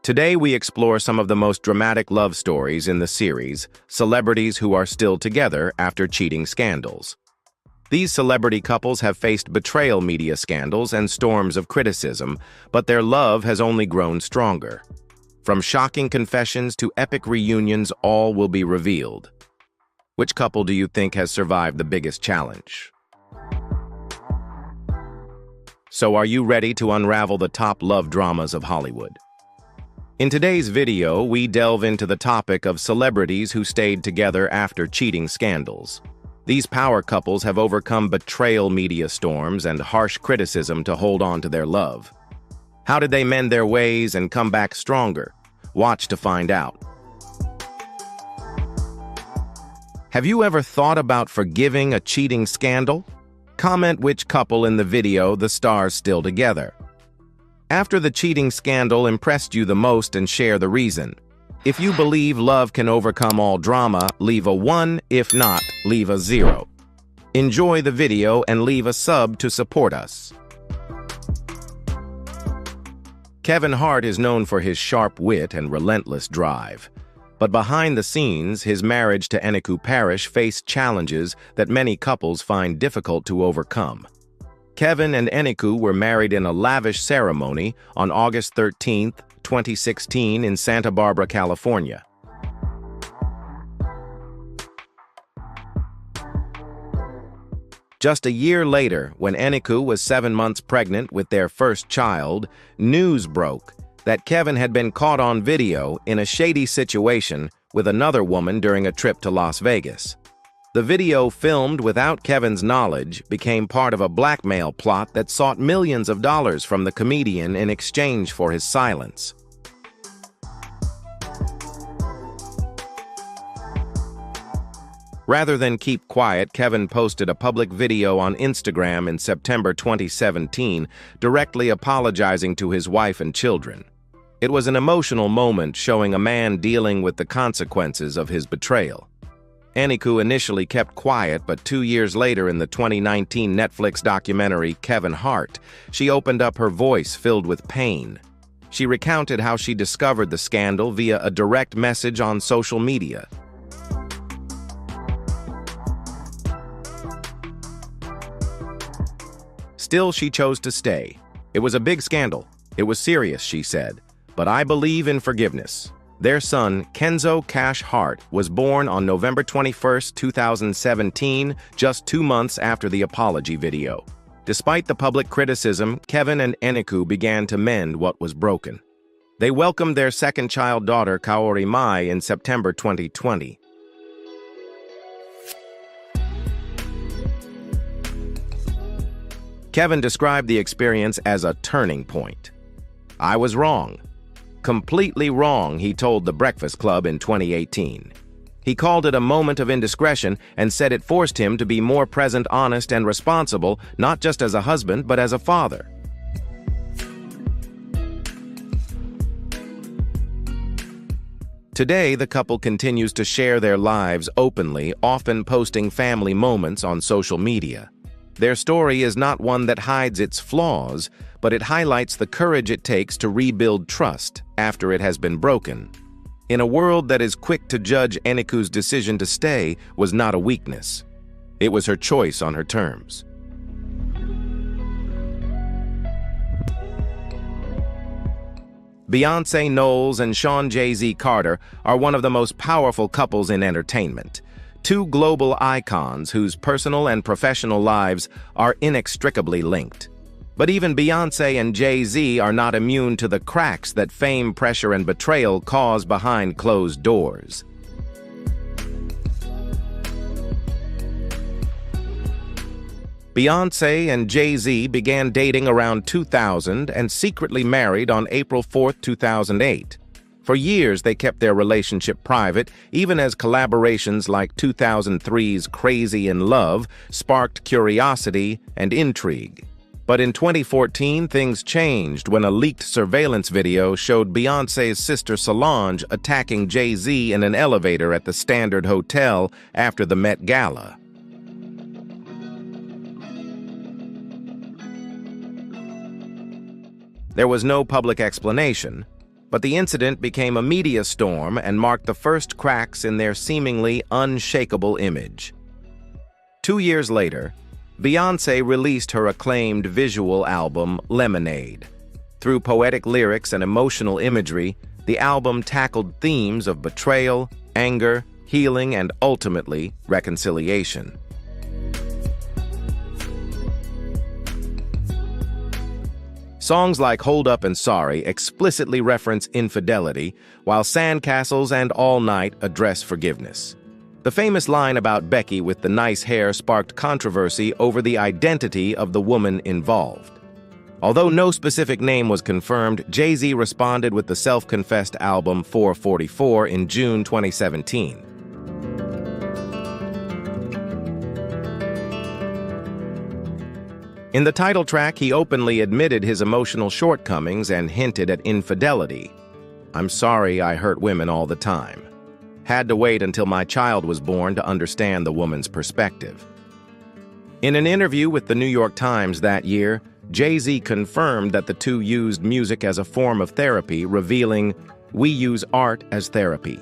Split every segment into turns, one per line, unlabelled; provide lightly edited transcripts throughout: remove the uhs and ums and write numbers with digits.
Today we explore some of the most dramatic love stories in the series, celebrities who are still together after cheating scandals. These celebrity couples have faced betrayal media scandals and storms of criticism, but their love has only grown stronger. From shocking confessions to epic reunions, all will be revealed. Which couple do you think has survived the biggest challenge? So are you ready to unravel the top love dramas of Hollywood? In today's video, we delve into the topic of celebrities who stayed together after cheating scandals. These power couples have overcome betrayal media storms and harsh criticism to hold on to their love. How did they mend their ways and come back stronger? Watch to find out. Have you ever thought about forgiving a cheating scandal? Comment which couple in the video the stars still together. After the cheating scandal impressed you the most and share the reason. If you believe love can overcome all drama, leave a 1. If not, leave a 0. Enjoy the video and leave a sub to support us. Kevin Hart is known for his sharp wit and relentless drive. But behind the scenes, his marriage to Eniko Parrish faced challenges that many couples find difficult to overcome. Kevin and Eniko were married in a lavish ceremony on August 13, 2016 in Santa Barbara, California. Just a year later, when Eniko was 7 months pregnant with their first child, news broke that Kevin had been caught on video in a shady situation with another woman during a trip to Las Vegas. The video, filmed without Kevin's knowledge, became part of a blackmail plot that sought millions of dollars from the comedian in exchange for his silence. Rather than keep quiet, Kevin posted a public video on Instagram in September 2017, directly apologizing to his wife and children. It was an emotional moment showing a man dealing with the consequences of his betrayal. Eniko initially kept quiet, but 2 years later in the 2019 Netflix documentary Kevin Hart, she opened up her voice filled with pain. She recounted how she discovered the scandal via a direct message on social media. Still, she chose to stay. It was a big scandal. It was serious, she said. But I believe in forgiveness. Their son, Kenzo Cash Hart, was born on November 21, 2017, just 2 months after the apology video. Despite the public criticism, Kevin and Eniko began to mend what was broken. They welcomed their second child daughter, Tori Mai, in September 2020. Kevin described the experience as a turning point. "I was wrong. Completely wrong," he told The Breakfast Club in 2018. He called it a moment of indiscretion and said it forced him to be more present, honest, and responsible, not just as a husband, but as a father. Today, the couple continues to share their lives openly, often posting family moments on social media. Their story is not one that hides its flaws, but it highlights the courage it takes to rebuild trust after it has been broken. In a world that is quick to judge, Eniko's decision to stay was not a weakness. It was her choice on her terms. Beyonce Knowles and Sean Jay-Z Carter are one of the most powerful couples in entertainment. Two global icons whose personal and professional lives are inextricably linked. But even Beyonce and Jay-Z are not immune to the cracks that fame, pressure, and betrayal cause behind closed doors. Beyonce and Jay-Z began dating around 2000 and secretly married on April 4, 2008. For years, they kept their relationship private, even as collaborations like 2003's Crazy in Love sparked curiosity and intrigue. But in 2014, things changed when a leaked surveillance video showed Beyoncé's sister Solange attacking Jay-Z in an elevator at the Standard Hotel after the Met Gala. There was no public explanation, But the incident became a media storm and marked the first cracks in their seemingly unshakable image. 2 years later, Beyonce released her acclaimed visual album, Lemonade. Through poetic lyrics and emotional imagery, the album tackled themes of betrayal, anger, healing, and ultimately, reconciliation. Songs like Hold Up and Sorry explicitly reference infidelity, while Sandcastles and All Night address forgiveness. The famous line about Becky with the nice hair sparked controversy over the identity of the woman involved. Although no specific name was confirmed, Jay-Z responded with the self-confessed album 444 in June 2017. In the title track, he openly admitted his emotional shortcomings and hinted at infidelity. "I'm sorry I hurt women all the time. Had to wait until my child was born to understand the woman's perspective." In an interview with the New York Times that year, Jay-Z confirmed that the two used music as a form of therapy, revealing, "We use art as therapy."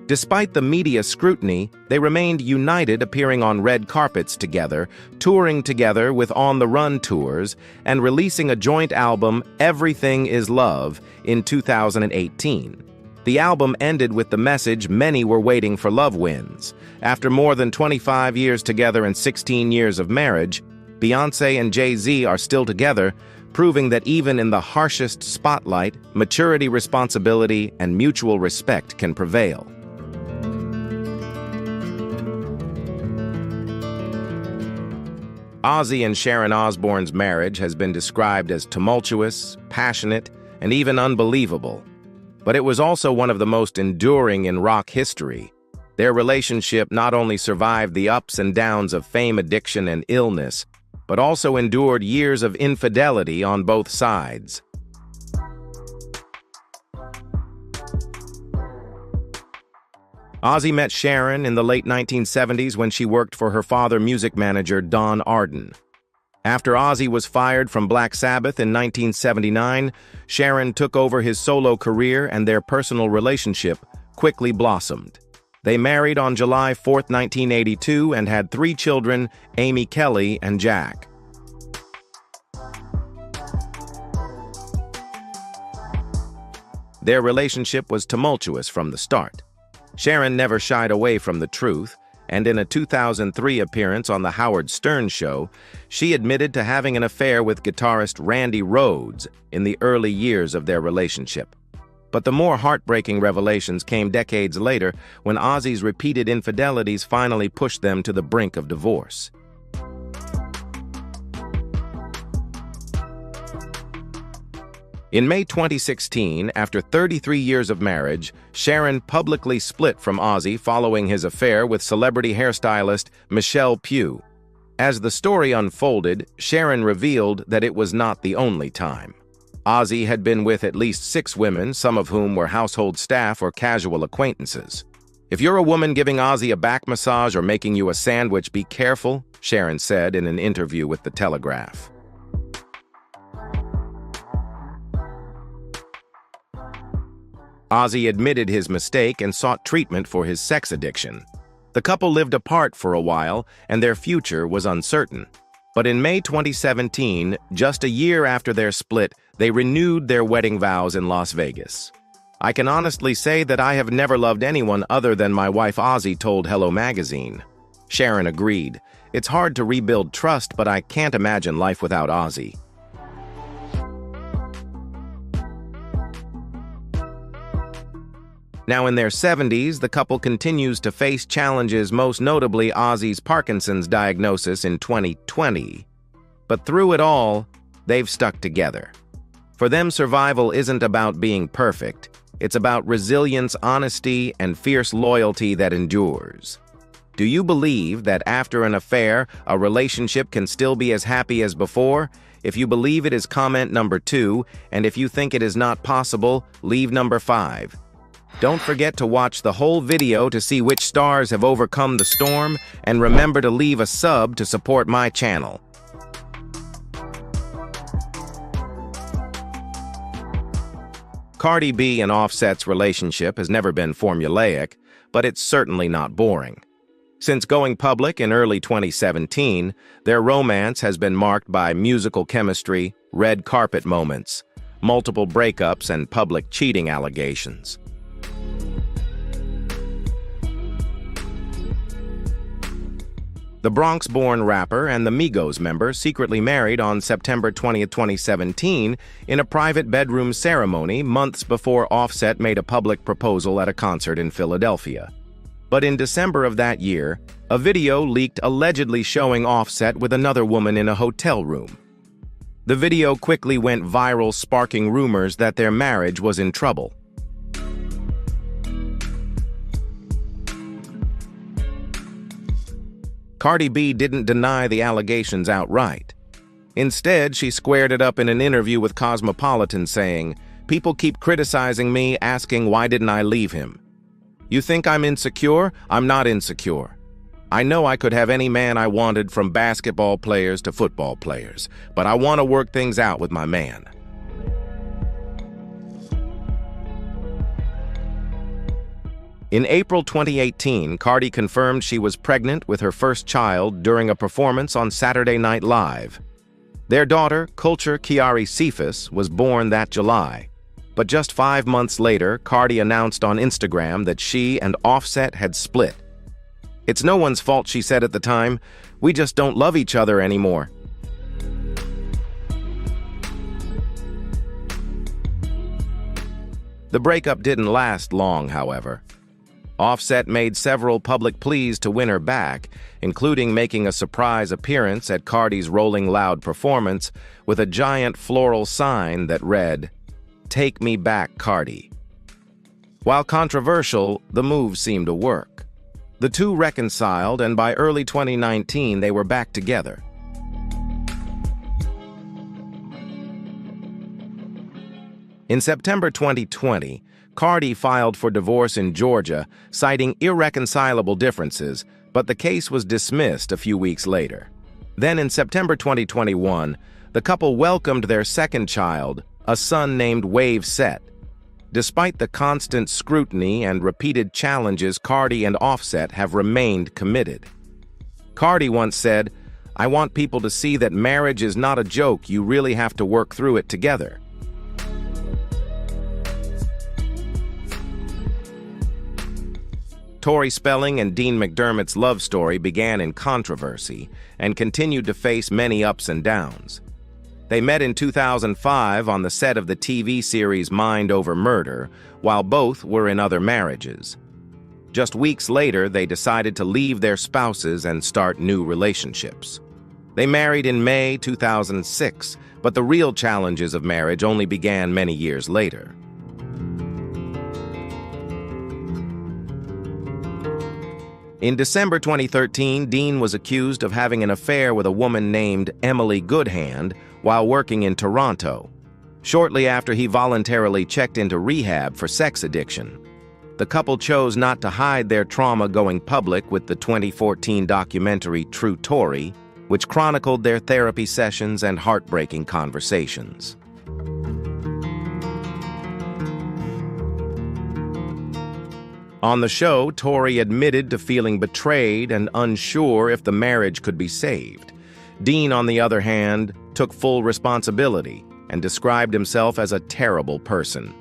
Despite the media scrutiny, they remained united, appearing on red carpets together, touring together with On the Run tours, and releasing a joint album, Everything Is Love, in 2018. The album ended with the message many were waiting for: love wins. After more than 25 years together and 16 years of marriage, Beyonce and Jay-Z are still together, proving that even in the harshest spotlight, maturity, responsibility, and mutual respect can prevail. Ozzy and Sharon Osbourne's marriage has been described as tumultuous, passionate, and even unbelievable. But it was also one of the most enduring in rock history. Their relationship not only survived the ups and downs of fame, addiction, and illness, but also endured years of infidelity on both sides. Ozzy met Sharon in the late 1970s when she worked for her father, music manager Don Arden. After Ozzy was fired from Black Sabbath in 1979, Sharon took over his solo career, and their personal relationship quickly blossomed. They married on July 4, 1982, and had 3 children, Amy, Kelly, and Jack. Their relationship was tumultuous from the start. Sharon never shied away from the truth, and in a 2003 appearance on The Howard Stern Show, she admitted to having an affair with guitarist Randy Rhoads in the early years of their relationship. But the more heartbreaking revelations came decades later, when Ozzy's repeated infidelities finally pushed them to the brink of divorce. In May 2016, after 33 years of marriage, Sharon publicly split from Ozzy following his affair with celebrity hairstylist Michelle Pugh. As the story unfolded, Sharon revealed that it was not the only time. Ozzy had been with at least 6 women, some of whom were household staff or casual acquaintances. "If you're a woman giving Ozzy a back massage or making you a sandwich, be careful," Sharon said in an interview with The Telegraph. Ozzy admitted his mistake and sought treatment for his sex addiction. The couple lived apart for a while, and their future was uncertain. But in May 2017, just a year after their split, they renewed their wedding vows in Las Vegas. "I can honestly say that I have never loved anyone other than my wife," Ozzy told Hello Magazine. Sharon agreed. "It's hard to rebuild trust, but I can't imagine life without Ozzy." Now in their 70s, the couple continues to face challenges, most notably Ozzy's Parkinson's diagnosis in 2020. But through it all, they've stuck together. For them, survival isn't about being perfect. It's about resilience, honesty, and fierce loyalty that endures. Do you believe that after an affair, a relationship can still be as happy as before? If you believe it, is comment number 2, and if you think it is not possible, leave number 5. Don't forget to watch the whole video to see which stars have overcome the storm, and remember to leave a sub to support my channel. Cardi B and Offset's relationship has never been formulaic, but it's certainly not boring. Since going public in early 2017, their romance has been marked by musical chemistry, red carpet moments, multiple breakups, and public cheating allegations. The Bronx-born rapper and the Migos member secretly married on September 20, 2017, in a private bedroom ceremony months before Offset made a public proposal at a concert in Philadelphia. But in December of that year, a video leaked allegedly showing Offset with another woman in a hotel room. The video quickly went viral, sparking rumors that their marriage was in trouble. Cardi B didn't deny the allegations outright. Instead, she squared it up in an interview with Cosmopolitan, saying, "People keep criticizing me, asking why didn't I leave him. You think I'm insecure? I'm not insecure. I know I could have any man I wanted, from basketball players to football players, but I want to work things out with my man." In April 2018, Cardi confirmed she was pregnant with her first child during a performance on Saturday Night Live. Their daughter, Kulture Kiari Cephas, was born that July. But just 5 months later, Cardi announced on Instagram that she and Offset had split. "It's no one's fault," she said at the time. "We just don't love each other anymore." The breakup didn't last long, however. Offset made several public pleas to win her back, including making a surprise appearance at Cardi's Rolling Loud performance with a giant floral sign that read, "Take me back, Cardi." While controversial, the move seemed to work. The two reconciled, and by early 2019, they were back together. In September 2020, Cardi filed for divorce in Georgia, citing irreconcilable differences, but the case was dismissed a few weeks later. Then in September 2021, the couple welcomed their second child, a son named Wave Set. Despite the constant scrutiny and repeated challenges, Cardi and Offset have remained committed. Cardi once said, "I want people to see that marriage is not a joke. You really have to work through it together." Tori Spelling and Dean McDermott's love story began in controversy and continued to face many ups and downs. They met in 2005 on the set of the TV series Mind Over Murder, while both were in other marriages. Just weeks later, they decided to leave their spouses and start new relationships. They married in May 2006, but the real challenges of marriage only began many years later. In December 2013, Dean was accused of having an affair with a woman named Emily Goodhand while working in Toronto, shortly after he voluntarily checked into rehab for sex addiction. The couple chose not to hide their trauma, going public with the 2014 documentary True Tori, which chronicled their therapy sessions and heartbreaking conversations. On the show, Tori admitted to feeling betrayed and unsure if the marriage could be saved. Dean, on the other hand, took full responsibility and described himself as a terrible person.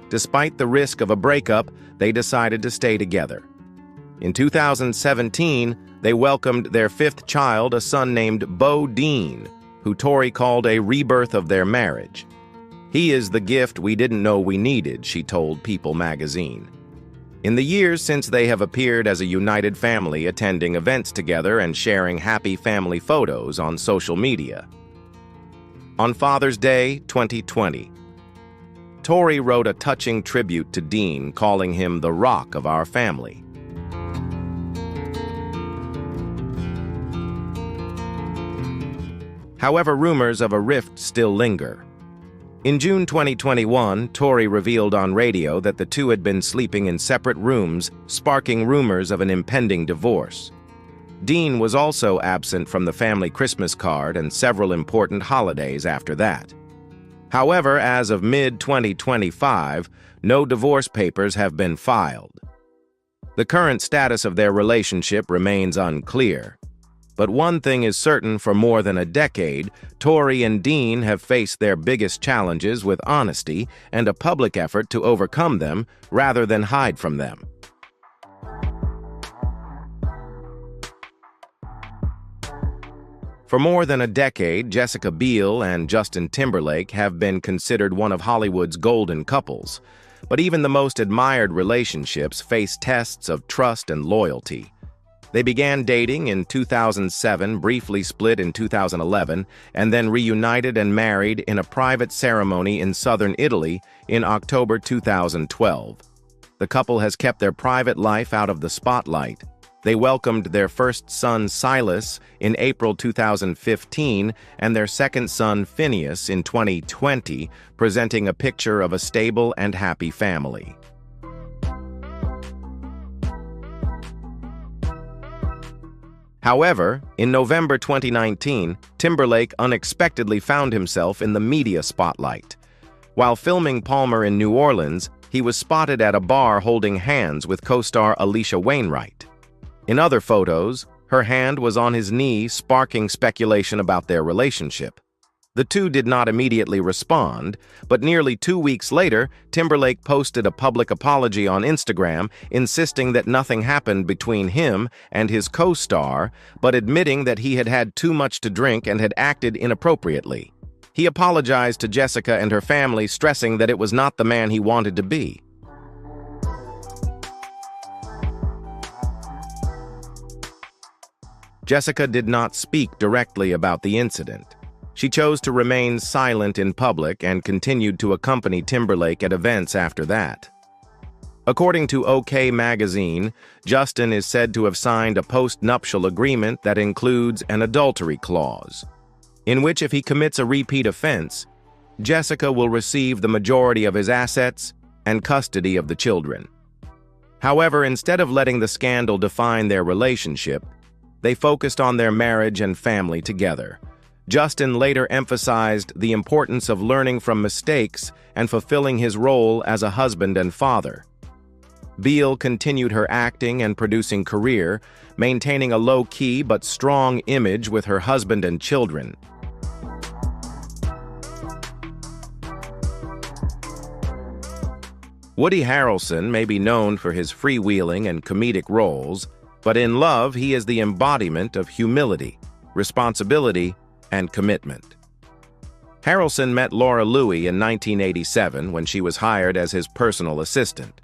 Despite the risk of a breakup, they decided to stay together. In 2017, they welcomed their fifth child, a son named Bo Dean, who Tori called a rebirth of their marriage. "He is the gift we didn't know we needed," she told People magazine. In the years since, they have appeared as a united family, attending events together and sharing happy family photos on social media. On Father's Day 2020, Tori wrote a touching tribute to Dean, calling him the rock of our family. However, rumors of a rift still linger. In June 2021, Tori revealed on radio that the two had been sleeping in separate rooms, sparking rumors of an impending divorce. Dean was also absent from the family Christmas card and several important holidays after that. However, as of mid-2025, no divorce papers have been filed. The current status of their relationship remains unclear. But one thing is certain: for more than a decade, Tori and Dean have faced their biggest challenges with honesty and a public effort to overcome them rather than hide from them. For more than a decade, Jessica Biel and Justin Timberlake have been considered one of Hollywood's golden couples. But even the most admired relationships face tests of trust and loyalty. They began dating in 2007, briefly split in 2011, and then reunited and married in a private ceremony in southern Italy in October 2012. The couple has kept their private life out of the spotlight. They welcomed their first son, Silas, in April 2015, and their second son, Phineas, in 2020, presenting a picture of a stable and happy family. However, in November 2019, Timberlake unexpectedly found himself in the media spotlight. While filming Palmer in New Orleans, he was spotted at a bar holding hands with co-star Alicia Wainwright. In other photos, her hand was on his knee, sparking speculation about their relationship. The two did not immediately respond, but nearly 2 weeks later, Timberlake posted a public apology on Instagram, insisting that nothing happened between him and his co-star, but admitting that he had had too much to drink and had acted inappropriately. He apologized to Jessica and her family, stressing that it was not the man he wanted to be. Jessica did not speak directly about the incident. She chose to remain silent in public and continued to accompany Timberlake at events after that. According to OK Magazine, Justin is said to have signed a post-nuptial agreement that includes an adultery clause, in which if he commits a repeat offense, Jessica will receive the majority of his assets and custody of the children. However, instead of letting the scandal define their relationship, they focused on their marriage and family together. Justin later emphasized the importance of learning from mistakes and fulfilling his role as a husband and father. Biel continued her acting and producing career, maintaining a low-key but strong image with her husband and children. Woody Harrelson may be known for his freewheeling and comedic roles, but in love he is the embodiment of humility, responsibility, and commitment. Harrelson met Laura Louie in 1987 when she was hired as his personal assistant.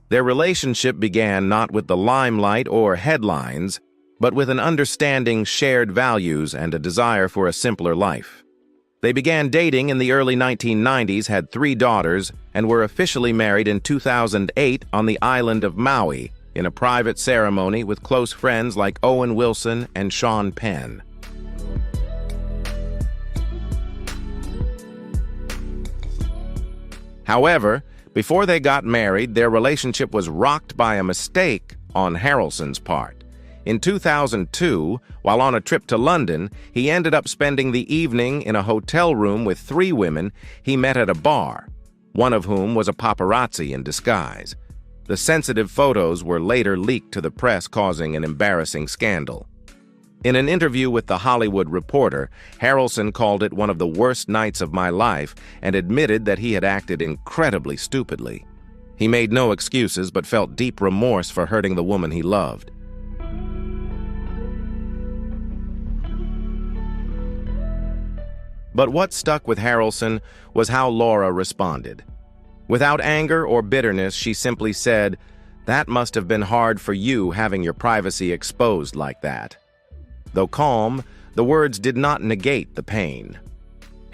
Their relationship began not with the limelight or headlines, but with an understanding, shared values, and a desire for a simpler life. They began dating in the early 1990s, had 3 daughters, and were officially married in 2008 on the island of Maui in a private ceremony with close friends like Owen Wilson and Sean Penn. However, before they got married, their relationship was rocked by a mistake on Harrelson's part. In 2002, while on a trip to London, he ended up spending the evening in a hotel room with 3 women he met at a bar, one of whom was a paparazzi in disguise. The sensitive photos were later leaked to the press, causing an embarrassing scandal. In an interview with The Hollywood Reporter, Harrelson called it one of the worst nights of my life and admitted that he had acted incredibly stupidly. He made no excuses but felt deep remorse for hurting the woman he loved. But what stuck with Harrelson was how Laura responded. Without anger or bitterness, she simply said, "That must have been hard for you, having your privacy exposed like that." Though calm, the words did not negate the pain.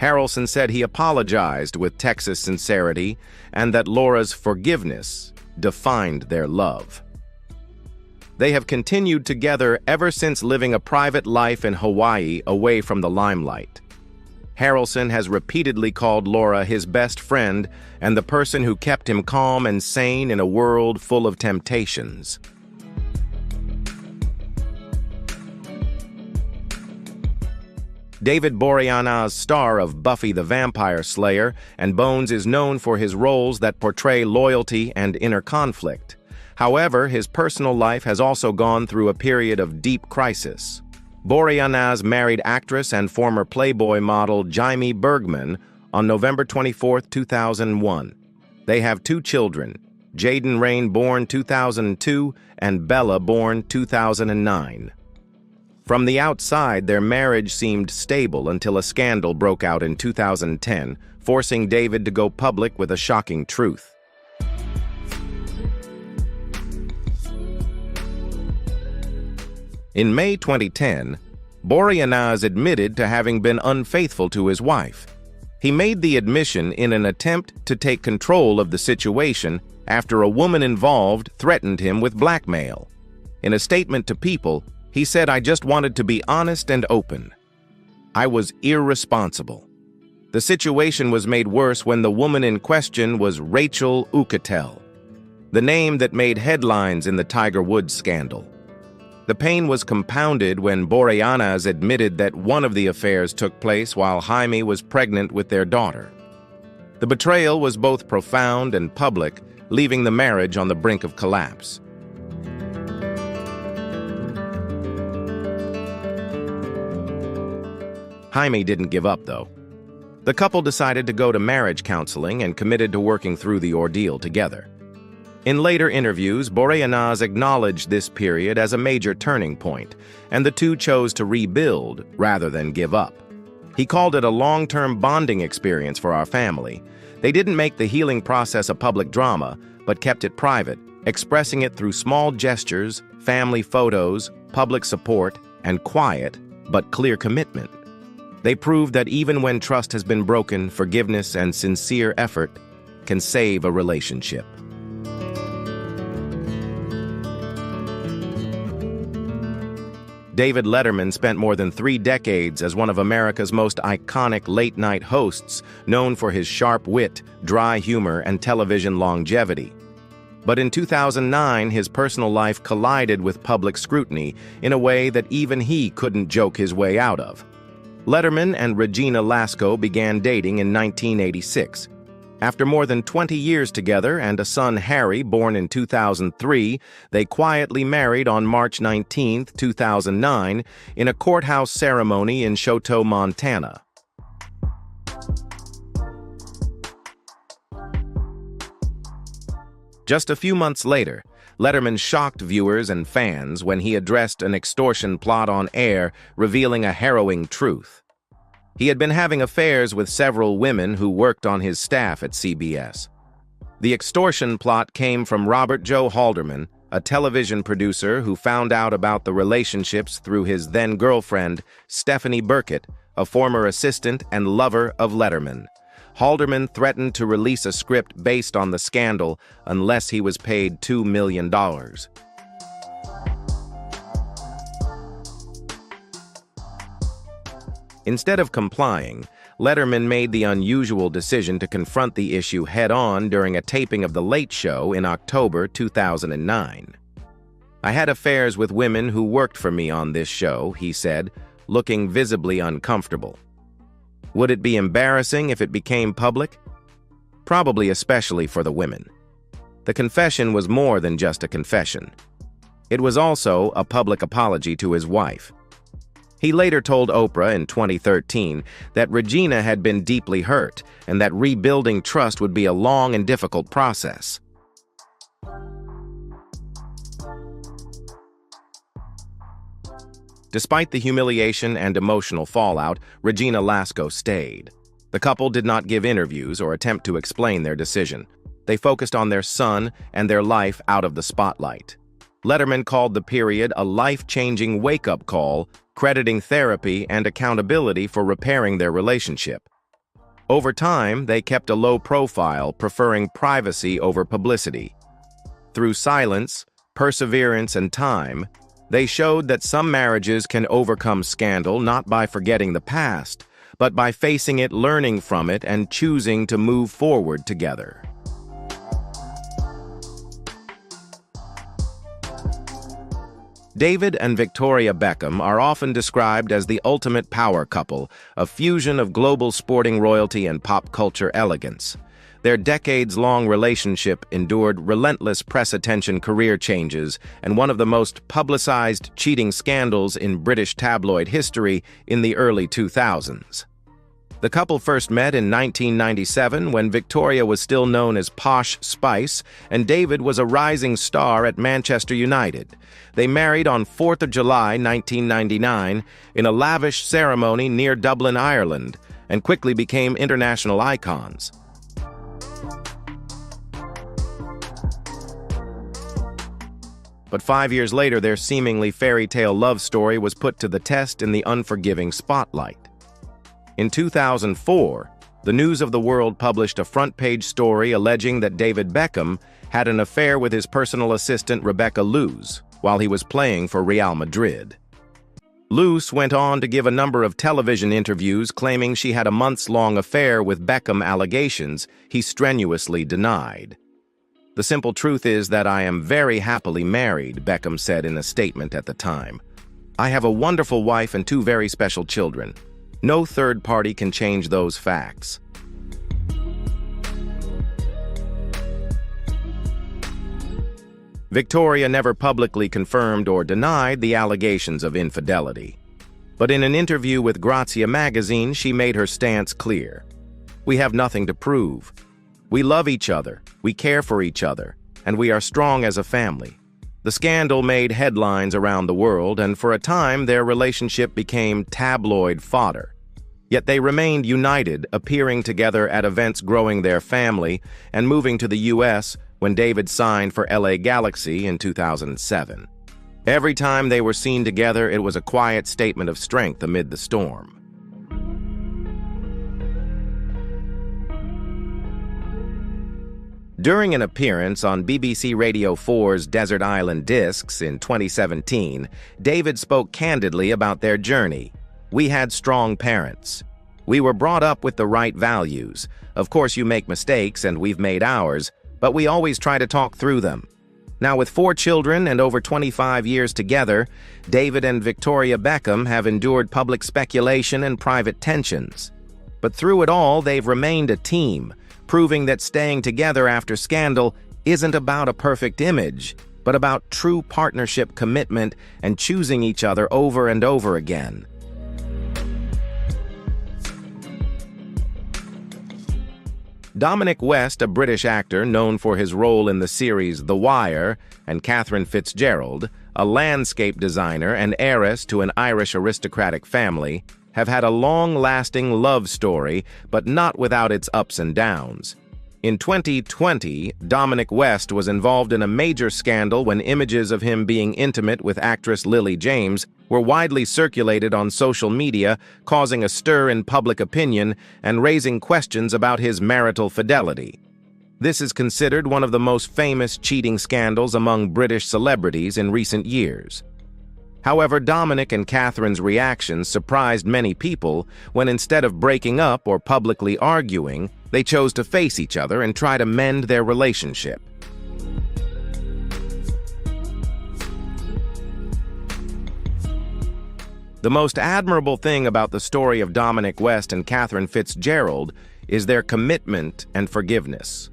Harrelson said he apologized with Texas sincerity and that Laura's forgiveness defined their love. They have continued together ever since, living a private life in Hawaii away from the limelight. Harrelson has repeatedly called Laura his best friend and the person who kept him calm and sane in a world full of temptations. David Boreanaz, star of Buffy the Vampire Slayer, and Bones is known for his roles that portray loyalty and inner conflict. However, his personal life has also gone through a period of deep crisis. Boreanaz married actress and former Playboy model Jaime Bergman on November 24, 2001. They have 2 children, Jaden Rain, born 2002, and Bella, born 2009. From the outside, their marriage seemed stable until a scandal broke out in 2010, forcing David to go public with a shocking truth. In May 2010, Boreanaz admitted to having been unfaithful to his wife. He made the admission in an attempt to take control of the situation after a woman involved threatened him with blackmail. In a statement to People, he said, "I just wanted to be honest and open. I was irresponsible." The situation was made worse when the woman in question was Rachel Uchitel, the name that made headlines in the Tiger Woods scandal. The pain was compounded when Boreanaz admitted that one of the affairs took place while Jaime was pregnant with their daughter. The betrayal was both profound and public, leaving the marriage on the brink of collapse. Jaime didn't give up, though. The couple decided to go to marriage counseling and committed to working through the ordeal together. In later interviews, Boreanaz acknowledged this period as a major turning point, and the two chose to rebuild rather than give up. He called it a long-term bonding experience for our family. They didn't make the healing process a public drama, but kept it private, expressing it through small gestures, family photos, public support, and quiet but clear commitment. They proved that even when trust has been broken, forgiveness and sincere effort can save a relationship. David Letterman spent more than 3 decades as one of America's most iconic late-night hosts, known for his sharp wit, dry humor, and television longevity. But in 2009, his personal life collided with public scrutiny in a way that even he couldn't joke his way out of. Letterman and Regina Lasko began dating in 1986. After more than 20 years together and a son, Harry, born in 2003, they quietly married on March 19, 2009, in a courthouse ceremony in Choteau, Montana. Just a few months later, Letterman shocked viewers and fans when he addressed an extortion plot on air, revealing a harrowing truth. He had been having affairs with several women who worked on his staff at CBS. The extortion plot came from Robert Joe Halderman, a television producer who found out about the relationships through his then-girlfriend, Stephanie Burkett, a former assistant and lover of Letterman. Halderman threatened to release a script based on the scandal unless he was paid $2 million. Instead of complying, Letterman made the unusual decision to confront the issue head-on during a taping of The Late Show in October 2009. "I had affairs with women who worked for me on this show," he said, looking visibly uncomfortable. Would it be embarrassing if it became public? Probably, especially for the women. The confession was more than just a confession. It was also a public apology to his wife. He later told Oprah in 2013 that Regina had been deeply hurt and that rebuilding trust would be a long and difficult process. Despite the humiliation and emotional fallout, Regina Lasko stayed. The couple did not give interviews or attempt to explain their decision. They focused on their son and their life out of the spotlight. Letterman called the period a life-changing wake-up call, crediting therapy and accountability for repairing their relationship. Over time, they kept a low profile, preferring privacy over publicity. Through silence, perseverance, and time, they showed that some marriages can overcome scandal not by forgetting the past, but by facing it, learning from it, and choosing to move forward together. David and Victoria Beckham are often described as the ultimate power couple, a fusion of global sporting royalty and pop culture elegance. Their decades-long relationship endured relentless press attention, career changes, and one of the most publicized cheating scandals in British tabloid history in the early 2000s. The couple first met in 1997 when Victoria was still known as Posh Spice and David was a rising star at Manchester United. They married on 4th of July 1999 in a lavish ceremony near Dublin, Ireland, and quickly became international icons. But 5 years later, their seemingly fairy tale love story was put to the test in the unforgiving spotlight. In 2004, the News of the World published a front-page story alleging that David Beckham had an affair with his personal assistant Rebecca Luce while he was playing for Real Madrid. Luce went on to give a number of television interviews claiming she had a months-long affair with Beckham, allegations he strenuously denied. "The simple truth is that I am very happily married," Beckham said in a statement at the time. "I have a wonderful wife and 2 very special children. No third party can change those facts." Victoria never publicly confirmed or denied the allegations of infidelity. But in an interview with Grazia magazine, she made her stance clear. "We have nothing to prove. We love each other, we care for each other, and we are strong as a family." The scandal made headlines around the world, and for a time their relationship became tabloid fodder. Yet they remained united, appearing together at events, growing their family, and moving to the U.S. when David signed for LA Galaxy in 2007. Every time they were seen together, it was a quiet statement of strength amid the storm. During an appearance on BBC Radio 4's Desert Island Discs in 2017, David spoke candidly about their journey. "We had strong parents. We were brought up with the right values. Of course, you make mistakes, and we've made ours, but we always try to talk through them." Now, with 4 children and over 25 years together, David and Victoria Beckham have endured public speculation and private tensions. But through it all, they've remained a team, proving that staying together after scandal isn't about a perfect image, but about true partnership, commitment, and choosing each other over and over again. Dominic West, a British actor known for his role in the series The Wire, and Katherine FitzGerald, a landscape designer and heiress to an Irish aristocratic family, have had a long-lasting love story, but not without its ups and downs. In 2020, Dominic West was involved in a major scandal when images of him being intimate with actress Lily James were widely circulated on social media, causing a stir in public opinion and raising questions about his marital fidelity. This is considered one of the most famous cheating scandals among British celebrities in recent years. However, Dominic and Katherine's reactions surprised many people when, instead of breaking up or publicly arguing, they chose to face each other and try to mend their relationship. The most admirable thing about the story of Dominic West and Katherine FitzGerald is their commitment and forgiveness.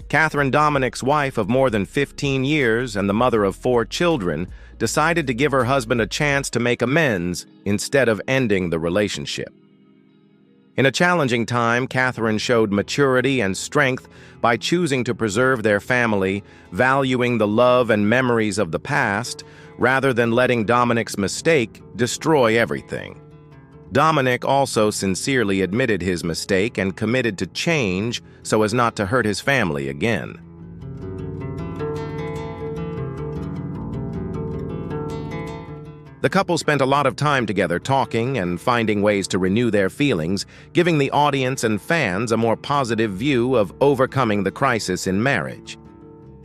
Katherine, Dominic's wife of more than 15 years and the mother of 4 children, decided to give her husband a chance to make amends instead of ending the relationship. In a challenging time, Katherine showed maturity and strength by choosing to preserve their family, valuing the love and memories of the past, rather than letting Dominic's mistake destroy everything. Dominic also sincerely admitted his mistake and committed to change so as not to hurt his family again. The couple spent a lot of time together talking and finding ways to renew their feelings, giving the audience and fans a more positive view of overcoming the crisis in marriage.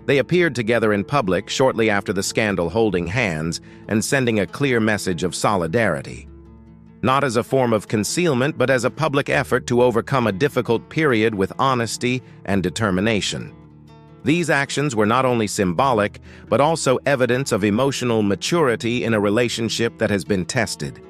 They appeared together in public shortly after the scandal, holding hands and sending a clear message of solidarity. Not as a form of concealment, but as a public effort to overcome a difficult period with honesty and determination. These actions were not only symbolic, but also evidence of emotional maturity in a relationship that has been tested.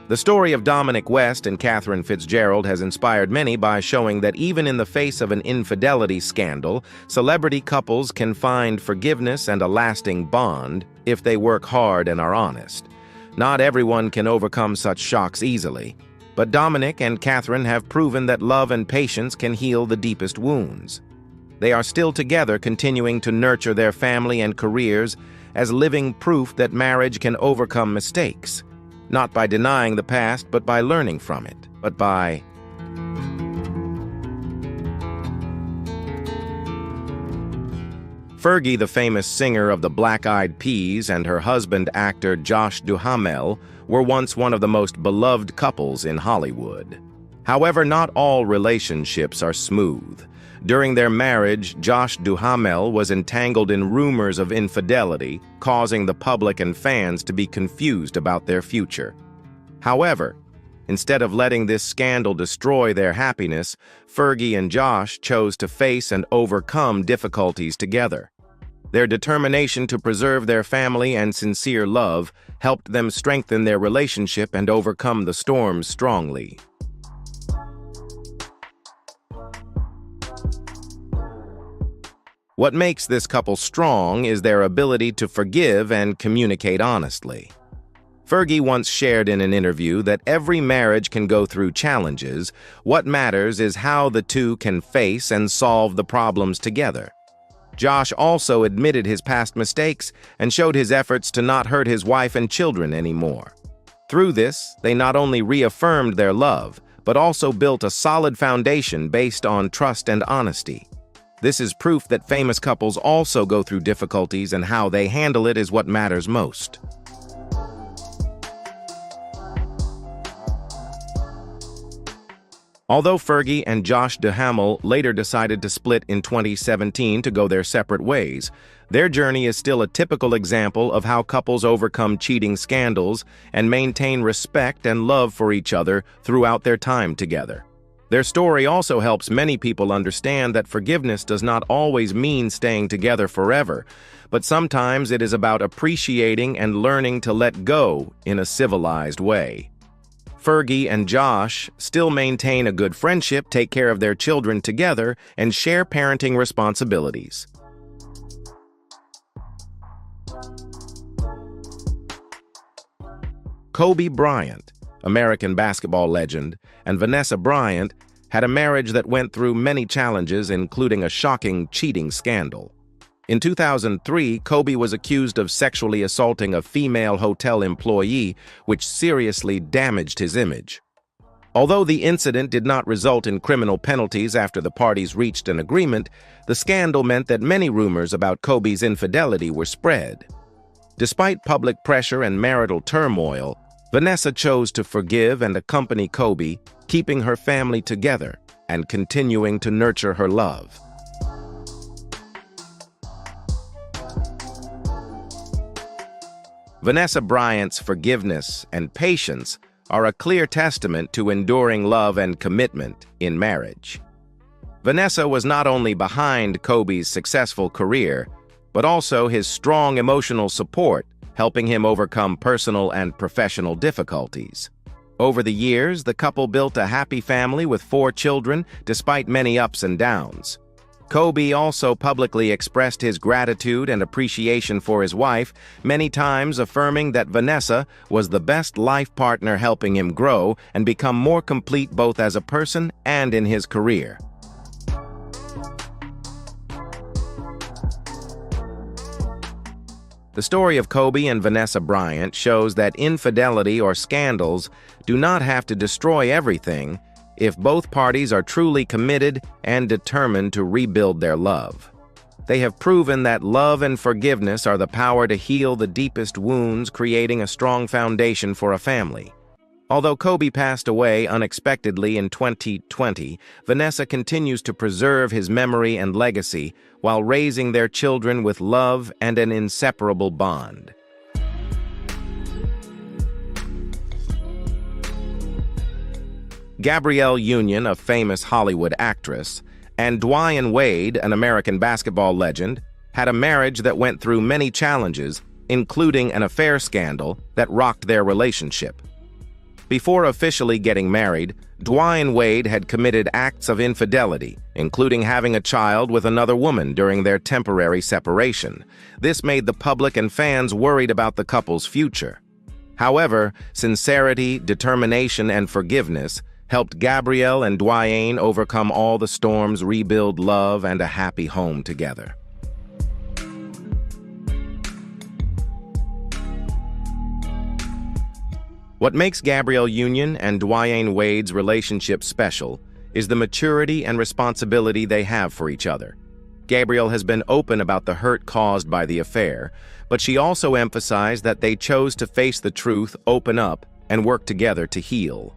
The story of Dominic West and Katherine FitzGerald has inspired many by showing that even in the face of an infidelity scandal, celebrity couples can find forgiveness and a lasting bond if they work hard and are honest. Not everyone can overcome such shocks easily, but Dominic and Katherine have proven that love and patience can heal the deepest wounds. They are still together, continuing to nurture their family and careers as living proof that marriage can overcome mistakes. Not by denying the past, but by learning from it. Fergie, the famous singer of the Black Eyed Peas, and her husband, actor Josh Duhamel, were once one of the most beloved couples in Hollywood. However, not all relationships are smooth. During their marriage, Josh Duhamel was entangled in rumors of infidelity, causing the public and fans to be confused about their future. However, instead of letting this scandal destroy their happiness, Fergie and Josh chose to face and overcome difficulties together. Their determination to preserve their family and sincere love helped them strengthen their relationship and overcome the storms strongly. What makes this couple strong is their ability to forgive and communicate honestly. Fergie once shared in an interview that every marriage can go through challenges. What matters is how the two can face and solve the problems together. Josh also admitted his past mistakes and showed his efforts to not hurt his wife and children anymore. Through this, they not only reaffirmed their love, but also built a solid foundation based on trust and honesty. This is proof that famous couples also go through difficulties, and how they handle it is what matters most. Although Fergie and Josh Duhamel later decided to split in 2017 to go their separate ways, their journey is still a typical example of how couples overcome cheating scandals and maintain respect and love for each other throughout their time together. Their story also helps many people understand that forgiveness does not always mean staying together forever, but sometimes it is about appreciating and learning to let go in a civilized way. Fergie and Josh still maintain a good friendship, take care of their children together, and share parenting responsibilities. Kobe Bryant, American basketball legend, and Vanessa Bryant had a marriage that went through many challenges, including a shocking cheating scandal. In 2003, Kobe was accused of sexually assaulting a female hotel employee, which seriously damaged his image. Although the incident did not result in criminal penalties after the parties reached an agreement, the scandal meant that many rumors about Kobe's infidelity were spread. Despite public pressure and marital turmoil, Vanessa chose to forgive and accompany Kobe, keeping her family together and continuing to nurture her love. Vanessa Bryant's forgiveness and patience are a clear testament to enduring love and commitment in marriage. Vanessa was not only behind Kobe's successful career, but also his strong emotional support, helping him overcome personal and professional difficulties. Over the years, the couple built a happy family with 4 children, despite many ups and downs. Kobe also publicly expressed his gratitude and appreciation for his wife, many times affirming that Vanessa was the best life partner, helping him grow and become more complete both as a person and in his career. The story of Kobe and Vanessa Bryant shows that infidelity or scandals do not have to destroy everything if both parties are truly committed and determined to rebuild their love. They have proven that love and forgiveness are the power to heal the deepest wounds, creating a strong foundation for a family. Although Kobe passed away unexpectedly in 2020, Vanessa continues to preserve his memory and legacy while raising their children with love and an inseparable bond. Gabrielle Union, a famous Hollywood actress, and Dwayne Wade, an American basketball legend, had a marriage that went through many challenges, including an affair scandal that rocked their relationship. Before officially getting married, Dwayne Wade had committed acts of infidelity, including having a child with another woman during their temporary separation. This made the public and fans worried about the couple's future. However, sincerity, determination, and forgiveness helped Gabrielle and Dwayne overcome all the storms, rebuild love, and a happy home together. What makes Gabrielle Union and Dwayne Wade's relationship special is the maturity and responsibility they have for each other. Gabrielle has been open about the hurt caused by the affair, but she also emphasized that they chose to face the truth, open up, and work together to heal.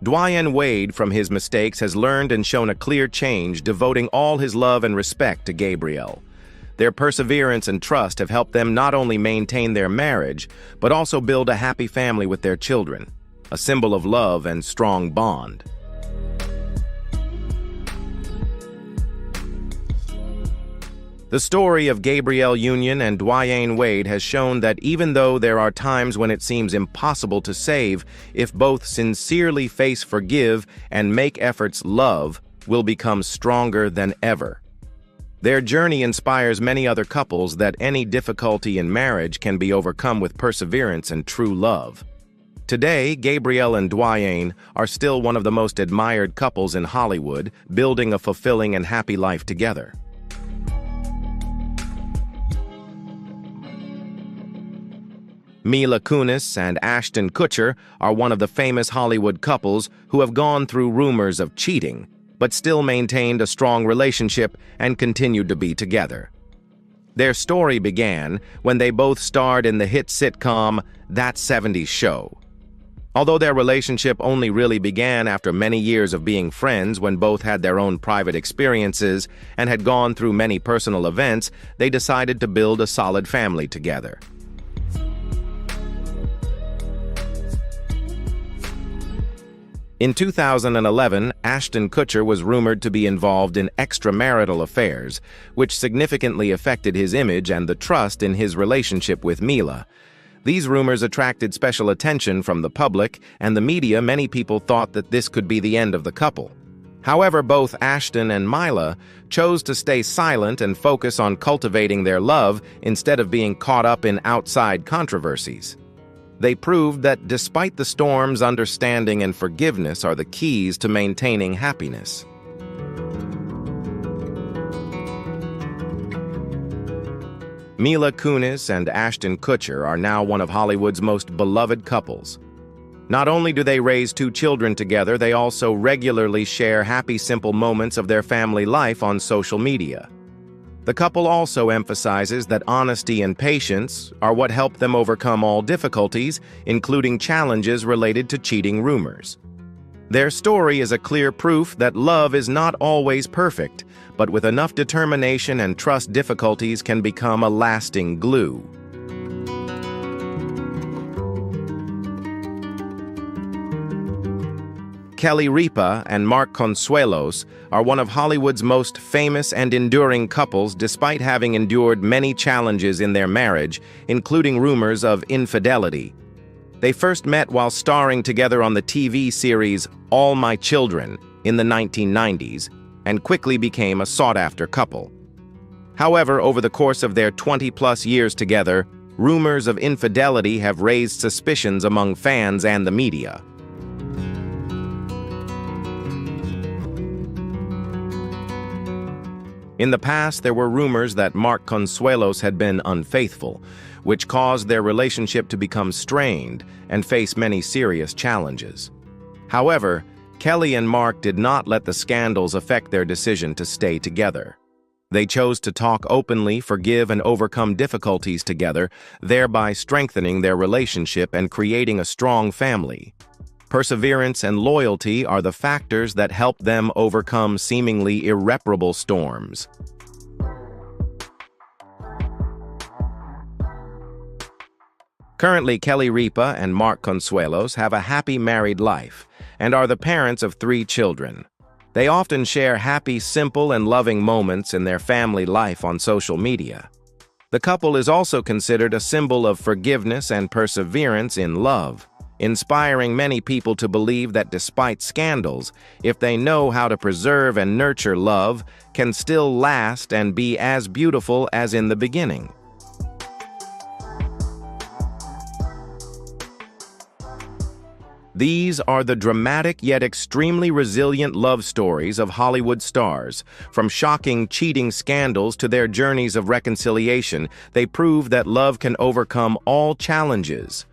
Dwayne Wade, from his mistakes, has learned and shown a clear change, devoting all his love and respect to Gabrielle. Their perseverance and trust have helped them not only maintain their marriage, but also build a happy family with their children, a symbol of love and strong bond. The story of Gabrielle Union and Dwayne Wade has shown that even though there are times when it seems impossible to save, if both sincerely face, forgive, and make efforts, love will become stronger than ever. Their journey inspires many other couples that any difficulty in marriage can be overcome with perseverance and true love. Today, Gabrielle and Dwayne are still one of the most admired couples in Hollywood, building a fulfilling and happy life together. Mila Kunis and Ashton Kutcher are one of the famous Hollywood couples who have gone through rumors of cheating, but still maintained a strong relationship and continued to be together. Their story began when they both starred in the hit sitcom That 70s Show. Although their relationship only really began after many years of being friends, when both had their own private experiences and had gone through many personal events, they decided to build a solid family together. In 2011, Ashton Kutcher was rumored to be involved in extramarital affairs, which significantly affected his image and the trust in his relationship with Mila. These rumors attracted special attention from the public and the media. Many people thought that this could be the end of the couple. However, both Ashton and Mila chose to stay silent and focus on cultivating their love instead of being caught up in outside controversies. They proved that despite the storms, understanding and forgiveness are the keys to maintaining happiness. Mila Kunis and Ashton Kutcher are now one of Hollywood's most beloved couples. Not only do they raise 2 children together, they also regularly share happy, simple moments of their family life on social media. The couple also emphasizes that honesty and patience are what help them overcome all difficulties, including challenges related to cheating rumors. Their story is a clear proof that love is not always perfect, but with enough determination and trust, difficulties can become a lasting glue. Kelly Ripa and Mark Consuelos are one of Hollywood's most famous and enduring couples, despite having endured many challenges in their marriage, including rumors of infidelity. They first met while starring together on the TV series All My Children in the 1990s, and quickly became a sought-after couple. However, over the course of their 20-plus years together, rumors of infidelity have raised suspicions among fans and the media. In the past, there were rumors that Mark Consuelos had been unfaithful, which caused their relationship to become strained and face many serious challenges. However, Kelly and Mark did not let the scandals affect their decision to stay together. They chose to talk openly, forgive, and overcome difficulties together, thereby strengthening their relationship and creating a strong family. Perseverance and loyalty are the factors that help them overcome seemingly irreparable storms. Currently, Kelly Ripa and Mark Consuelos have a happy married life and are the parents of 3 children. They often share happy, simple, and loving moments in their family life on social media. The couple is also considered a symbol of forgiveness and perseverance in love, inspiring many people to believe that despite scandals, if they know how to preserve and nurture love, can still last and be as beautiful as in the beginning. These are the dramatic yet extremely resilient love stories of Hollywood stars. From shocking cheating scandals to their journeys of reconciliation, they prove that love can overcome all challenges.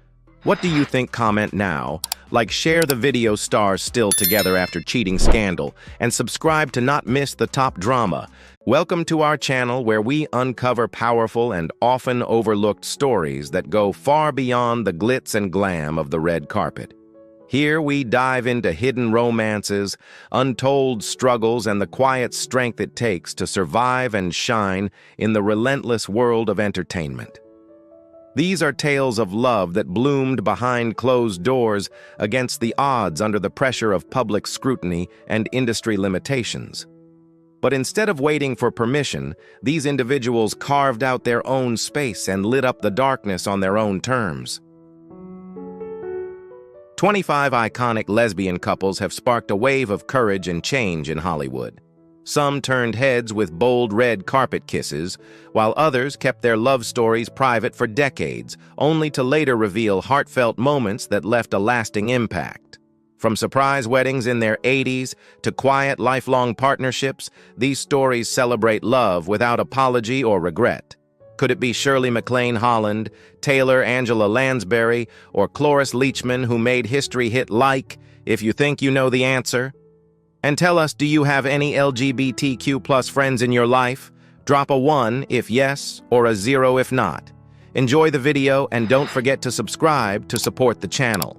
What do you think? Comment now. Like, share the video stars still together after cheating scandal, and subscribe to not miss the top drama. Welcome to our channel where we uncover powerful and often overlooked stories that go far beyond the glitz and glam of the red carpet. Here we dive into hidden romances, untold struggles, and the quiet strength it takes to survive and shine in the relentless world of entertainment. These are tales of love that bloomed behind closed doors against the odds under the pressure of public scrutiny and industry limitations. But instead of waiting for permission, these individuals carved out their own space and lit up the darkness on their own terms. 25 iconic lesbian couples have sparked a wave of courage and change in Hollywood. Some turned heads with bold red carpet kisses, while others kept their love stories private for decades, only to later reveal heartfelt moments that left a lasting impact. From surprise weddings in their 80s to quiet, lifelong partnerships, these stories celebrate love without apology or regret. Could it be Shirley MacLaine Holland, Taylor Angela Lansbury, or Cloris Leachman who made history hit like? If you think you know the answer. And tell us, do you have any LGBTQ+ friends in your life? Drop a 1 if yes, or a 0 if not. Enjoy the video and don't forget to subscribe to support the channel.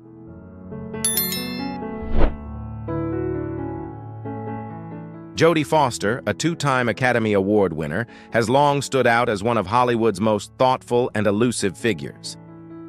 Jodie Foster, a 2-time Academy Award winner, has long stood out as one of Hollywood's most thoughtful and elusive figures.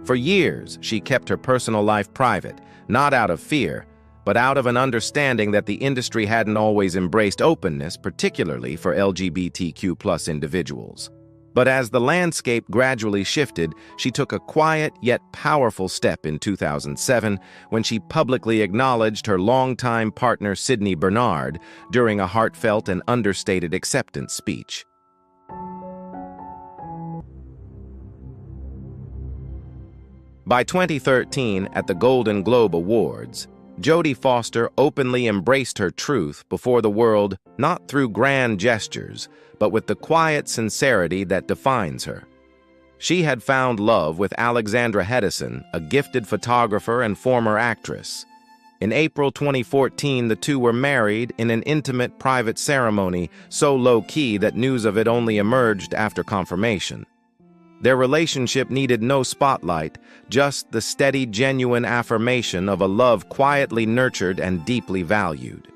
For years, she kept her personal life private, not out of fear, but out of an understanding that the industry hadn't always embraced openness, particularly for LGBTQ+ individuals. But as the landscape gradually shifted, she took a quiet yet powerful step in 2007 when she publicly acknowledged her longtime partner Sydney Bernard during a heartfelt and understated acceptance speech. By 2013, at the Golden Globe Awards, Jodie Foster openly embraced her truth before the world, not through grand gestures, but with the quiet sincerity that defines her. She had found love with Alexandra Hedison, a gifted photographer and former actress. In April 2014, the two were married in an intimate private ceremony, so low-key that news of it only emerged after confirmation. Their relationship needed no spotlight, just the steady, genuine affirmation of a love quietly nurtured and deeply valued.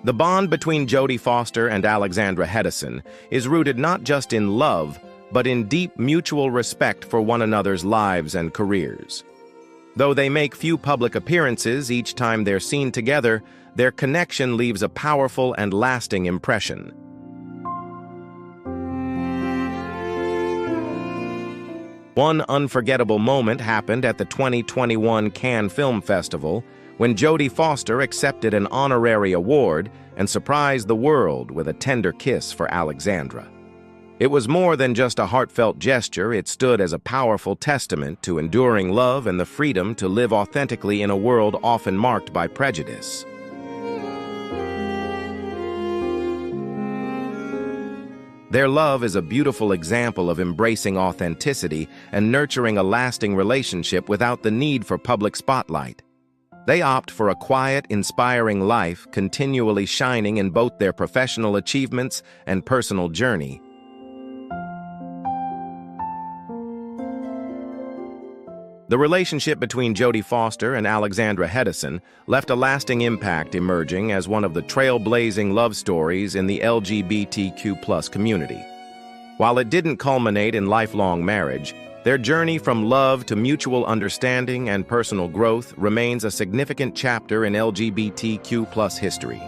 The bond between Jodie Foster and Alexandra Hedison is rooted not just in love, but in deep mutual respect for one another's lives and careers. Though they make few public appearances each time they're seen together, their connection leaves a powerful and lasting impression. One unforgettable moment happened at the 2021 Cannes Film Festival when Jodie Foster accepted an honorary award and surprised the world with a tender kiss for Alexandra. It was more than just a heartfelt gesture. It stood as a powerful testament to enduring love and the freedom to live authentically in a world often marked by prejudice. Their love is a beautiful example of embracing authenticity and nurturing a lasting relationship without the need for public spotlight. They opt for a quiet, inspiring life, continually shining in both their professional achievements and personal journey. The relationship between Jodie Foster and Alexandra Hedison left a lasting impact, emerging as one of the trailblazing love stories in the LGBTQ+ community. While it didn't culminate in lifelong marriage, their journey from love to mutual understanding and personal growth remains a significant chapter in LGBTQ+ history.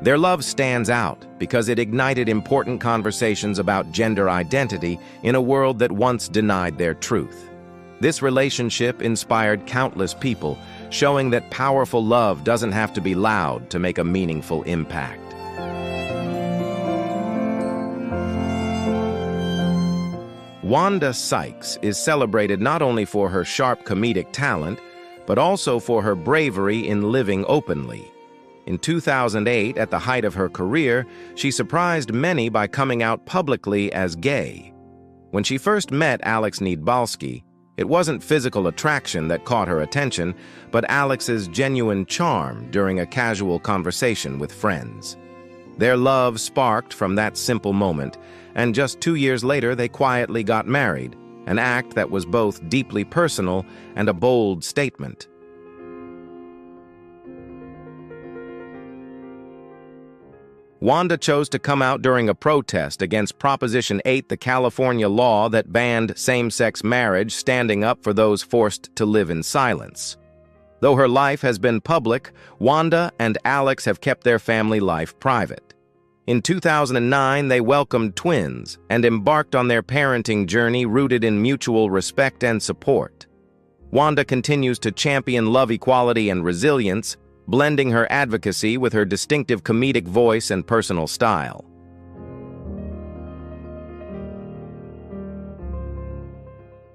Their love stands out because it ignited important conversations about gender identity in a world that once denied their truth. This relationship inspired countless people, showing that powerful love doesn't have to be loud to make a meaningful impact. Wanda Sykes is celebrated not only for her sharp comedic talent, but also for her bravery in living openly. In 2008, at the height of her career, she surprised many by coming out publicly as gay. When she first met Alex Needbalski, it wasn't physical attraction that caught her attention, but Alex's genuine charm during a casual conversation with friends. Their love sparked from that simple moment, and just 2 years later they quietly got married, an act that was both deeply personal and a bold statement. Wanda chose to come out during a protest against Proposition 8, the California law that banned same-sex marriage, standing up for those forced to live in silence. Though her life has been public, Wanda and Alex have kept their family life private. In 2009, they welcomed twins and embarked on their parenting journey rooted in mutual respect and support. Wanda continues to champion love, equality, and resilience, blending her advocacy with her distinctive comedic voice and personal style.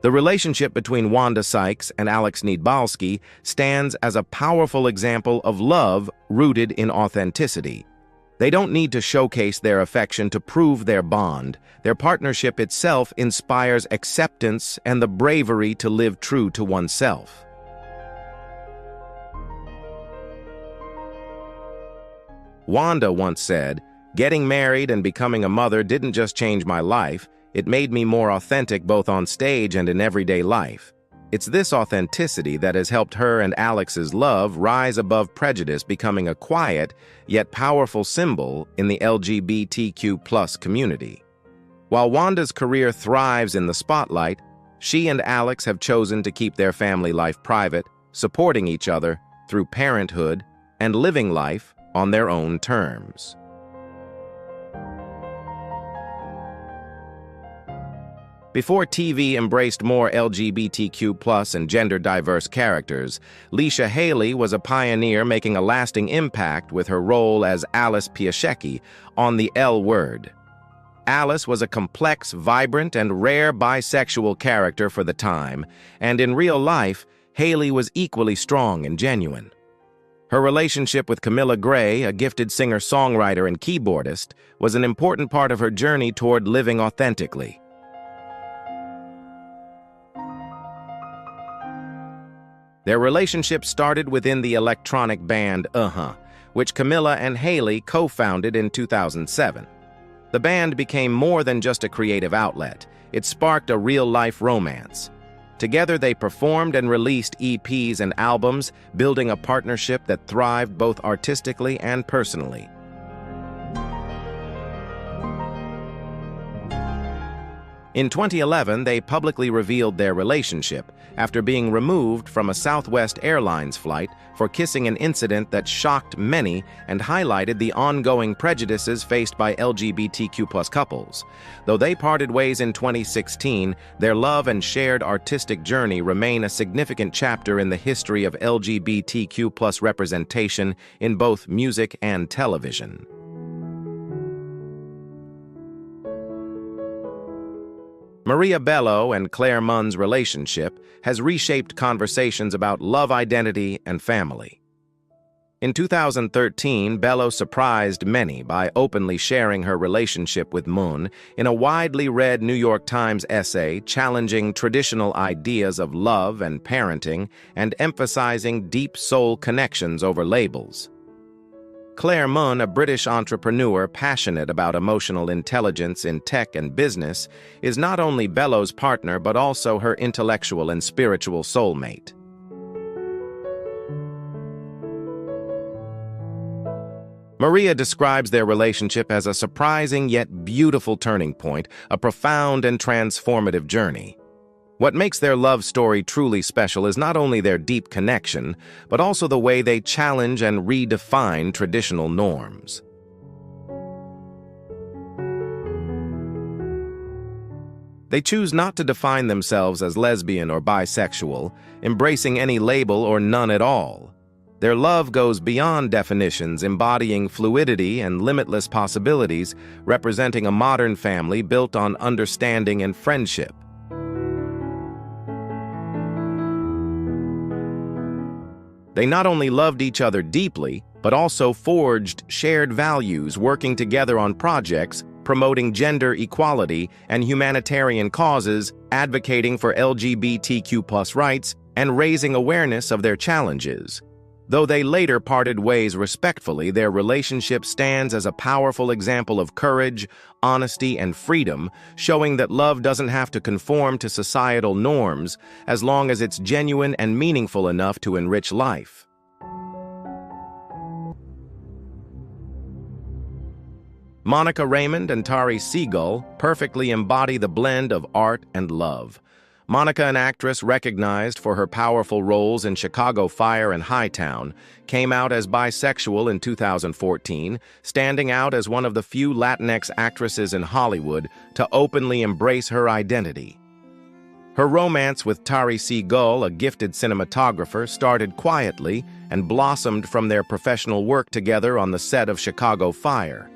The relationship between Wanda Sykes and Alex Needbalski stands as a powerful example of love rooted in authenticity. They don't need to showcase their affection to prove their bond. Their partnership itself inspires acceptance and the bravery to live true to oneself. Wanda once said, "Getting married and becoming a mother didn't just change my life, it made me more authentic both on stage and in everyday life." It's this authenticity that has helped her and Alex's love rise above prejudice, becoming a quiet yet powerful symbol in the LGBTQ+ community. While Wanda's career thrives in the spotlight, she and Alex have chosen to keep their family life private, supporting each other through parenthood and living life on their own terms. Before TV embraced more LGBTQ+ and gender-diverse characters, Leisha Haley was a pioneer, making a lasting impact with her role as Alice Piaszczek on The L Word. Alice was a complex, vibrant, and rare bisexual character for the time, and in real life, Haley was equally strong and genuine. Her relationship with Camilla Gray, a gifted singer-songwriter and keyboardist, was an important part of her journey toward living authentically. Their relationship started within the electronic band which Camilla and Haley co-founded in 2007. The band became more than just a creative outlet. It sparked a real-life romance. Together, they performed and released EPs and albums, building a partnership that thrived both artistically and personally. In 2011, they publicly revealed their relationship after being removed from a Southwest Airlines flight for kissing, an incident that shocked many and highlighted the ongoing prejudices faced by LGBTQ+ couples. Though they parted ways in 2016, their love and shared artistic journey remain a significant chapter in the history of LGBTQ+ representation in both music and television. Maria Bello and Claire Munn's relationship has reshaped conversations about love, identity, and family. In 2013, Bello surprised many by openly sharing her relationship with Munn in a widely read New York Times essay challenging traditional ideas of love and parenting and emphasizing deep soul connections over labels. Claire Munn, a British entrepreneur passionate about emotional intelligence in tech and business, is not only Bello's partner but also her intellectual and spiritual soulmate. Maria describes their relationship as a surprising yet beautiful turning point, a profound and transformative journey. What makes their love story truly special is not only their deep connection, but also the way they challenge and redefine traditional norms. They choose not to define themselves as lesbian or bisexual, embracing any label or none at all. Their love goes beyond definitions, embodying fluidity and limitless possibilities, representing a modern family built on understanding and friendship. They not only loved each other deeply, but also forged shared values, working together on projects, promoting gender equality and humanitarian causes, advocating for LGBTQ+ rights, and raising awareness of their challenges. Though they later parted ways respectfully, their relationship stands as a powerful example of courage, honesty, and freedom, showing that love doesn't have to conform to societal norms as long as it's genuine and meaningful enough to enrich life. Monica Raymond and Tari Seagull perfectly embody the blend of art and love. Monica, an actress recognized for her powerful roles in Chicago Fire and Hightown, came out as bisexual in 2014, standing out as one of the few Latinx actresses in Hollywood to openly embrace her identity. Her romance with Tari Seagull, a gifted cinematographer, started quietly and blossomed from their professional work together on the set of Chicago Fire.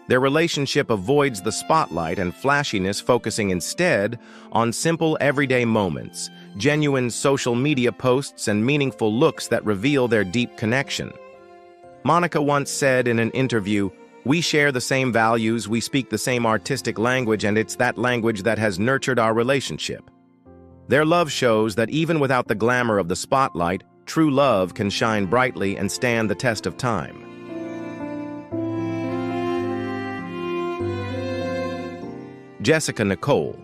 Their relationship avoids the spotlight and flashiness, focusing instead on simple everyday moments, genuine social media posts, and meaningful looks that reveal their deep connection. Monica once said in an interview, "We share the same values, we speak the same artistic language, and it's that language that has nurtured our relationship." Their love shows that even without the glamour of the spotlight, true love can shine brightly and stand the test of time. Jessica Nicole.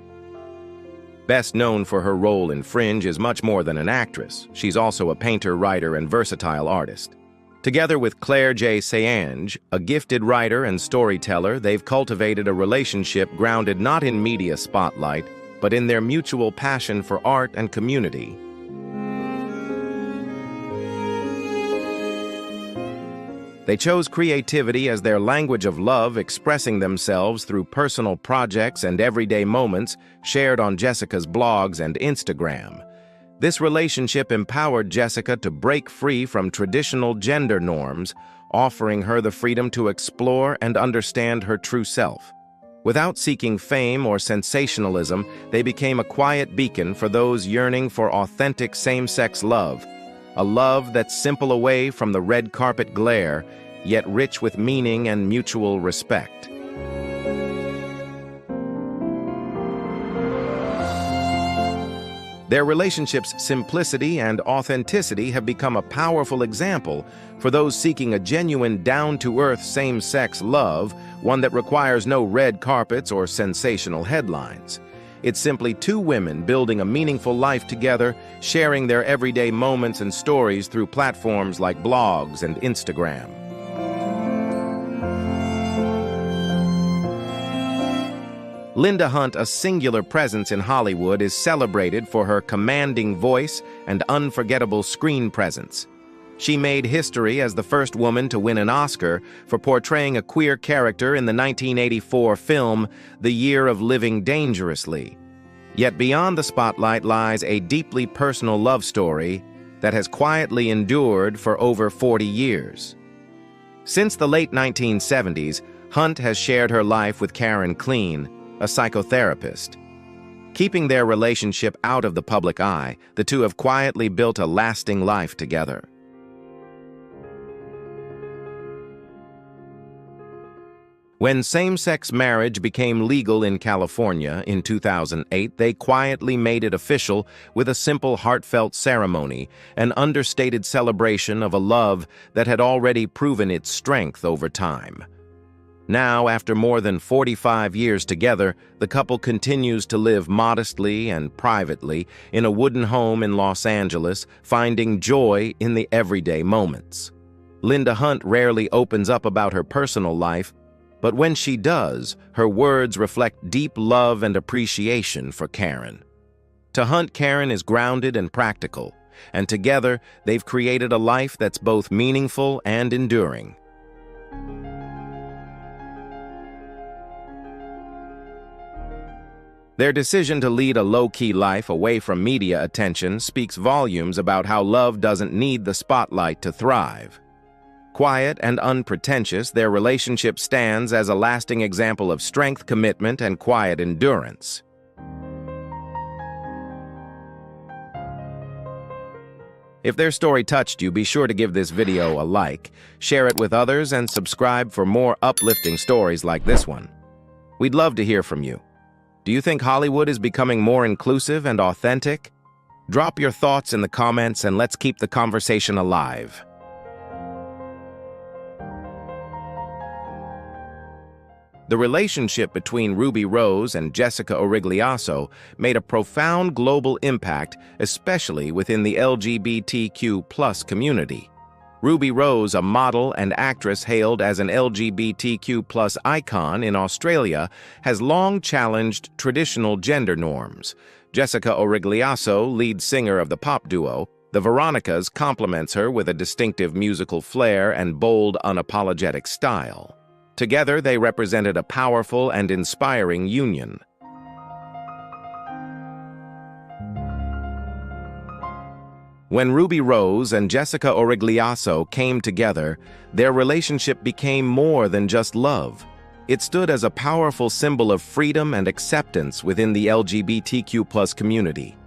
Best known for her role in Fringe, is much more than an actress. She's also a painter, writer, and versatile artist. Together with Claire J. Sayange, a gifted writer and storyteller, they've cultivated a relationship grounded not in media spotlight, but in their mutual passion for art and community. They chose creativity as their language of love, expressing themselves through personal projects and everyday moments shared on Jessica's blogs and Instagram. This relationship empowered Jessica to break free from traditional gender norms, offering her the freedom to explore and understand her true self. Without seeking fame or sensationalism, they became a quiet beacon for those yearning for authentic same-sex love, a love that's simple away from the red carpet glare, yet rich with meaning and mutual respect. Their relationship's simplicity and authenticity have become a powerful example for those seeking a genuine, down-to-earth same-sex love, one that requires no red carpets or sensational headlines. It's simply two women building a meaningful life together, sharing their everyday moments and stories through platforms like blogs and Instagram. Linda Hunt, a singular presence in Hollywood, is celebrated for her commanding voice and unforgettable screen presence. She made history as the first woman to win an Oscar for portraying a queer character in the 1984 film The Year of Living Dangerously. Yet beyond the spotlight lies a deeply personal love story that has quietly endured for over 40 years. Since the late 1970s, Hunt has shared her life with Karen Kleen, a psychotherapist. Keeping their relationship out of the public eye, the two have quietly built a lasting life together. When same-sex marriage became legal in California in 2008, they quietly made it official with a simple, heartfelt ceremony, an understated celebration of a love that had already proven its strength over time. Now, after more than 45 years together, the couple continues to live modestly and privately in a wooden home in Los Angeles, finding joy in the everyday moments. Linda Hunt rarely opens up about her personal life, but when she does, her words reflect deep love and appreciation for Karen. To Hunt, Karen is grounded and practical, and together they've created a life that's both meaningful and enduring. Their decision to lead a low-key life away from media attention speaks volumes about how love doesn't need the spotlight to thrive. Quiet and unpretentious, their relationship stands as a lasting example of strength, commitment, and quiet endurance. If their story touched you, be sure to give this video a like, share it with others, and subscribe for more uplifting stories like this one. We'd love to hear from you. Do you think Hollywood is becoming more inclusive and authentic? Drop your thoughts in the comments and let's keep the conversation alive. The relationship between Ruby Rose and Jessica Origliasso made a profound global impact, especially within the LGBTQ+ community. Ruby Rose, a model and actress hailed as an LGBTQ+ icon in Australia, has long challenged traditional gender norms. Jessica Origliasso, lead singer of the pop duo, the Veronicas, complements her with a distinctive musical flair and bold, unapologetic style. Together, they represented a powerful and inspiring union. When Ruby Rose and Jessica Origliasso came together, their relationship became more than just love. It stood as a powerful symbol of freedom and acceptance within the LGBTQ+ community.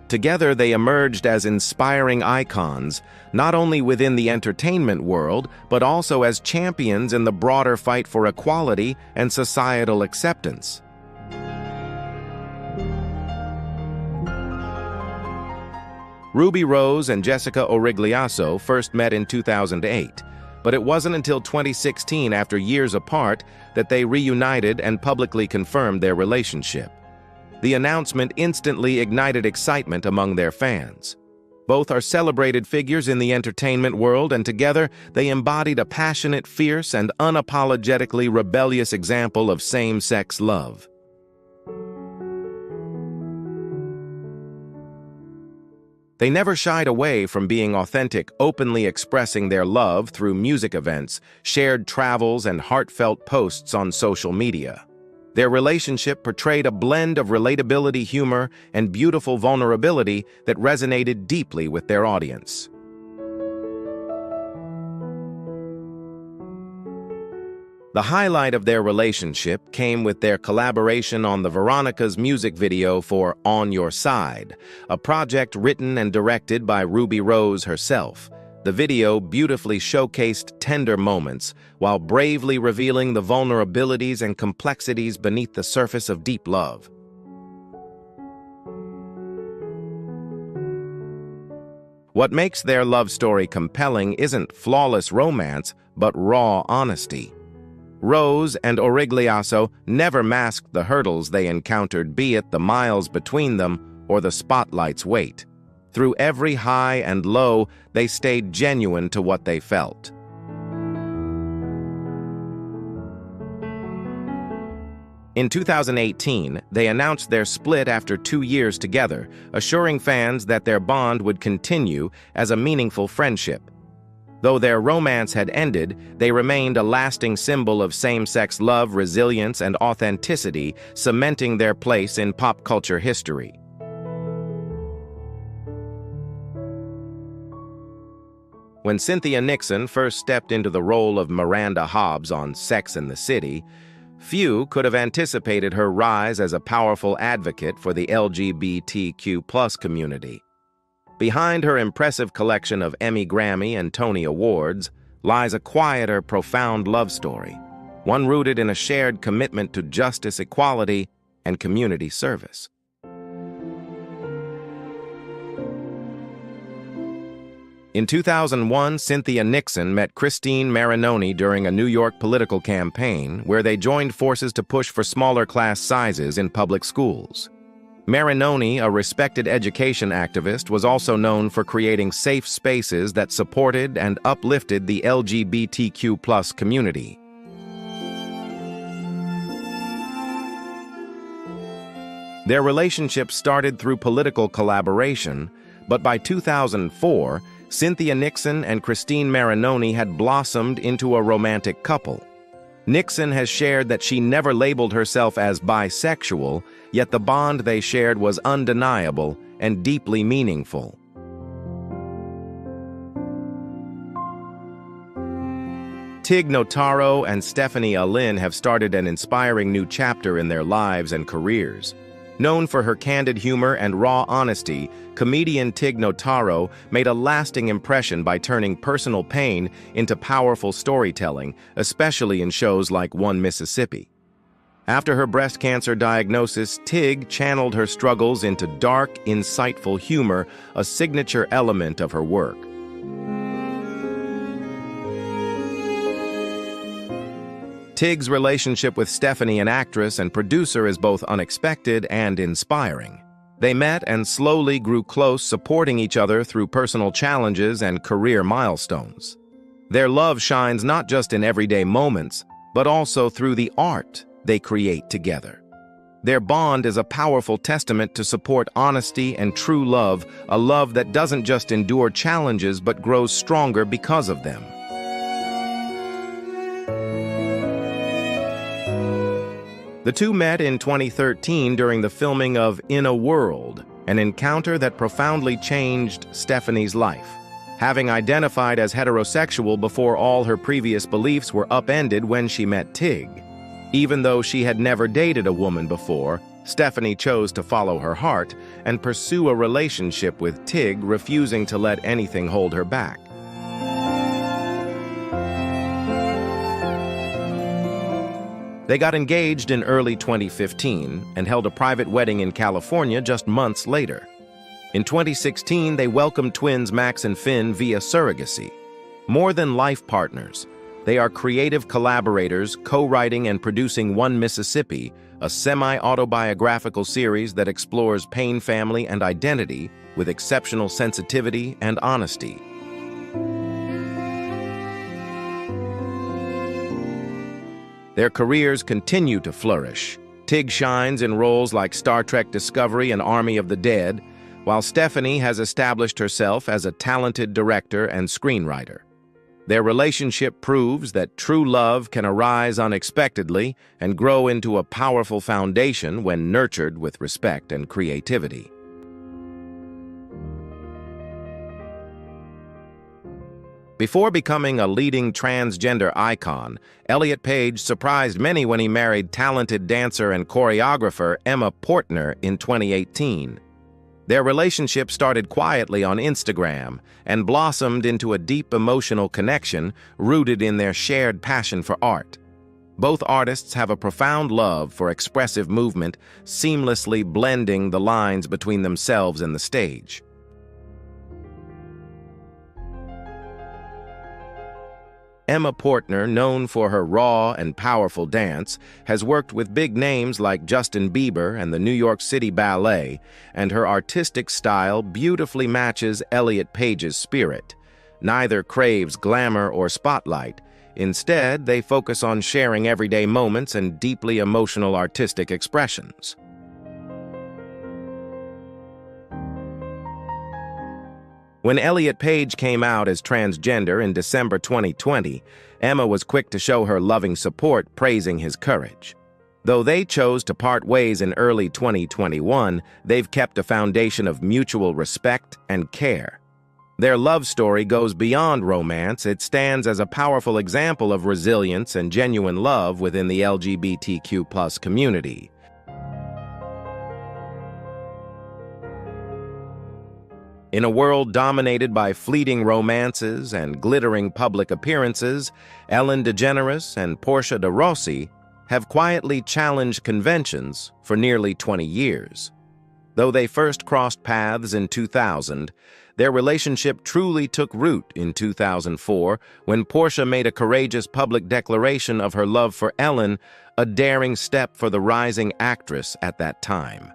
Together, they emerged as inspiring icons, not only within the entertainment world, but also as champions in the broader fight for equality and societal acceptance. Ruby Rose and Jessica Origliasso first met in 2008, but it wasn't until 2016, after years apart, that they reunited and publicly confirmed their relationship. The announcement instantly ignited excitement among their fans. Both are celebrated figures in the entertainment world, and together they embodied a passionate, fierce, and unapologetically rebellious example of same-sex love. They never shied away from being authentic, openly expressing their love through music events, shared travels, and heartfelt posts on social media. Their relationship portrayed a blend of relatability, humor, and beautiful vulnerability that resonated deeply with their audience. The highlight of their relationship came with their collaboration on the Veronicas' music video for On Your Side, a project written and directed by Ruby Rose herself. The video beautifully showcased tender moments while bravely revealing the vulnerabilities and complexities beneath the surface of deep love. What makes their love story compelling isn't flawless romance, but raw honesty. Rose and Origliasso never masked the hurdles they encountered, be it the miles between them or the spotlight's weight. Through every high and low, they stayed genuine to what they felt. In 2018, they announced their split after 2 years together, assuring fans that their bond would continue as a meaningful friendship. Though their romance had ended, they remained a lasting symbol of same-sex love, resilience, and authenticity, cementing their place in pop culture history. When Cynthia Nixon first stepped into the role of Miranda Hobbs on Sex and the City, few could have anticipated her rise as a powerful advocate for the LGBTQ+ community. Behind her impressive collection of Emmy, Grammy, and Tony Awards lies a quieter, profound love story, one rooted in a shared commitment to justice, equality, and community service. In 2001, Cynthia Nixon met Christine Marinoni during a New York political campaign where they joined forces to push for smaller class sizes in public schools. Marinoni, a respected education activist, was also known for creating safe spaces that supported and uplifted the LGBTQ+ community. Their relationship started through political collaboration, but by 2004, Cynthia Nixon and Christine Marinoni had blossomed into a romantic couple. Nixon has shared that she never labeled herself as bisexual, yet the bond they shared was undeniable and deeply meaningful. Tig Notaro and Stephanie Allyn have started an inspiring new chapter in their lives and careers. Known for her candid humor and raw honesty, comedian Tig Notaro made a lasting impression by turning personal pain into powerful storytelling, especially in shows like One Mississippi. After her breast cancer diagnosis, Tig channeled her struggles into dark, insightful humor, a signature element of her work. Tig's relationship with Stephanie, an actress and producer, is both unexpected and inspiring. They met and slowly grew close, supporting each other through personal challenges and career milestones. Their love shines not just in everyday moments, but also through the art they create together. Their bond is a powerful testament to support honesty and true love, a love that doesn't just endure challenges but grows stronger because of them. The two met in 2013 during the filming of In a World, an encounter that profoundly changed Stephanie's life. Having identified as heterosexual before all her previous beliefs were upended when she met Tig. Even though she had never dated a woman before, Stephanie chose to follow her heart and pursue a relationship with Tig, refusing to let anything hold her back. They got engaged in early 2015 and held a private wedding in California just months later. In 2016, they welcomed twins Max and Finn via surrogacy. More than life partners, they are creative collaborators, co-writing and producing One Mississippi, a semi-autobiographical series that explores pain, family, and identity with exceptional sensitivity and honesty. Their careers continue to flourish. Tig shines in roles like Star Trek Discovery and Army of the Dead, while Stephanie has established herself as a talented director and screenwriter. Their relationship proves that true love can arise unexpectedly and grow into a powerful foundation when nurtured with respect and creativity. Before becoming a leading transgender icon, Elliot Page surprised many when he married talented dancer and choreographer Emma Portner in 2018. Their relationship started quietly on Instagram and blossomed into a deep emotional connection rooted in their shared passion for art. Both artists have a profound love for expressive movement, seamlessly blending the lines between themselves and the stage. Emma Portner, known for her raw and powerful dance, has worked with big names like Justin Bieber and the New York City Ballet, and her artistic style beautifully matches Elliot Page's spirit. Neither craves glamour or spotlight. Instead, they focus on sharing everyday moments and deeply emotional artistic expressions. When Elliot Page came out as transgender in December 2020, Emma was quick to show her loving support, praising his courage. Though they chose to part ways in early 2021, they've kept a foundation of mutual respect and care. Their love story goes beyond romance. It stands as a powerful example of resilience and genuine love within the LGBTQ+ community. In a world dominated by fleeting romances and glittering public appearances, Ellen DeGeneres and Portia de Rossi have quietly challenged conventions for nearly 20 years. Though they first crossed paths in 2000, their relationship truly took root in 2004 when Portia made a courageous public declaration of her love for Ellen, a daring step for the rising actress at that time.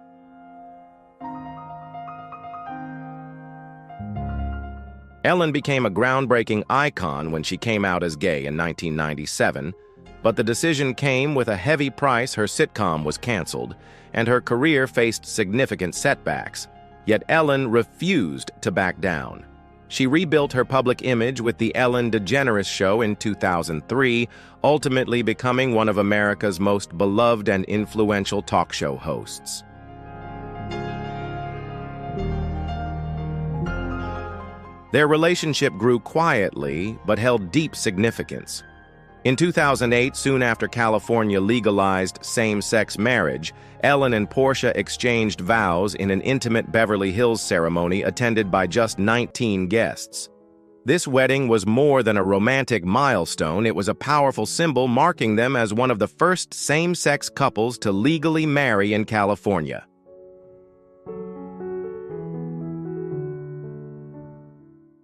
Ellen became a groundbreaking icon when she came out as gay in 1997, but the decision came with a heavy price. Her sitcom was canceled, and her career faced significant setbacks. Yet Ellen refused to back down. She rebuilt her public image with The Ellen DeGeneres Show in 2003, ultimately becoming one of America's most beloved and influential talk show hosts. Their relationship grew quietly, but held deep significance. In 2008, soon after California legalized same-sex marriage, Ellen and Portia exchanged vows in an intimate Beverly Hills ceremony attended by just 19 guests. This wedding was more than a romantic milestone. It was a powerful symbol marking them as one of the first same-sex couples to legally marry in California.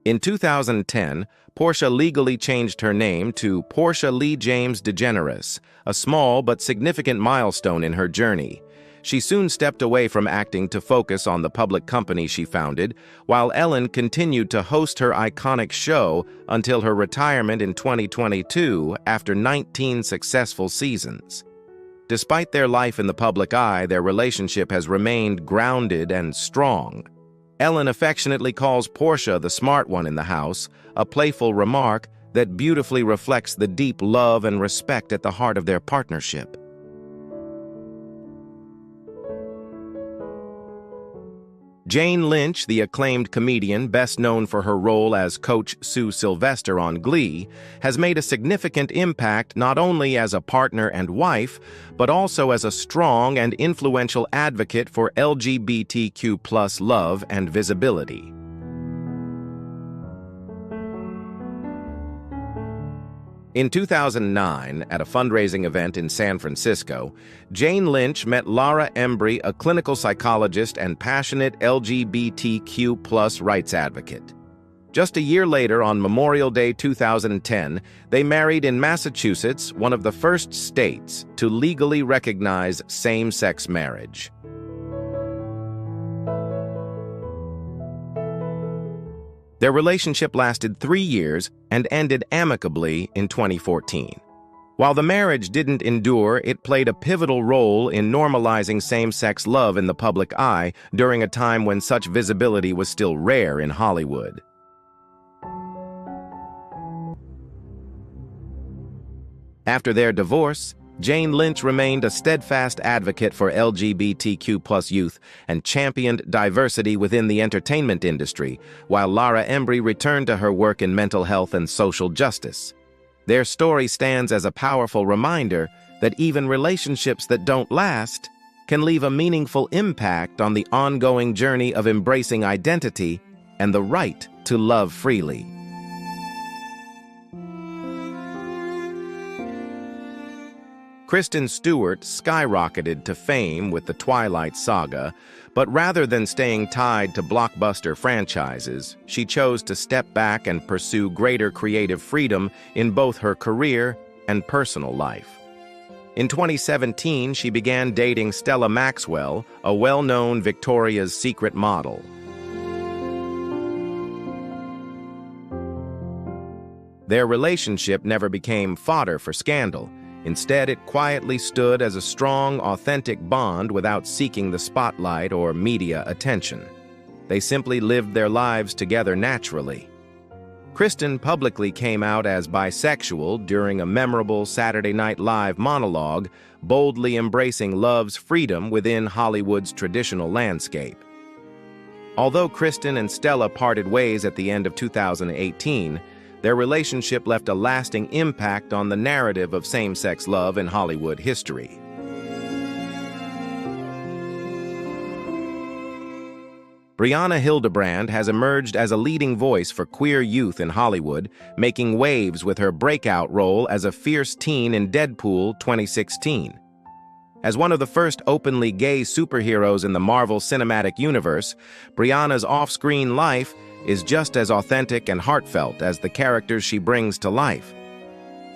In 2010, Portia legally changed her name to Portia Lee James DeGeneres, a small but significant milestone in her journey. She soon stepped away from acting to focus on the public company she founded, while Ellen continued to host her iconic show until her retirement in 2022 after 19 successful seasons. Despite their life in the public eye, their relationship has remained grounded and strong. Ellen affectionately calls Portia the smart one in the house, a playful remark that beautifully reflects the deep love and respect at the heart of their partnership. Jane Lynch, the acclaimed comedian best known for her role as Coach Sue Sylvester on Glee, has made a significant impact not only as a partner and wife, but also as a strong and influential advocate for LGBTQ+ love and visibility. In 2009, at a fundraising event in San Francisco, Jane Lynch met Laura Embry, a clinical psychologist and passionate LGBTQ+ rights advocate. Just a year later, on Memorial Day 2010, they married in Massachusetts, one of the first states to legally recognize same-sex marriage. Their relationship lasted 3 years and ended amicably in 2014. While the marriage didn't endure, it played a pivotal role in normalizing same-sex love in the public eye during a time when such visibility was still rare in Hollywood. After their divorce, Jane Lynch remained a steadfast advocate for LGBTQ+ youth and championed diversity within the entertainment industry, while Laura Embry returned to her work in mental health and social justice. Their story stands as a powerful reminder that even relationships that don't last can leave a meaningful impact on the ongoing journey of embracing identity and the right to love freely. Kristen Stewart skyrocketed to fame with the Twilight Saga, but rather than staying tied to blockbuster franchises, she chose to step back and pursue greater creative freedom in both her career and personal life. In 2017, she began dating Stella Maxwell, a well-known Victoria's Secret model. Their relationship never became fodder for scandal. Instead, it quietly stood as a strong, authentic bond without seeking the spotlight or media attention. They simply lived their lives together naturally. Kristen publicly came out as bisexual during a memorable Saturday Night Live monologue, boldly embracing love's freedom within Hollywood's traditional landscape. Although Kristen and Stella parted ways at the end of 2018, their relationship left a lasting impact on the narrative of same-sex love in Hollywood history. Brianna Hildebrand has emerged as a leading voice for queer youth in Hollywood, making waves with her breakout role as a fierce teen in Deadpool 2016. As one of the first openly gay superheroes in the Marvel Cinematic Universe, Brianna's off-screen life is just as authentic and heartfelt as the characters she brings to life.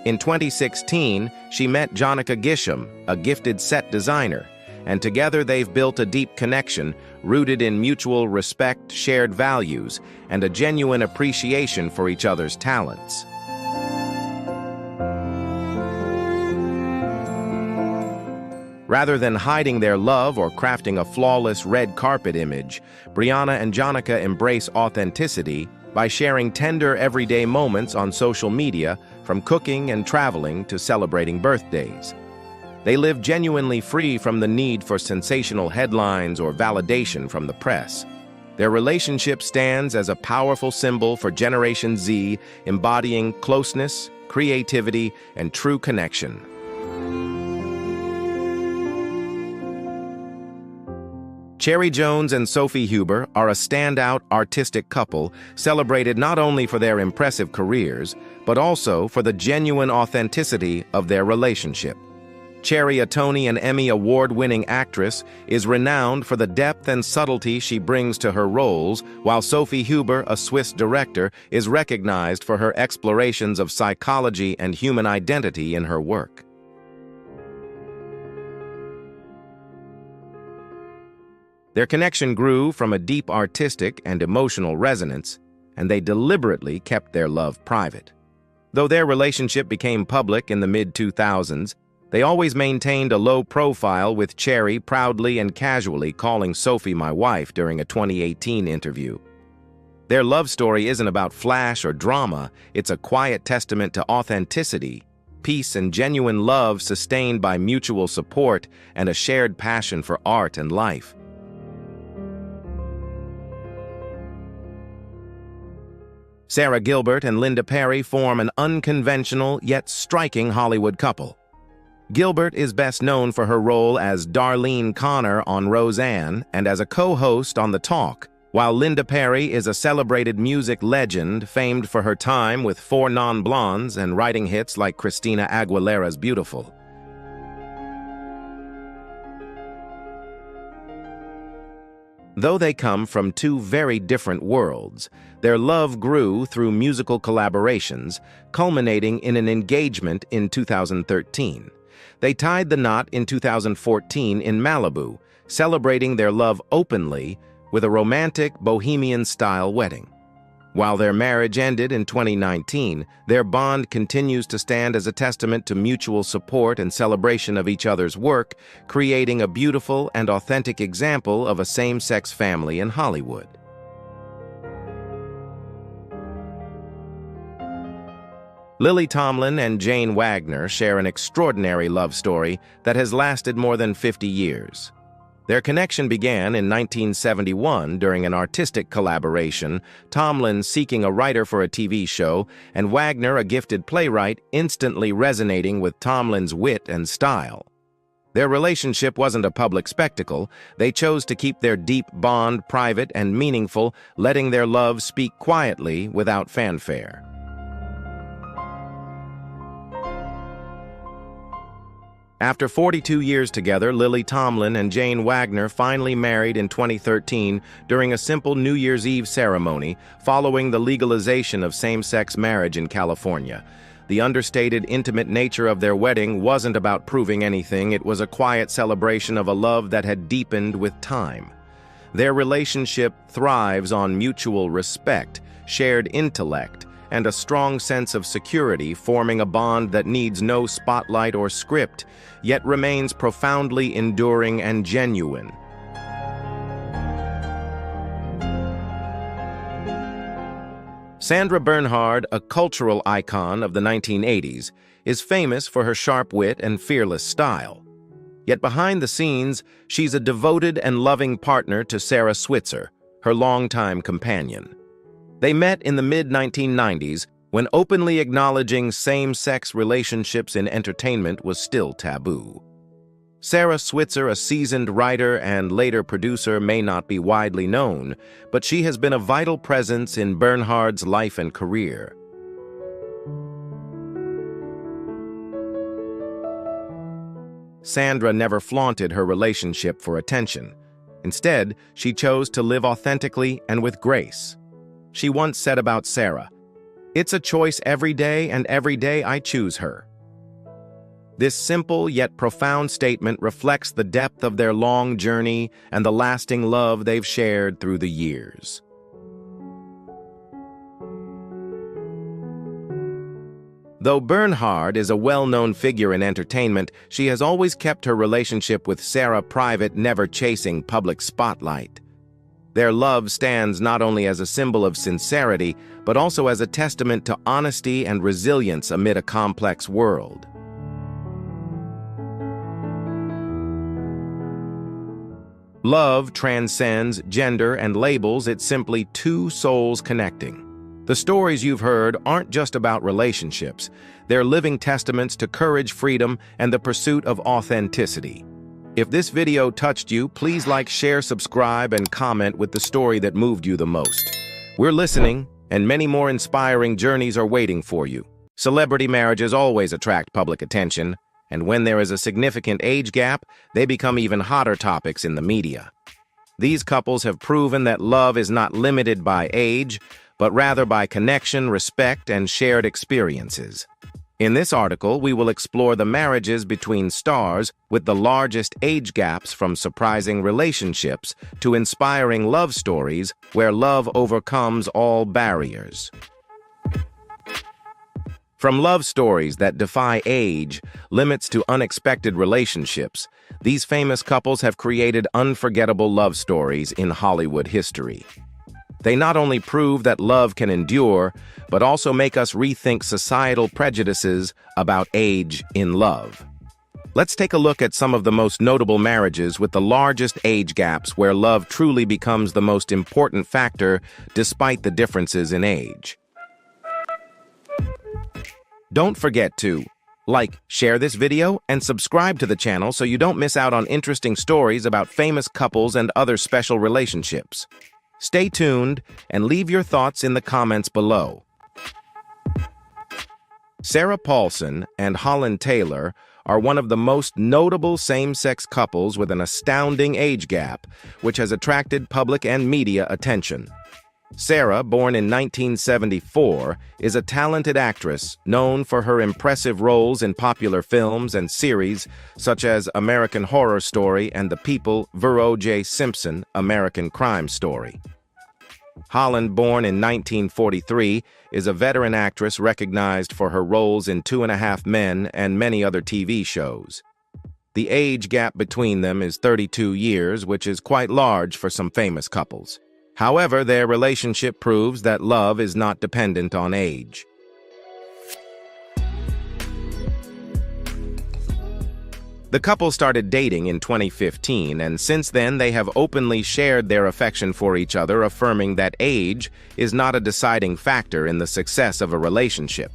In 2016, she met Jonica Gisham, a gifted set designer, and together they've built a deep connection rooted in mutual respect, shared values, and a genuine appreciation for each other's talents. Rather than hiding their love or crafting a flawless red carpet image, Brianna and Jonica embrace authenticity by sharing tender everyday moments on social media, from cooking and traveling to celebrating birthdays. They live genuinely free from the need for sensational headlines or validation from the press. Their relationship stands as a powerful symbol for Generation Z, embodying closeness, creativity, and true connection. Cherry Jones and Sophie Huber are a standout artistic couple celebrated not only for their impressive careers, but also for the genuine authenticity of their relationship. Cherry, a Tony and Emmy award-winning actress, is renowned for the depth and subtlety she brings to her roles, while Sophie Huber, a Swiss director, is recognized for her explorations of psychology and human identity in her work. Their connection grew from a deep artistic and emotional resonance, and they deliberately kept their love private. Though their relationship became public in the mid-2000s, they always maintained a low profile, with Cherry proudly and casually calling Sophie "my wife" during a 2018 interview. Their love story isn't about flash or drama, it's a quiet testament to authenticity, peace, and genuine love sustained by mutual support and a shared passion for art and life. Sarah Gilbert and Linda Perry form an unconventional yet striking Hollywood couple. Gilbert is best known for her role as Darlene Connor on Roseanne and as a co-host on The Talk, while Linda Perry is a celebrated music legend famed for her time with Four Non-Blondes and writing hits like Christina Aguilera's Beautiful. Though they come from two very different worlds, their love grew through musical collaborations, culminating in an engagement in 2013. They tied the knot in 2014 in Malibu, celebrating their love openly with a romantic, bohemian-style wedding. While their marriage ended in 2019, their bond continues to stand as a testament to mutual support and celebration of each other's work, creating a beautiful and authentic example of a same-sex family in Hollywood. Lily Tomlin and Jane Wagner share an extraordinary love story that has lasted more than 50 years. Their connection began in 1971 during an artistic collaboration, Tomlin seeking a writer for a TV show, and Wagner, a gifted playwright, instantly resonating with Tomlin's wit and style. Their relationship wasn't a public spectacle. They chose to keep their deep bond private and meaningful, letting their love speak quietly without fanfare. After 42 years together, Lily Tomlin and Jane Wagner finally married in 2013 during a simple New Year's Eve ceremony following the legalization of same-sex marriage in California. The understated, intimate nature of their wedding wasn't about proving anything. It was a quiet celebration of a love that had deepened with time. Their relationship thrives on mutual respect, shared intellect, and a strong sense of security, forming a bond that needs no spotlight or script, yet remains profoundly enduring and genuine. Sandra Bernhard, a cultural icon of the 1980s, is famous for her sharp wit and fearless style. Yet behind the scenes, she's a devoted and loving partner to Sarah Switzer, her longtime companion. They met in the mid-1990s when openly acknowledging same-sex relationships in entertainment was still taboo. Sarah Switzer, a seasoned writer and later producer, may not be widely known, but she has been a vital presence in Bernhard's life and career. Sandra never flaunted her relationship for attention. Instead, she chose to live authentically and with grace. she once said about Sarah, "It's a choice every day, and every day I choose her." This simple yet profound statement reflects the depth of their long journey and the lasting love they've shared through the years. Though Bernhard is a well-known figure in entertainment, she has always kept her relationship with Sarah private, never chasing public spotlight. Their love stands not only as a symbol of sincerity, but also as a testament to honesty and resilience amid a complex world. Love transcends gender and labels. It's simply two souls connecting. The stories you've heard aren't just about relationships. They're living testaments to courage, freedom, and the pursuit of authenticity. If this video touched you, please like, share, subscribe, and comment with the story that moved you the most. We're listening, and many more inspiring journeys are waiting for you. Celebrity marriages always attract public attention, and when there is a significant age gap, they become even hotter topics in the media. These couples have proven that love is not limited by age, but rather by connection, respect, and shared experiences. In this article, we will explore the marriages between stars with the largest age gaps, from surprising relationships to inspiring love stories where love overcomes all barriers. From love stories that defy age, limits to unexpected relationships, these famous couples have created unforgettable love stories in Hollywood history. They not only prove that love can endure, but also make us rethink societal prejudices about age in love. Let's take a look at some of the most notable marriages with the largest age gaps, where love truly becomes the most important factor despite the differences in age. Don't forget to like, share this video, and subscribe to the channel so you don't miss out on interesting stories about famous couples and other special relationships. Stay tuned and leave your thoughts in the comments below. Sarah Paulson and Holland Taylor are one of the most notable same-sex couples with an astounding age gap, which has attracted public and media attention. Sarah, born in 1974, is a talented actress known for her impressive roles in popular films and series such as American Horror Story and The People vs. O.J. Simpson, American Crime Story. Holland, born in 1943, is a veteran actress recognized for her roles in 2.5 Men and many other TV shows. The age gap between them is 32 years, which is quite large for some famous couples. However, their relationship proves that love is not dependent on age. The couple started dating in 2015, and since then they have openly shared their affection for each other, affirming that age is not a deciding factor in the success of a relationship.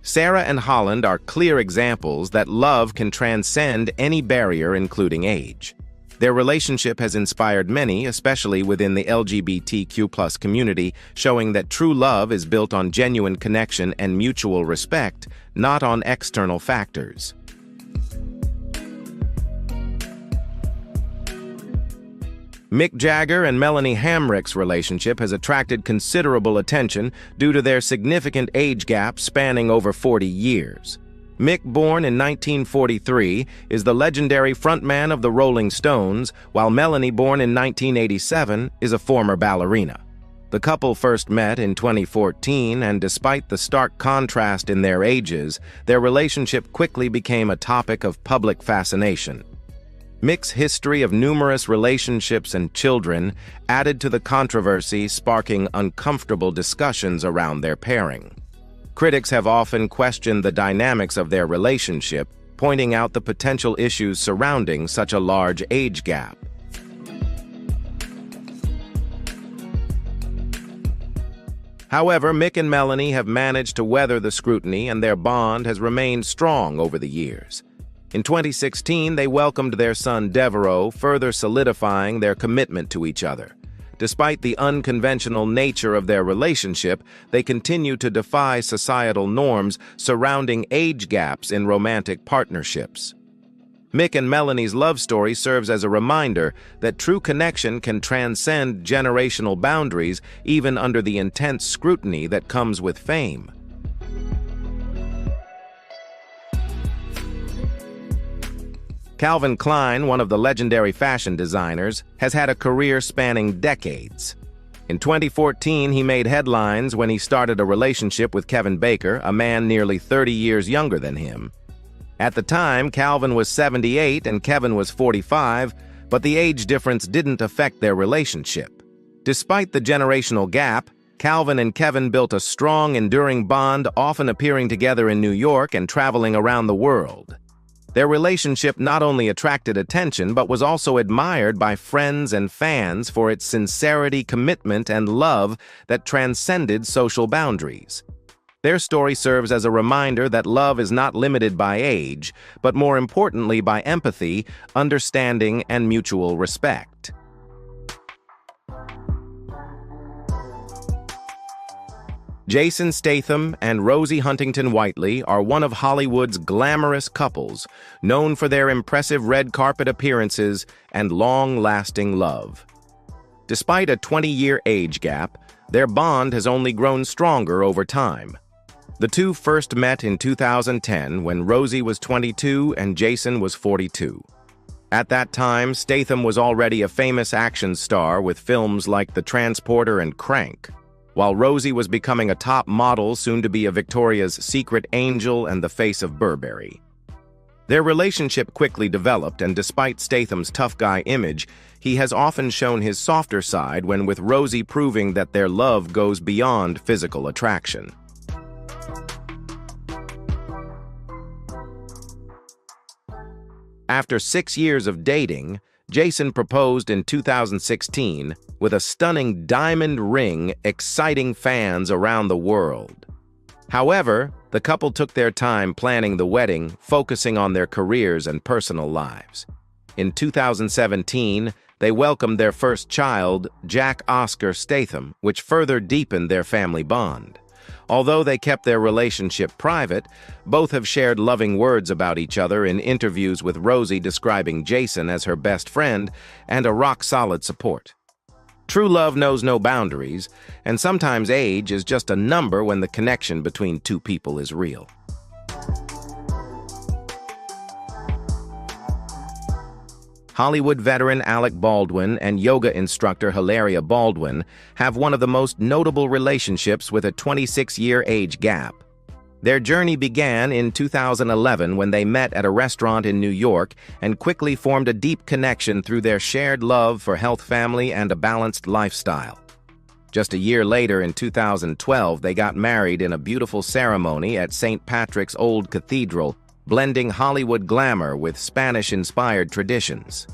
Sarah and Holland are clear examples that love can transcend any barrier, including age. Their relationship has inspired many, especially within the LGBTQ+ community, showing that true love is built on genuine connection and mutual respect, not on external factors. Mick Jagger and Melanie Hamrick's relationship has attracted considerable attention due to their significant age gap spanning over 40 years. Mick, born in 1943, is the legendary frontman of the Rolling Stones, while Melanie, born in 1987, is a former ballerina. The couple first met in 2014, and despite the stark contrast in their ages, their relationship quickly became a topic of public fascination. Mick's history of numerous relationships and children added to the controversy, sparking uncomfortable discussions around their pairing. Critics have often questioned the dynamics of their relationship, pointing out the potential issues surrounding such a large age gap. However, Mick and Melanie have managed to weather the scrutiny, and their bond has remained strong over the years. In 2016, they welcomed their son Devereaux, further solidifying their commitment to each other. Despite the unconventional nature of their relationship, they continue to defy societal norms surrounding age gaps in romantic partnerships. Mick and Melanie's love story serves as a reminder that true connection can transcend generational boundaries even under the intense scrutiny that comes with fame. Calvin Klein, one of the legendary fashion designers, has had a career spanning decades. In 2014, he made headlines when he started a relationship with Kevin Baker, a man nearly 30 years younger than him. At the time, Calvin was 78 and Kevin was 45, but the age difference didn't affect their relationship. Despite the generational gap, Calvin and Kevin built a strong, enduring bond, often appearing together in New York and traveling around the world. Their relationship not only attracted attention but was also admired by friends and fans for its sincerity, commitment, and love that transcended social boundaries. Their story serves as a reminder that love is not limited by age, but more importantly by empathy, understanding, and mutual respect. Jason Statham and Rosie Huntington-Whiteley are one of Hollywood's glamorous couples, known for their impressive red carpet appearances and long-lasting love. Despite a 20-year age gap, their bond has only grown stronger over time. The two first met in 2010 when Rosie was 22 and Jason was 42. At that time, Statham was already a famous action star with films like The Transporter and Crank, while Rosie was becoming a top model, soon to be a Victoria's Secret angel and the face of Burberry. Their relationship quickly developed, and despite Statham's tough guy image, he has often shown his softer side, when with Rosie proving that their love goes beyond physical attraction. After 6 years of dating, Jason proposed in 2016 with a stunning diamond ring, exciting fans around the world. However, the couple took their time planning the wedding, focusing on their careers and personal lives. In 2017, they welcomed their first child, Jack Oscar Statham, which further deepened their family bond. Although they kept their relationship private, both have shared loving words about each other in interviews, with Rosie describing Jason as her best friend and a rock-solid support. True love knows no boundaries, and sometimes age is just a number when the connection between two people is real. Hollywood veteran Alec Baldwin and yoga instructor Hilaria Baldwin have one of the most notable relationships with a 26-year age gap. Their journey began in 2011 when they met at a restaurant in New York and quickly formed a deep connection through their shared love for health, family, and a balanced lifestyle. Just a year later, in 2012, they got married in a beautiful ceremony at St. Patrick's Old Cathedral, blending Hollywood glamour with Spanish-inspired traditions.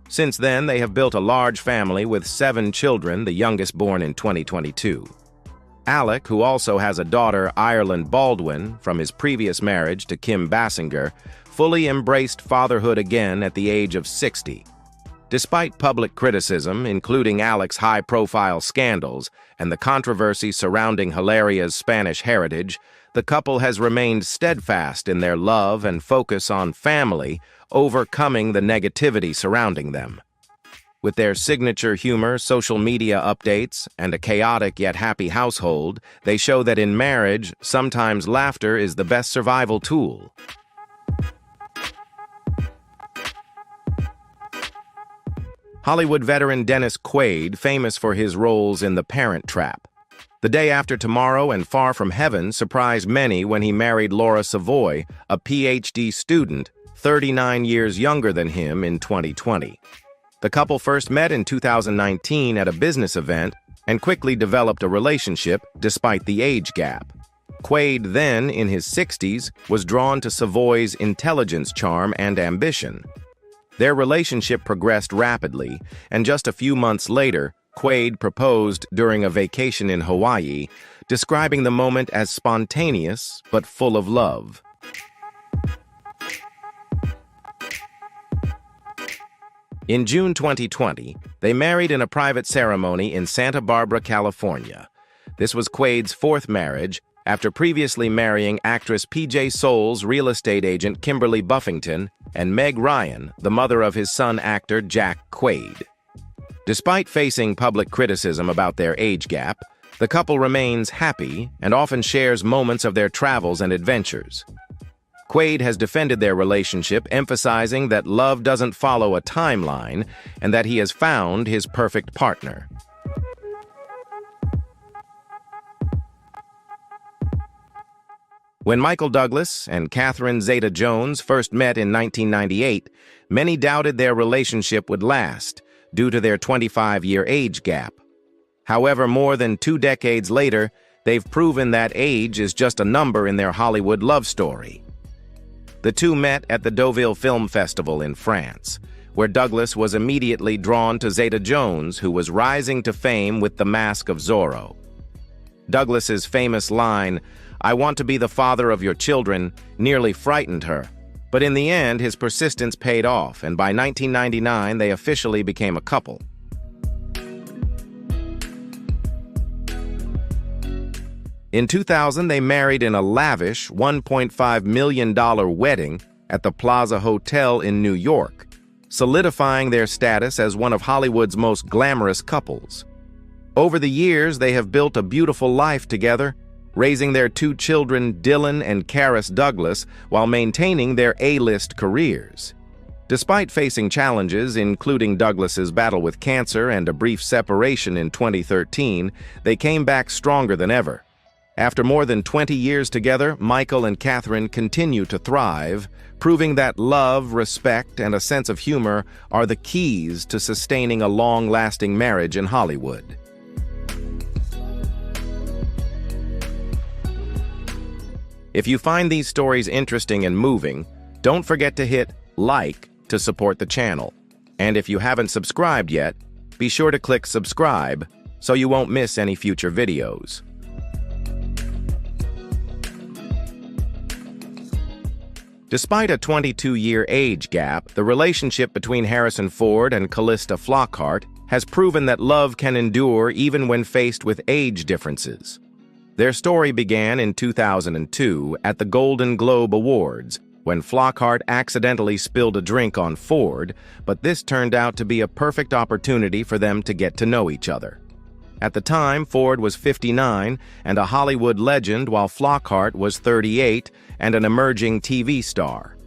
Since then, they have built a large family with 7 children, the youngest born in 2022. Alec, who also has a daughter, Ireland Baldwin, from his previous marriage to Kim Basinger, fully embraced fatherhood again at the age of 60. Despite public criticism, including Alec's high-profile scandals and the controversy surrounding Hilaria's Spanish heritage, the couple has remained steadfast in their love and focus on family, overcoming the negativity surrounding them. With their signature humor, social media updates, and a chaotic yet happy household, they show that in marriage, sometimes laughter is the best survival tool. Hollywood veteran Dennis Quaid, famous for his roles in The Parent Trap. The Day After Tomorrow and Far From Heaven surprised many when he married Laura Savoy, a PhD student, 39 years younger than him, in 2020. The couple first met in 2019 at a business event and quickly developed a relationship despite the age gap. Quaid, then in his 60s, was drawn to Savoy's intelligence, charm, and ambition. Their relationship progressed rapidly, and just a few months later, Quaid proposed during a vacation in Hawaii, describing the moment as spontaneous but full of love. In June 2020, they married in a private ceremony in Santa Barbara, California. This was Quaid's 4th marriage after previously marrying actress P.J. Soul's real estate agent Kimberly Buffington and Meg Ryan, the mother of his son actor Jack Quaid. Despite facing public criticism about their age gap, the couple remains happy and often shares moments of their travels and adventures. Quaid has defended their relationship, emphasizing that love doesn't follow a timeline and that he has found his perfect partner. When Michael Douglas and Catherine Zeta-Jones first met in 1998, many doubted their relationship would last due to their 25-year age gap. However, more than 2 decades later, they've proven that age is just a number in their Hollywood love story. The two met at the Deauville Film Festival in France, where Douglas was immediately drawn to Zeta-Jones, who was rising to fame with The Mask of Zorro. Douglas's famous line, "I want to be the father of your children," nearly frightened her, but in the end, his persistence paid off, and by 1999, they officially became a couple. In 2000, they married in a lavish $1.5 million wedding at the Plaza Hotel in New York, solidifying their status as one of Hollywood's most glamorous couples. Over the years, they have built a beautiful life together, raising their 2 children, Dylan and Karis Douglas, while maintaining their A-list careers. Despite facing challenges, including Douglas's battle with cancer and a brief separation in 2013, they came back stronger than ever. After more than 20 years together, Michael and Katherine continue to thrive, proving that love, respect, and a sense of humor are the keys to sustaining a long-lasting marriage in Hollywood. If you find these stories interesting and moving, don't forget to hit like to support the channel. And if you haven't subscribed yet, be sure to click subscribe so you won't miss any future videos. Despite a 22-year age gap, the relationship between Harrison Ford and Callista Flockhart has proven that love can endure even when faced with age differences. Their story began in 2002 at the Golden Globe Awards, when Flockhart accidentally spilled a drink on Ford, but this turned out to be a perfect opportunity for them to get to know each other. At the time, Ford was 59 and a Hollywood legend, while Flockhart was 38 and an emerging TV star.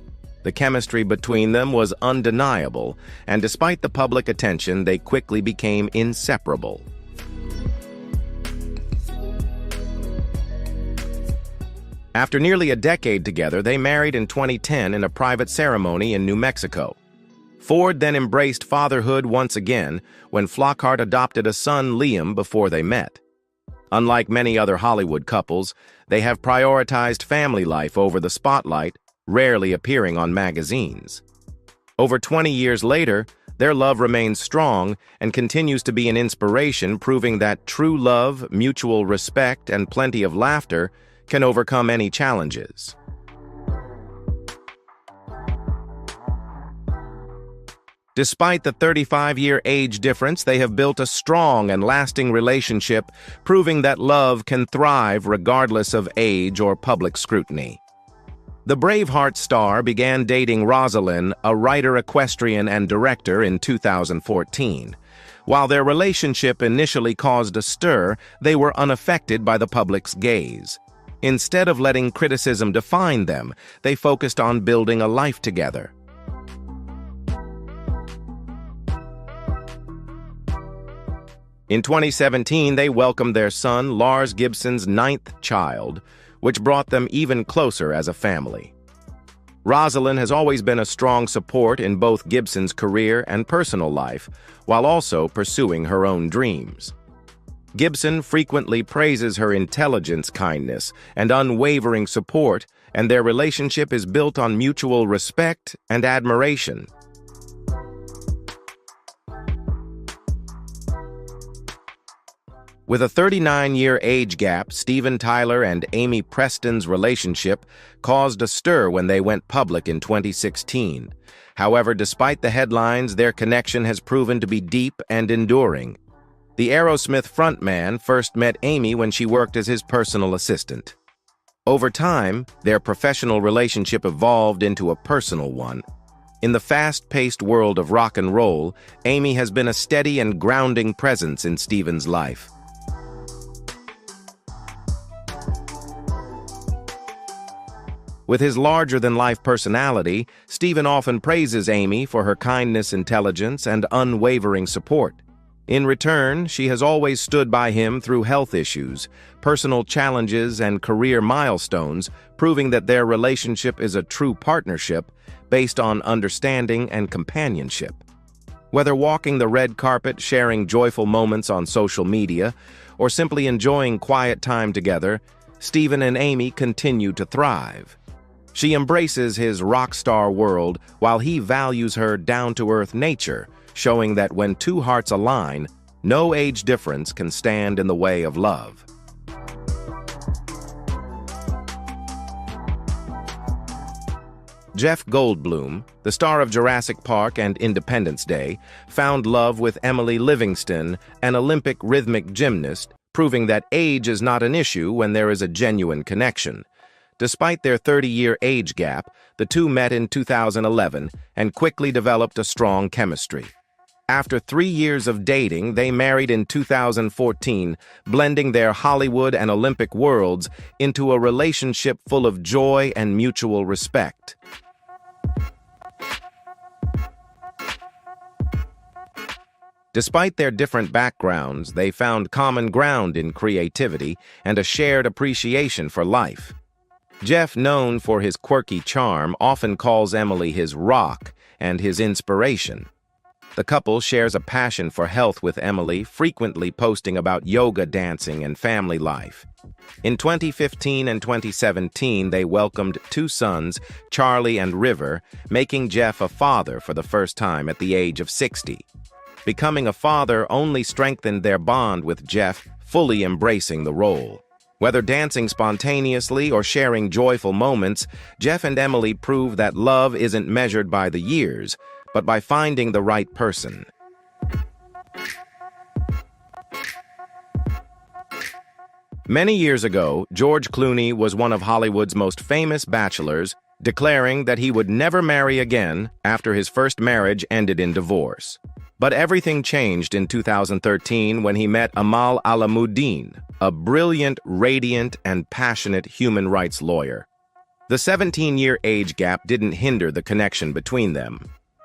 The chemistry between them was undeniable, and despite the public attention, they quickly became inseparable. After nearly a decade together, they married in 2010 in a private ceremony in New Mexico. Ford then embraced fatherhood once again when Flockhart adopted a son, Liam, before they met. Unlike many other Hollywood couples, they have prioritized family life over the spotlight, rarely appearing on magazines. Over 20 years later, their love remains strong and continues to be an inspiration, proving that true love, mutual respect, and plenty of laughter can overcome any challenges. Despite the 35-year age difference, they have built a strong and lasting relationship, proving that love can thrive regardless of age or public scrutiny. The Braveheart star began dating Rosalind, a writer, equestrian, and director, in 2014. While their relationship initially caused a stir, they were unaffected by the public's gaze. Instead of letting criticism define them, they focused on building a life together. In 2017, they welcomed their son, Lars Gibson's 9th child, which brought them even closer as a family. Rosalind has always been a strong support in both Gibson's career and personal life, while also pursuing her own dreams. Gibson frequently praises her intelligence, kindness, and unwavering support, and their relationship is built on mutual respect and admiration. With a 39-year age gap, Steven Tyler and Amy Preston's relationship caused a stir when they went public in 2016. However, despite the headlines, their connection has proven to be deep and enduring. The Aerosmith frontman first met Amy when she worked as his personal assistant. Over time, their professional relationship evolved into a personal one. In the fast-paced world of rock and roll, Amy has been a steady and grounding presence in Steven's life. With his larger-than-life personality, Steven often praises Amy for her kindness, intelligence, and unwavering support. In return, she has always stood by him through health issues, personal challenges, and career milestones, proving that their relationship is a true partnership based on understanding and companionship. Whether walking the red carpet, sharing joyful moments on social media, or simply enjoying quiet time together, Steven and Amy continue to thrive. She embraces his rock star world while he values her down-to-earth nature, showing that when two hearts align, no age difference can stand in the way of love. Jeff Goldblum, the star of Jurassic Park and Independence Day, found love with Emily Livingston, an Olympic rhythmic gymnast, proving that age is not an issue when there is a genuine connection. Despite their 30-year age gap, the two met in 2011 and quickly developed a strong chemistry. After 3 years of dating, they married in 2014, blending their Hollywood and Olympic worlds into a relationship full of joy and mutual respect. Despite their different backgrounds, they found common ground in creativity and a shared appreciation for life. Jeff, known for his quirky charm, often calls Emily his rock and his inspiration. The couple shares a passion for health, with Emily frequently posting about yoga, dancing, and family life. In 2015 and 2017, they welcomed 2 sons, Charlie and River, making Jeff a father for the first time at the age of 60. Becoming a father only strengthened their bond, with Jeff fully embracing the role. Whether dancing spontaneously or sharing joyful moments, Jeff and Emily prove that love isn't measured by the years, but by finding the right person. Many years ago, George Clooney was one of Hollywood's most famous bachelors, declaring that he would never marry again after his first marriage ended in divorce. But everything changed in 2013 when he met Amal Alamuddin, a brilliant, radiant, and passionate human rights lawyer. The 17-year age gap didn't hinder the connection between them.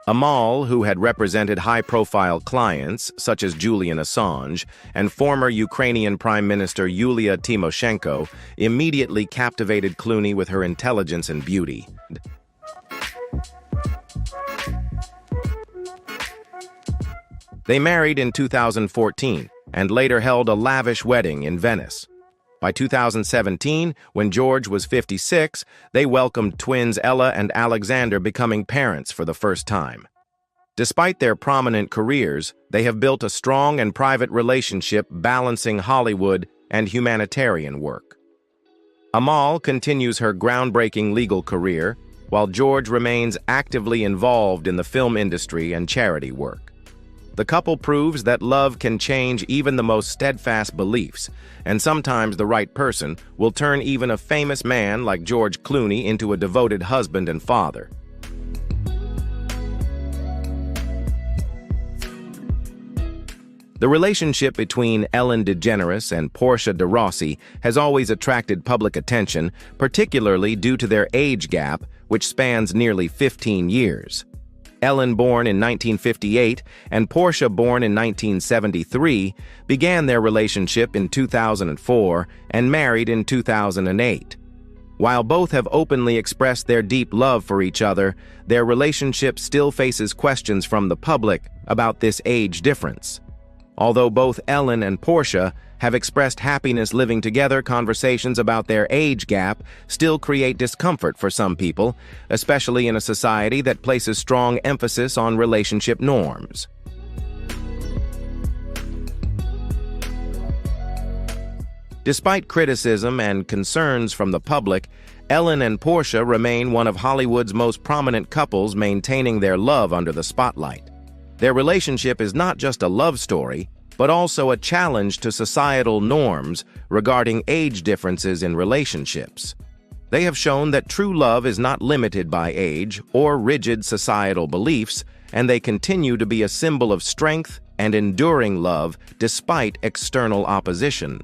Amal, who had represented high-profile clients such as Julian Assange and former Ukrainian Prime Minister Yulia Tymoshenko, immediately captivated Clooney with her intelligence and beauty. They married in 2014 and later held a lavish wedding in Venice. By 2017, when George was 56, they welcomed twins Ella and Alexander, becoming parents for the first time. Despite their prominent careers, they have built a strong and private relationship balancing Hollywood and humanitarian work. Amal continues her groundbreaking legal career, while George remains actively involved in the film industry and charity work. The couple proves that love can change even the most steadfast beliefs, and sometimes the right person will turn even a famous man like George Clooney into a devoted husband and father. The relationship between Ellen DeGeneres and Portia de Rossi has always attracted public attention, particularly due to their age gap, which spans nearly 15 years. Ellen, born in 1958, and Portia, born in 1973, began their relationship in 2004 and married in 2008. While both have openly expressed their deep love for each other, their relationship still faces questions from the public about this age difference. Although both Ellen and Portia have expressed happiness living together, conversations about their age gap still create discomfort for some people, especially in a society that places strong emphasis on relationship norms. Despite criticism and concerns from the public, Ellen and Portia remain one of Hollywood's most prominent couples, maintaining their love under the spotlight. Their relationship is not just a love story, but also a challenge to societal norms regarding age differences in relationships. They have shown that true love is not limited by age or rigid societal beliefs, and they continue to be a symbol of strength and enduring love despite external opposition.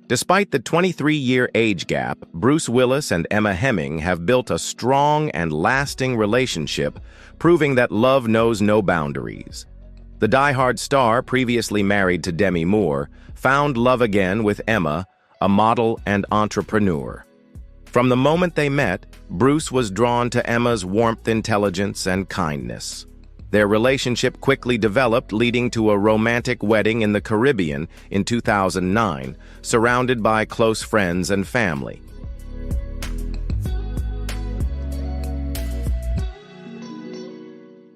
Despite the 23-year age gap, Bruce Willis and Emma Heming have built a strong and lasting relationship, proving that love knows no boundaries. The die-hard star, previously married to Demi Moore, found love again with Emma, a model and entrepreneur. From the moment they met, Bruce was drawn to Emma's warmth, intelligence, and kindness. Their relationship quickly developed, leading to a romantic wedding in the Caribbean in 2009, surrounded by close friends and family.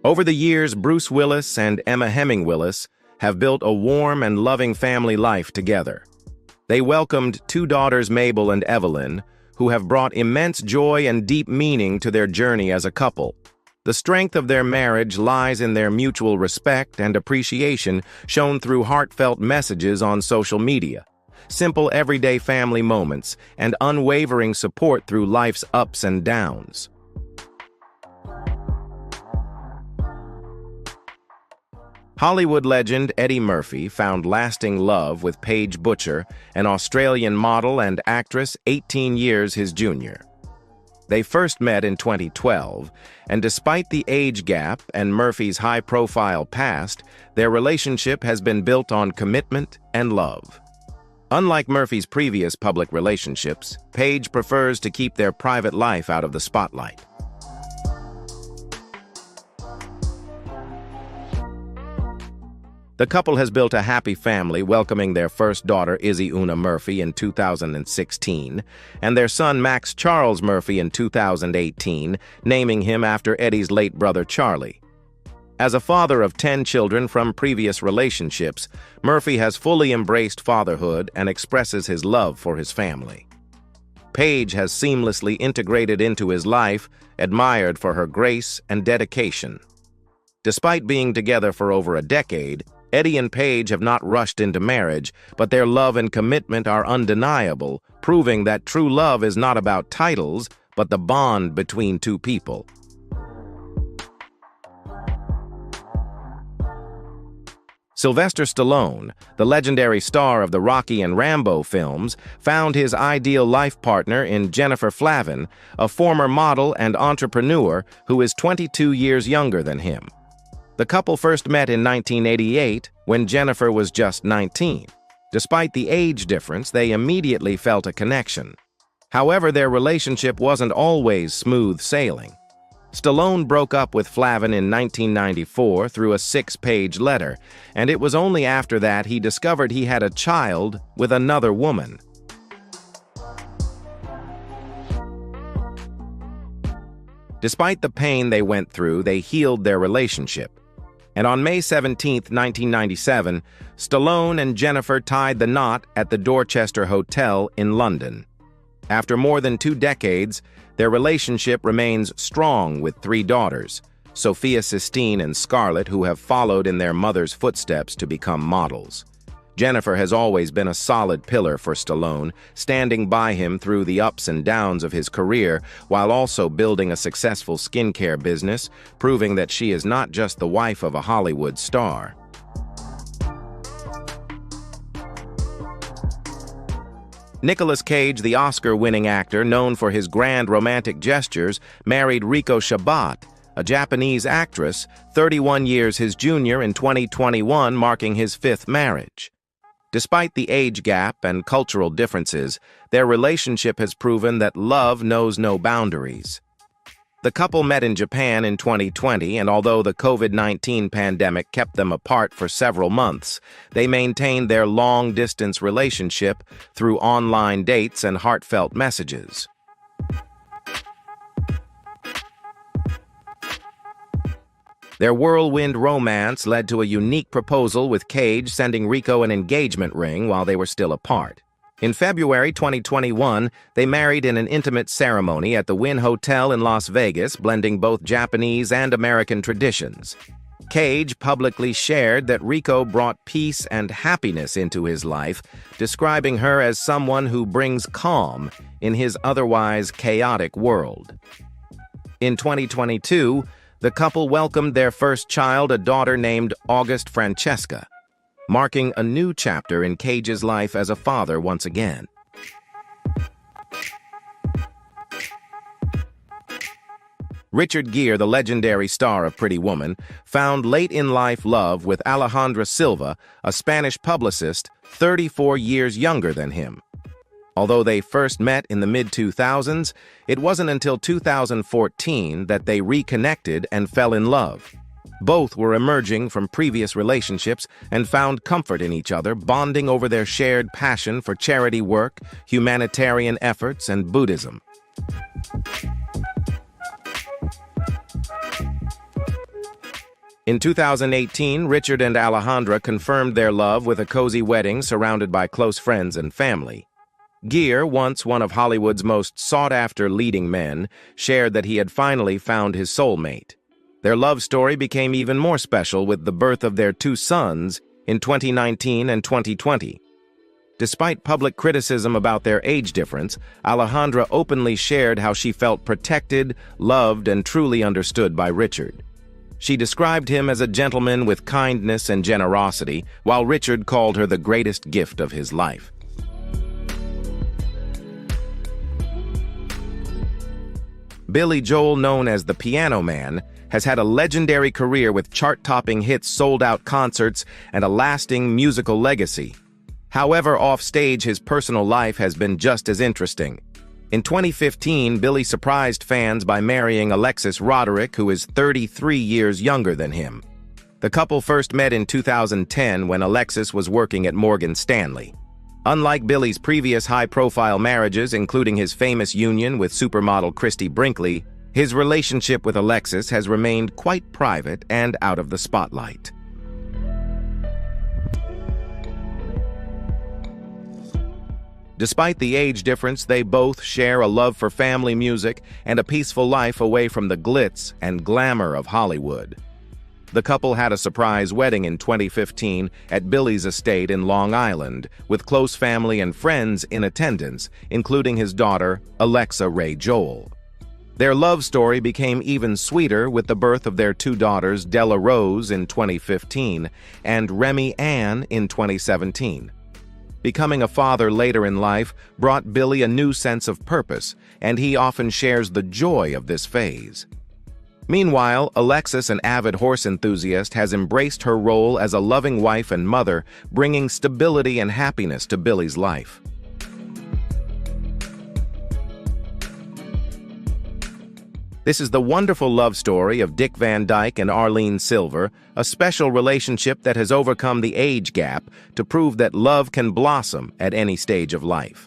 Over the years, Bruce Willis and Emma Heming Willis have built a warm and loving family life together. They welcomed two daughters, Mabel and Evelyn, who have brought immense joy and deep meaning to their journey as a couple. The strength of their marriage lies in their mutual respect and appreciation shown through heartfelt messages on social media, simple everyday family moments, and unwavering support through life's ups and downs. Hollywood legend Eddie Murphy found lasting love with Paige Butcher, an Australian model and actress 18 years his junior. They first met in 2012, and despite the age gap and Murphy's high-profile past, their relationship has been built on commitment and love. Unlike Murphy's previous public relationships, Paige prefers to keep their private life out of the spotlight. The couple has built a happy family, welcoming their first daughter, Izzy Una Murphy, in 2016, and their son, Max Charles Murphy, in 2018, naming him after Eddie's late brother, Charlie. As a father of 10 children from previous relationships, Murphy has fully embraced fatherhood and expresses his love for his family. Paige has seamlessly integrated into his life, admired for her grace and dedication. Despite being together for over a decade, Eddie and Paige have not rushed into marriage, but their love and commitment are undeniable, proving that true love is not about titles, but the bond between two people. Sylvester Stallone, the legendary star of the Rocky and Rambo films, found his ideal life partner in Jennifer Flavin, a former model and entrepreneur who is 22 years younger than him. The couple first met in 1988 when Jennifer was just 19. Despite the age difference, they immediately felt a connection. However, their relationship wasn't always smooth sailing. Stallone broke up with Flavin in 1994 through a 6-page letter, and it was only after that he discovered he had a child with another woman. Despite the pain they went through, they healed their relationship. And on May 17, 1997, Stallone and Jennifer tied the knot at the Dorchester Hotel in London. After more than 2 decades, their relationship remains strong with 3 daughters, Sophia, Sistine, and Scarlett, who have followed in their mother's footsteps to become models. Jennifer has always been a solid pillar for Stallone, standing by him through the ups and downs of his career while also building a successful skincare business, proving that she is not just the wife of a Hollywood star. Nicolas Cage, the Oscar-winning actor known for his grand romantic gestures, married Riko Shabat, a Japanese actress, 31 years his junior in 2021, marking his 5th marriage. Despite the age gap and cultural differences, their relationship has proven that love knows no boundaries. The couple met in Japan in 2020, and although the COVID-19 pandemic kept them apart for several months, they maintained their long-distance relationship through online dates and heartfelt messages. Their whirlwind romance led to a unique proposal, with Cage sending Riko an engagement ring while they were still apart. In February 2021, they married in an intimate ceremony at the Wynn Hotel in Las Vegas, blending both Japanese and American traditions. Cage publicly shared that Rico brought peace and happiness into his life, describing her as someone who brings calm in his otherwise chaotic world. In 2022, the couple welcomed their first child, a daughter named August Francesca, marking a new chapter in Cage's life as a father once again. Richard Gere, the legendary star of Pretty Woman, found late-in-life love with Alejandra Silva, a Spanish publicist 34 years younger than him. Although they first met in the mid-2000s, it wasn't until 2014 that they reconnected and fell in love. Both were emerging from previous relationships and found comfort in each other, bonding over their shared passion for charity work, humanitarian efforts, and Buddhism. In 2018, Richard and Alejandra confirmed their love with a cozy wedding surrounded by close friends and family. Gere, once one of Hollywood's most sought-after leading men, shared that he had finally found his soulmate. Their love story became even more special with the birth of their two sons in 2019 and 2020. Despite public criticism about their age difference, Alejandra openly shared how she felt protected, loved, and truly understood by Richard. She described him as a gentleman with kindness and generosity, while Richard called her the greatest gift of his life. Billy Joel, known as the Piano Man, has had a legendary career with chart-topping hits, sold-out concerts, and a lasting musical legacy. However, off-stage, his personal life has been just as interesting. In 2015, Billy surprised fans by marrying Alexis Roderick, who is 33 years younger than him. The couple first met in 2010 when Alexis was working at Morgan Stanley. Unlike Billy's previous high-profile marriages, including his famous union with supermodel Christy Brinkley, his relationship with Alexis has remained quite private and out of the spotlight. Despite the age difference, they both share a love for family music and a peaceful life away from the glitz and glamour of Hollywood. The couple had a surprise wedding in 2015 at Billy's estate in Long Island, with close family and friends in attendance, including his daughter, Alexa Ray Joel. Their love story became even sweeter with the birth of their two daughters, Della Rose in 2015 and Remy Ann in 2017. Becoming a father later in life brought Billy a new sense of purpose, and he often shares the joy of this phase. Meanwhile, Alexis, an avid horse enthusiast, has embraced her role as a loving wife and mother, bringing stability and happiness to Billy's life. This is the wonderful love story of Dick Van Dyke and Arlene Silver, a special relationship that has overcome the age gap to prove that love can blossom at any stage of life.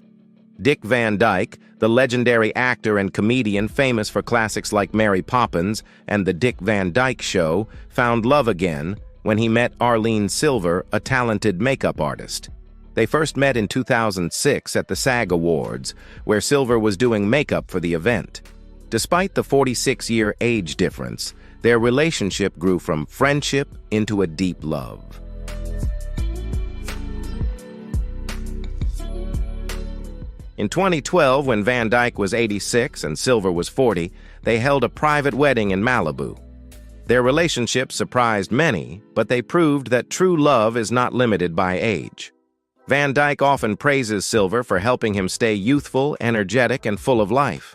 Dick Van Dyke, the legendary actor and comedian famous for classics like Mary Poppins and The Dick Van Dyke Show, found love again when he met Arlene Silver, a talented makeup artist. They first met in 2006 at the SAG Awards, where Silver was doing makeup for the event. Despite the 46-year age difference, their relationship grew from friendship into a deep love. In 2012, when Van Dyke was 86 and Silver was 40, they held a private wedding in Malibu. Their relationship surprised many, but they proved that true love is not limited by age. Van Dyke often praises Silver for helping him stay youthful, energetic, and full of life.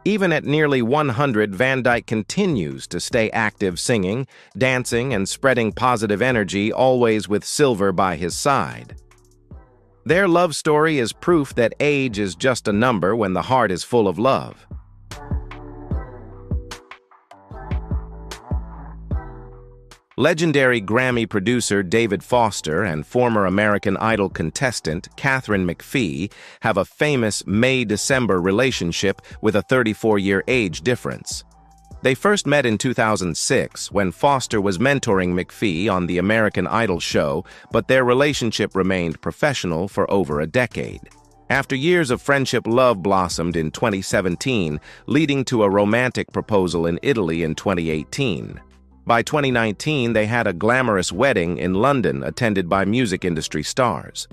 Even at nearly 100, Van Dyke continues to stay active singing, dancing, and spreading positive energy, always with Silver by his side. Their love story is proof that age is just a number when the heart is full of love. Legendary Grammy producer David Foster and former American Idol contestant Katherine McPhee have a famous May-December relationship with a 34-year age difference. They first met in 2006 when Foster was mentoring McPhee on the American Idol show, but their relationship remained professional for over a decade. After years of friendship, love blossomed in 2017, leading to a romantic proposal in Italy in 2018. By 2019, they had a glamorous wedding in London attended by music industry stars.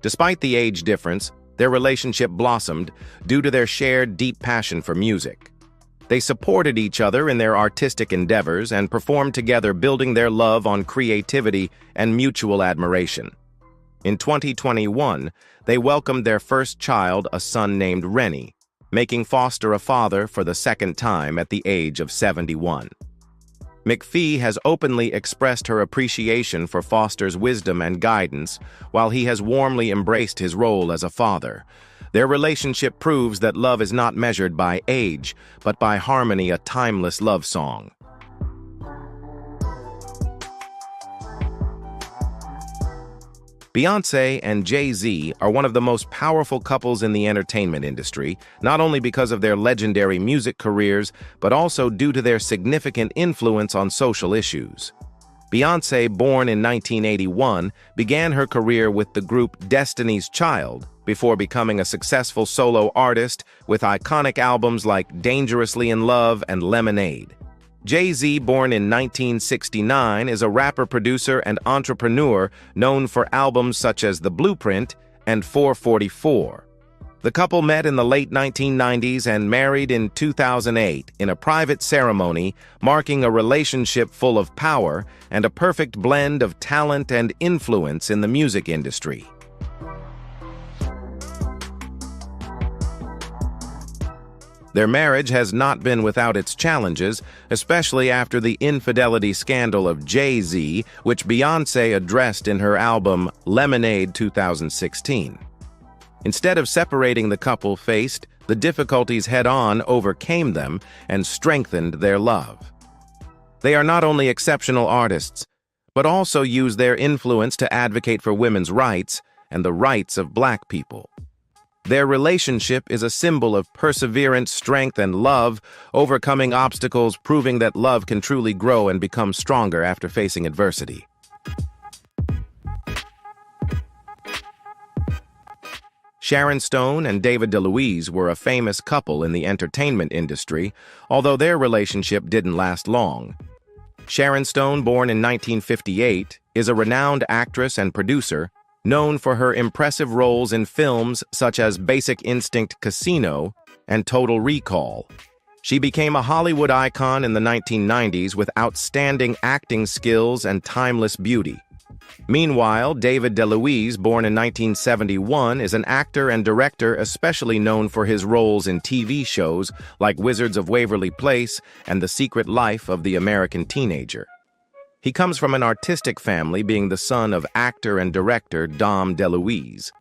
Despite the age difference, their relationship blossomed due to their shared deep passion for music. They supported each other in their artistic endeavors and performed together, building their love on creativity and mutual admiration. In 2021, they welcomed their first child, a son named Rennie, making Foster a father for the second time at the age of 71. McPhee has openly expressed her appreciation for Foster's wisdom and guidance, while he has warmly embraced his role as a father. Their relationship proves that love is not measured by age, but by harmony, a timeless love song. Beyonce and Jay-Z are one of the most powerful couples in the entertainment industry, not only because of their legendary music careers, but also due to their significant influence on social issues. Beyonce, born in 1981, began her career with the group Destiny's Child before becoming a successful solo artist with iconic albums like Dangerously in Love and Lemonade. Jay-Z, born in 1969, is a rapper, producer, and entrepreneur known for albums such as The Blueprint and 444. The couple met in the late 1990s and married in 2008 in a private ceremony, marking a relationship full of power and a perfect blend of talent and influence in the music industry. Their marriage has not been without its challenges, especially after the infidelity scandal of Jay-Z, which Beyonce addressed in her album Lemonade 2016. Instead of separating, the couple faced the difficulties head-on, overcame them, and strengthened their love. They are not only exceptional artists, but also use their influence to advocate for women's rights and the rights of Black people. Their relationship is a symbol of perseverance, strength, and love, overcoming obstacles, proving that love can truly grow and become stronger after facing adversity. Sharon Stone and David DeLuise were a famous couple in the entertainment industry, although their relationship didn't last long. Sharon Stone, born in 1958, is a renowned actress and producer, known for her impressive roles in films such as Basic Instinct Casino and Total Recall. She became a Hollywood icon in the 1990s with outstanding acting skills and timeless beauty. Meanwhile, David DeLuise, born in 1971, is an actor and director especially known for his roles in TV shows like Wizards of Waverly Place and The Secret Life of the American Teenager. He comes from an artistic family, being the son of actor and director Dom DeLuise.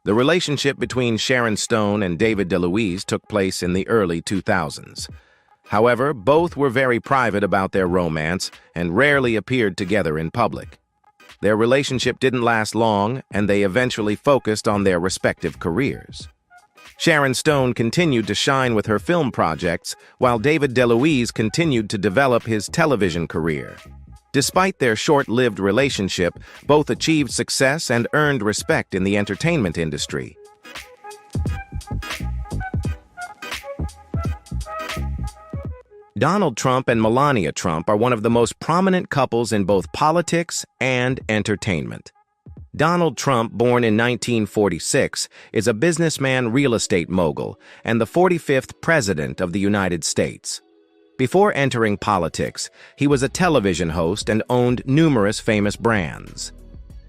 The relationship between Sharon Stone and David DeLuise took place in the early 2000s. However, both were very private about their romance and rarely appeared together in public. Their relationship didn't last long, and they eventually focused on their respective careers. Sharon Stone continued to shine with her film projects, while David DeLuise continued to develop his television career. Despite their short-lived relationship, both achieved success and earned respect in the entertainment industry. Donald Trump and Melania Trump are one of the most prominent couples in both politics and entertainment. Donald Trump, born in 1946, is a businessman, real estate mogul, and the 45th President of the United States. Before entering politics, he was a television host and owned numerous famous brands.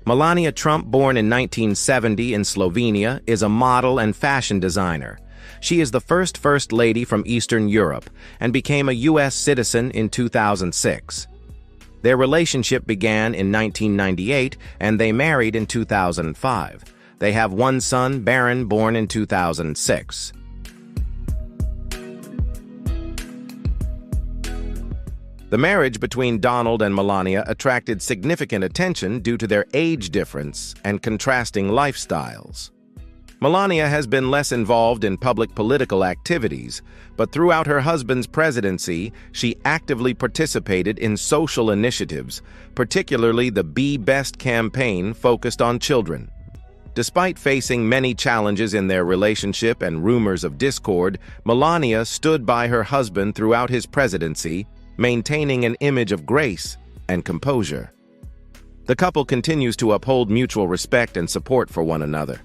Melania Trump, born in 1970 in Slovenia, is a model and fashion designer. She is the First Lady from Eastern Europe and became a U.S. citizen in 2006. Their relationship began in 1998 and they married in 2005. They have one son, Barron, born in 2006. The marriage between Donald and Melania attracted significant attention due to their age difference and contrasting lifestyles. Melania has been less involved in public political activities, but throughout her husband's presidency, she actively participated in social initiatives, particularly the Be Best campaign focused on children. Despite facing many challenges in their relationship and rumors of discord, Melania stood by her husband throughout his presidency, maintaining an image of grace and composure. The couple continues to uphold mutual respect and support for one another.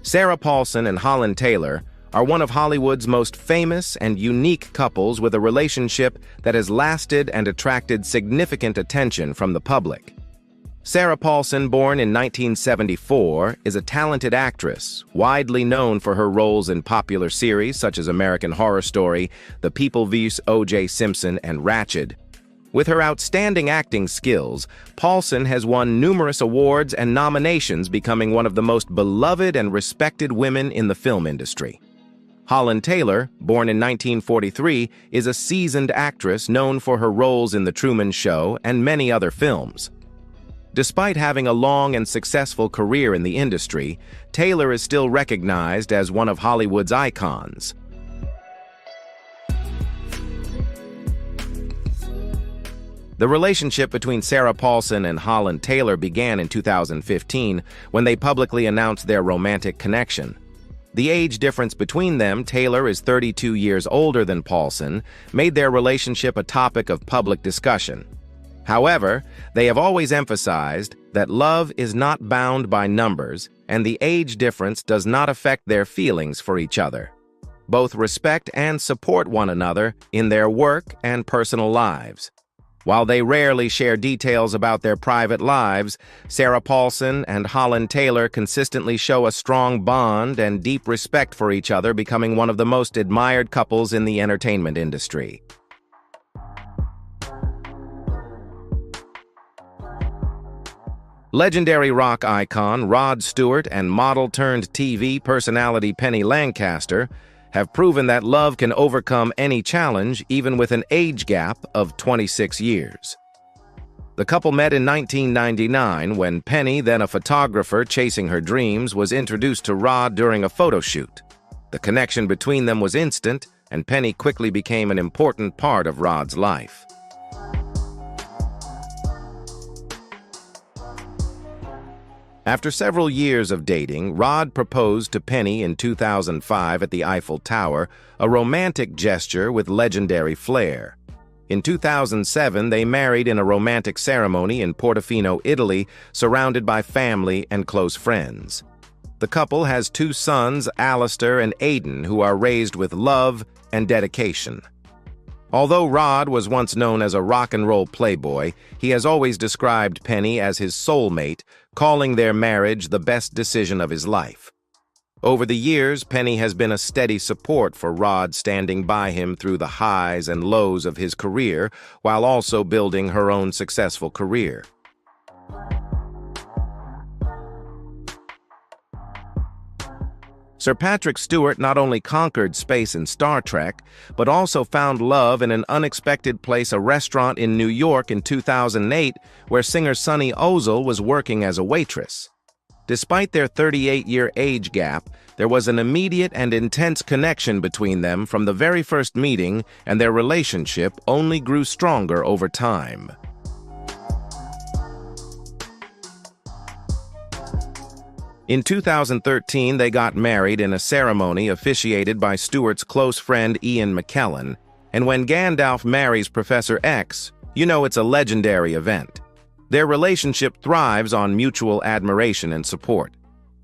Sarah Paulson and Holland Taylor are one of Hollywood's most famous and unique couples with a relationship that has lasted and attracted significant attention from the public. Sarah Paulson, born in 1974, is a talented actress, widely known for her roles in popular series such as American Horror Story, The People vs. O.J. Simpson, and Ratched. With her outstanding acting skills, Paulson has won numerous awards and nominations, becoming one of the most beloved and respected women in the film industry. Holland Taylor, born in 1943, is a seasoned actress known for her roles in The Truman Show and many other films. Despite having a long and successful career in the industry, Taylor is still recognized as one of Hollywood's icons. The relationship between Sarah Paulson and Holland Taylor began in 2015 when they publicly announced their romantic connection. The age difference between them, Taylor is 32 years older than Paulson, made their relationship a topic of public discussion. However, they have always emphasized that love is not bound by numbers and the age difference does not affect their feelings for each other. Both respect and support one another in their work and personal lives. While they rarely share details about their private lives, Sarah Paulson and Holland Taylor consistently show a strong bond and deep respect for each other, becoming one of the most admired couples in the entertainment industry. Legendary rock icon Rod Stewart and model-turned-TV personality Penny Lancaster have proven that love can overcome any challenge, even with an age gap of 26 years. The couple met in 1999 when Penny, then a photographer chasing her dreams, was introduced to Rod during a photo shoot. The connection between them was instant, and Penny quickly became an important part of Rod's life. After several years of dating, Rod proposed to Penny in 2005 at the Eiffel Tower, a romantic gesture with legendary flair. In 2007, they married in a romantic ceremony in Portofino, Italy, surrounded by family and close friends. The couple has two sons, Alistair and Aiden, who are raised with love and dedication. Although Rod was once known as a rock and roll playboy, he has always described Penny as his soulmate, calling their marriage the best decision of his life. Over the years, Penny has been a steady support for Rod, standing by him through the highs and lows of his career, while also building her own successful career. Sir Patrick Stewart not only conquered space in Star Trek, but also found love in an unexpected place, a restaurant in New York in 2008, where singer Sunny Ozel was working as a waitress. Despite their 38-year age gap, there was an immediate and intense connection between them from the very first meeting, and their relationship only grew stronger over time. In 2013, they got married in a ceremony officiated by Stewart's close friend Ian McKellen, and when Gandalf marries Professor X, you know it's a legendary event. Their relationship thrives on mutual admiration and support.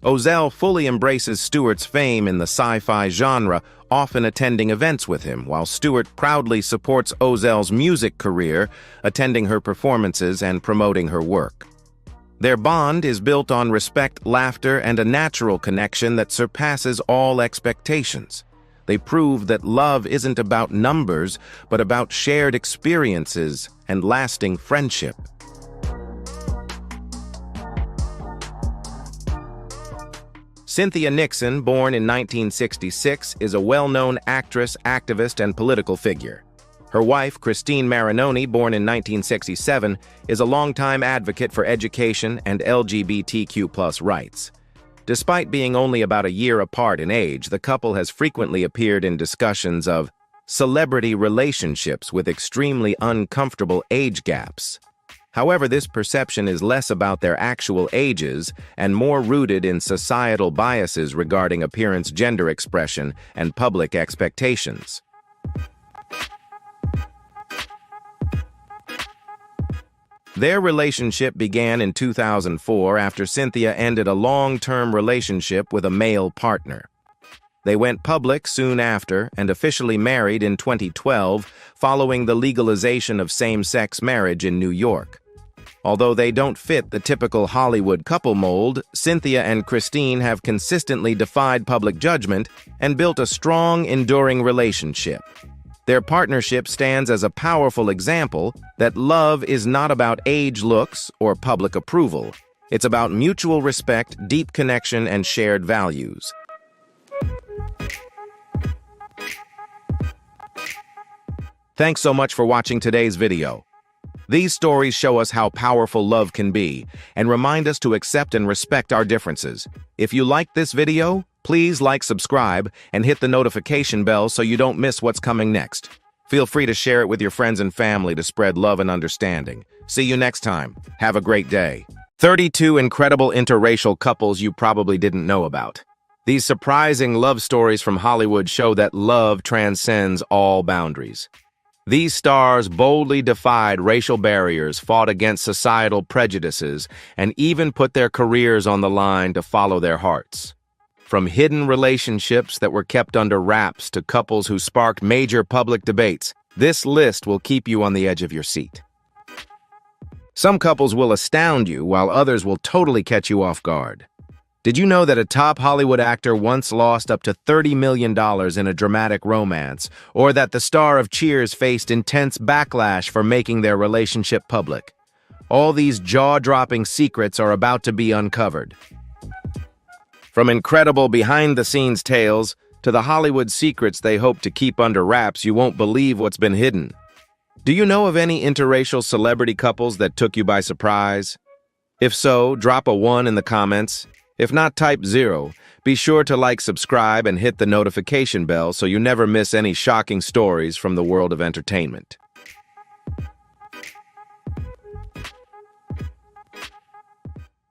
Ozel fully embraces Stewart's fame in the sci-fi genre, often attending events with him, while Stewart proudly supports Ozel's music career, attending her performances and promoting her work. Their bond is built on respect, laughter, and a natural connection that surpasses all expectations. They prove that love isn't about numbers, but about shared experiences and lasting friendship. Cynthia Nixon, born in 1966, is a well-known actress, activist, and political figure. Her wife, Christine Marinoni, born in 1967, is a longtime advocate for education and LGBTQ+ rights. Despite being only about a year apart in age, the couple has frequently appeared in discussions of celebrity relationships with extremely uncomfortable age gaps. However, this perception is less about their actual ages and more rooted in societal biases regarding appearance, gender expression, and public expectations. Their relationship began in 2004 after Cynthia ended a long-term relationship with a male partner. They went public soon after and officially married in 2012 following the legalization of same-sex marriage in New York. Although they don't fit the typical Hollywood couple mold, Cynthia and Christine have consistently defied public judgment and built a strong, enduring relationship. Their partnership stands as a powerful example that love is not about age, looks, or public approval. It's about mutual respect, deep connection, and shared values. Thanks so much for watching today's video. These stories show us how powerful love can be and remind us to accept and respect our differences. If you liked this video, please like, subscribe, and hit the notification bell so you don't miss what's coming next. Feel free to share it with your friends and family to spread love and understanding. See you next time. Have a great day. 32 incredible interracial couples you probably didn't know about. These surprising love stories from Hollywood show that love transcends all boundaries. These stars boldly defied racial barriers, fought against societal prejudices, and even put their careers on the line to follow their hearts. From hidden relationships that were kept under wraps to couples who sparked major public debates, this list will keep you on the edge of your seat. Some couples will astound you, while others will totally catch you off guard. Did you know that a top Hollywood actor once lost up to $30 million in a dramatic romance, or that the star of Cheers faced intense backlash for making their relationship public? All these jaw-dropping secrets are about to be uncovered. From incredible behind-the-scenes tales to the Hollywood secrets they hope to keep under wraps, you won't believe what's been hidden. Do you know of any interracial celebrity couples that took you by surprise? If so, drop a 1 in the comments. If not, type 0. Be sure to like, subscribe, and hit the notification bell so you never miss any shocking stories from the world of entertainment.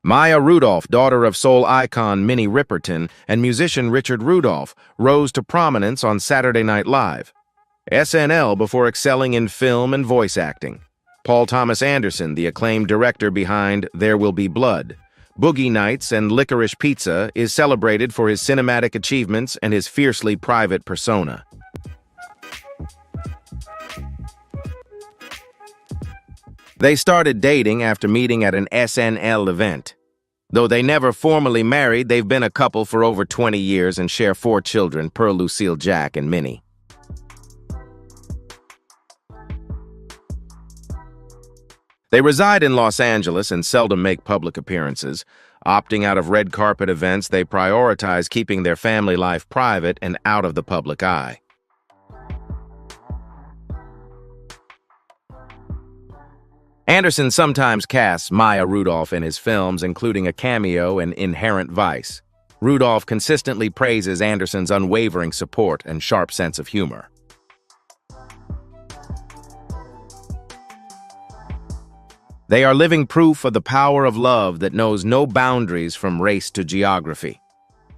Maya Rudolph, daughter of soul icon Minnie Riperton and musician Richard Rudolph, rose to prominence on Saturday Night Live, SNL, before excelling in film and voice acting. Paul Thomas Anderson, the acclaimed director behind There Will Be Blood, Boogie Nights, and Licorice Pizza, is celebrated for his cinematic achievements and his fiercely private persona. They started dating after meeting at an SNL event. Though they never formally married, they've been a couple for over 20 years and share 4 children, Pearl, Lucille, Jack, and Minnie. They reside in Los Angeles and seldom make public appearances. Opting out of red carpet events, they prioritize keeping their family life private and out of the public eye. Anderson sometimes casts Maya Rudolph in his films, including a cameo in Inherent Vice. Rudolph consistently praises Anderson's unwavering support and sharp sense of humor. They are living proof of the power of love that knows no boundaries from race to geography.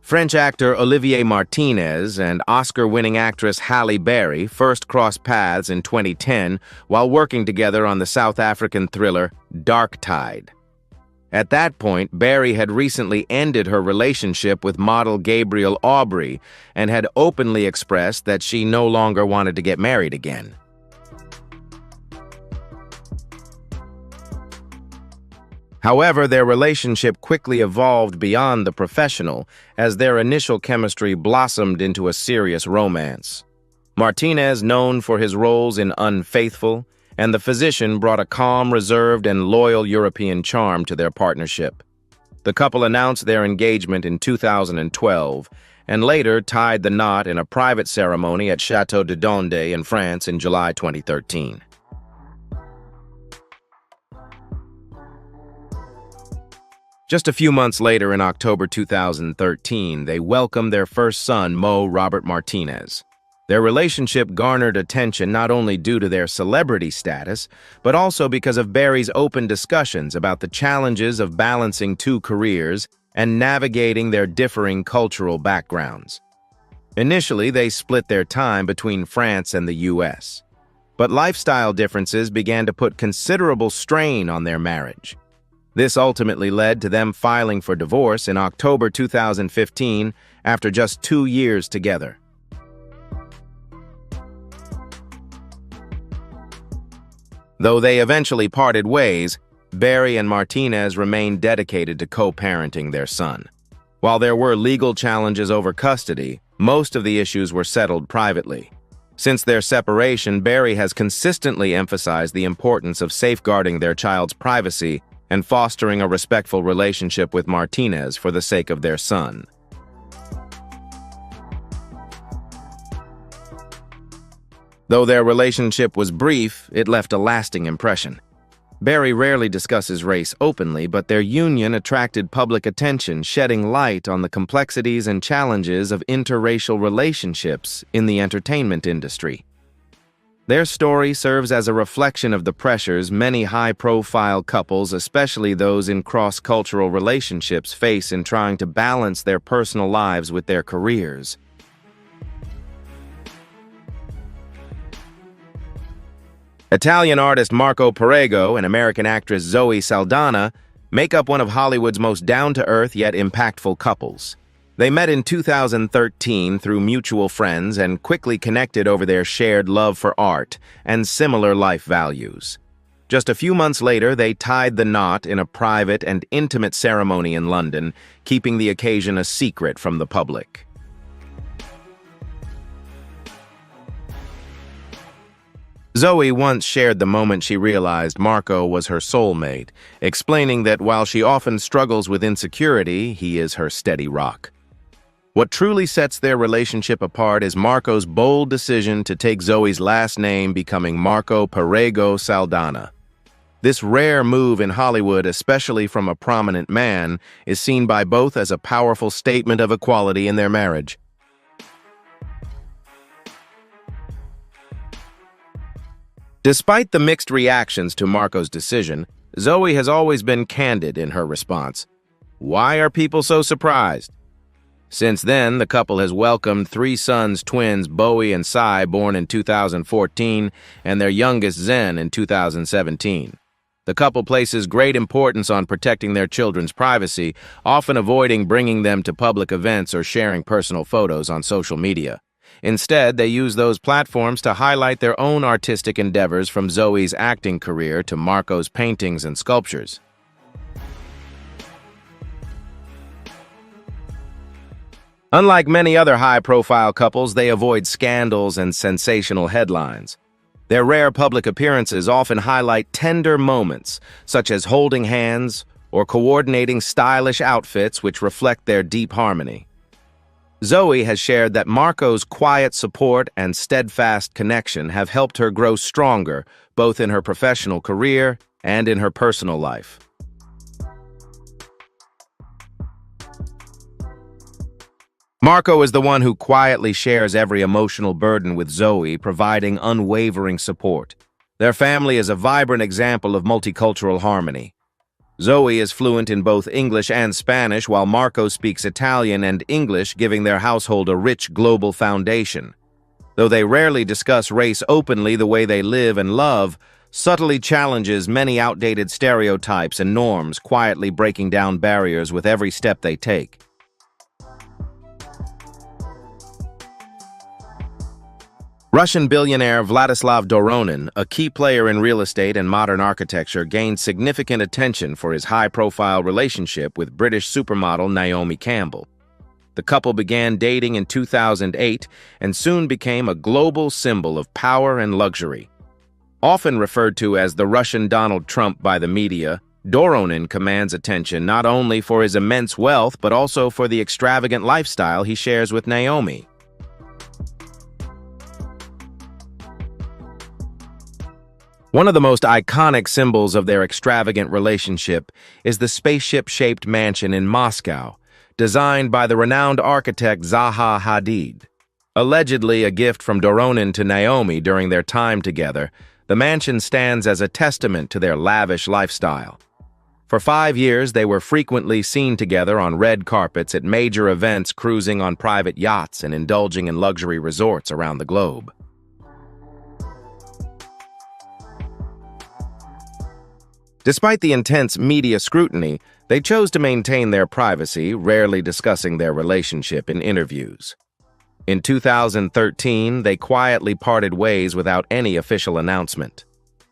French actor Olivier Martinez and Oscar-winning actress Halle Berry first crossed paths in 2010 while working together on the South African thriller Dark Tide. At that point, Berry had recently ended her relationship with model Gabrielle Aubry and had openly expressed that she no longer wanted to get married again. However, their relationship quickly evolved beyond the professional as their initial chemistry blossomed into a serious romance. Martinez, known for his roles in Unfaithful, and The Physician, brought a calm, reserved, and loyal European charm to their partnership. The couple announced their engagement in 2012 and later tied the knot in a private ceremony at Château de Donde in France in July 2013. Just a few months later, in October 2013, they welcomed their first son, Mo Robert Martinez. Their relationship garnered attention not only due to their celebrity status, but also because of Barry's open discussions about the challenges of balancing two careers and navigating their differing cultural backgrounds. Initially, they split their time between France and the US, but lifestyle differences began to put considerable strain on their marriage. This ultimately led to them filing for divorce in October 2015 after just 2 years together. Though they eventually parted ways, Barry and Martinez remained dedicated to co-parenting their son. While there were legal challenges over custody, most of the issues were settled privately. Since their separation, Barry has consistently emphasized the importance of safeguarding their child's privacy and fostering a respectful relationship with Martinez for the sake of their son. Though their relationship was brief, it left a lasting impression. Barry rarely discusses race openly, but their union attracted public attention, shedding light on the complexities and challenges of interracial relationships in the entertainment industry. Their story serves as a reflection of the pressures many high-profile couples, especially those in cross-cultural relationships, face in trying to balance their personal lives with their careers. Italian artist Marco Perego and American actress Zoe Saldana make up one of Hollywood's most down-to-earth yet impactful couples. They met in 2013 through mutual friends and quickly connected over their shared love for art and similar life values. Just a few months later, they tied the knot in a private and intimate ceremony in London, keeping the occasion a secret from the public. Zoe once shared the moment she realized Marco was her soulmate, explaining that while she often struggles with insecurity, he is her steady rock. What truly sets their relationship apart is Marco's bold decision to take Zoe's last name, becoming Marco Perego Saldana. This rare move in Hollywood, especially from a prominent man, is seen by both as a powerful statement of equality in their marriage. Despite the mixed reactions to Marco's decision, Zoe has always been candid in her response. Why are people so surprised? Since then, the couple has welcomed 3 sons, twins Bowie and Cy, born in 2014, and their youngest Zen in 2017. The couple places great importance on protecting their children's privacy, often avoiding bringing them to public events or sharing personal photos on social media. Instead, they use those platforms to highlight their own artistic endeavors, from Zoe's acting career to Marco's paintings and sculptures. Unlike many other high-profile couples, they avoid scandals and sensational headlines. Their rare public appearances often highlight tender moments, such as holding hands or coordinating stylish outfits which reflect their deep harmony. Zoe has shared that Marco's quiet support and steadfast connection have helped her grow stronger, both in her professional career and in her personal life. Marco is the one who quietly shares every emotional burden with Zoe, providing unwavering support. Their family is a vibrant example of multicultural harmony. Zoe is fluent in both English and Spanish, while Marco speaks Italian and English, giving their household a rich global foundation. Though they rarely discuss race openly, the way they live and love subtly challenges many outdated stereotypes and norms, quietly breaking down barriers with every step they take. Russian billionaire Vladislav Doronin, a key player in real estate and modern architecture, gained significant attention for his high-profile relationship with British supermodel Naomi Campbell. The couple began dating in 2008 and soon became a global symbol of power and luxury. Often referred to as the Russian Donald Trump by the media, Doronin commands attention not only for his immense wealth but also for the extravagant lifestyle he shares with Naomi. One of the most iconic symbols of their extravagant relationship is the spaceship-shaped mansion in Moscow, designed by the renowned architect Zaha Hadid. Allegedly a gift from Doronin to Naomi during their time together, the mansion stands as a testament to their lavish lifestyle. For 5 years, they were frequently seen together on red carpets at major events, cruising on private yachts and indulging in luxury resorts around the globe. Despite the intense media scrutiny, they chose to maintain their privacy, rarely discussing their relationship in interviews. In 2013, they quietly parted ways without any official announcement.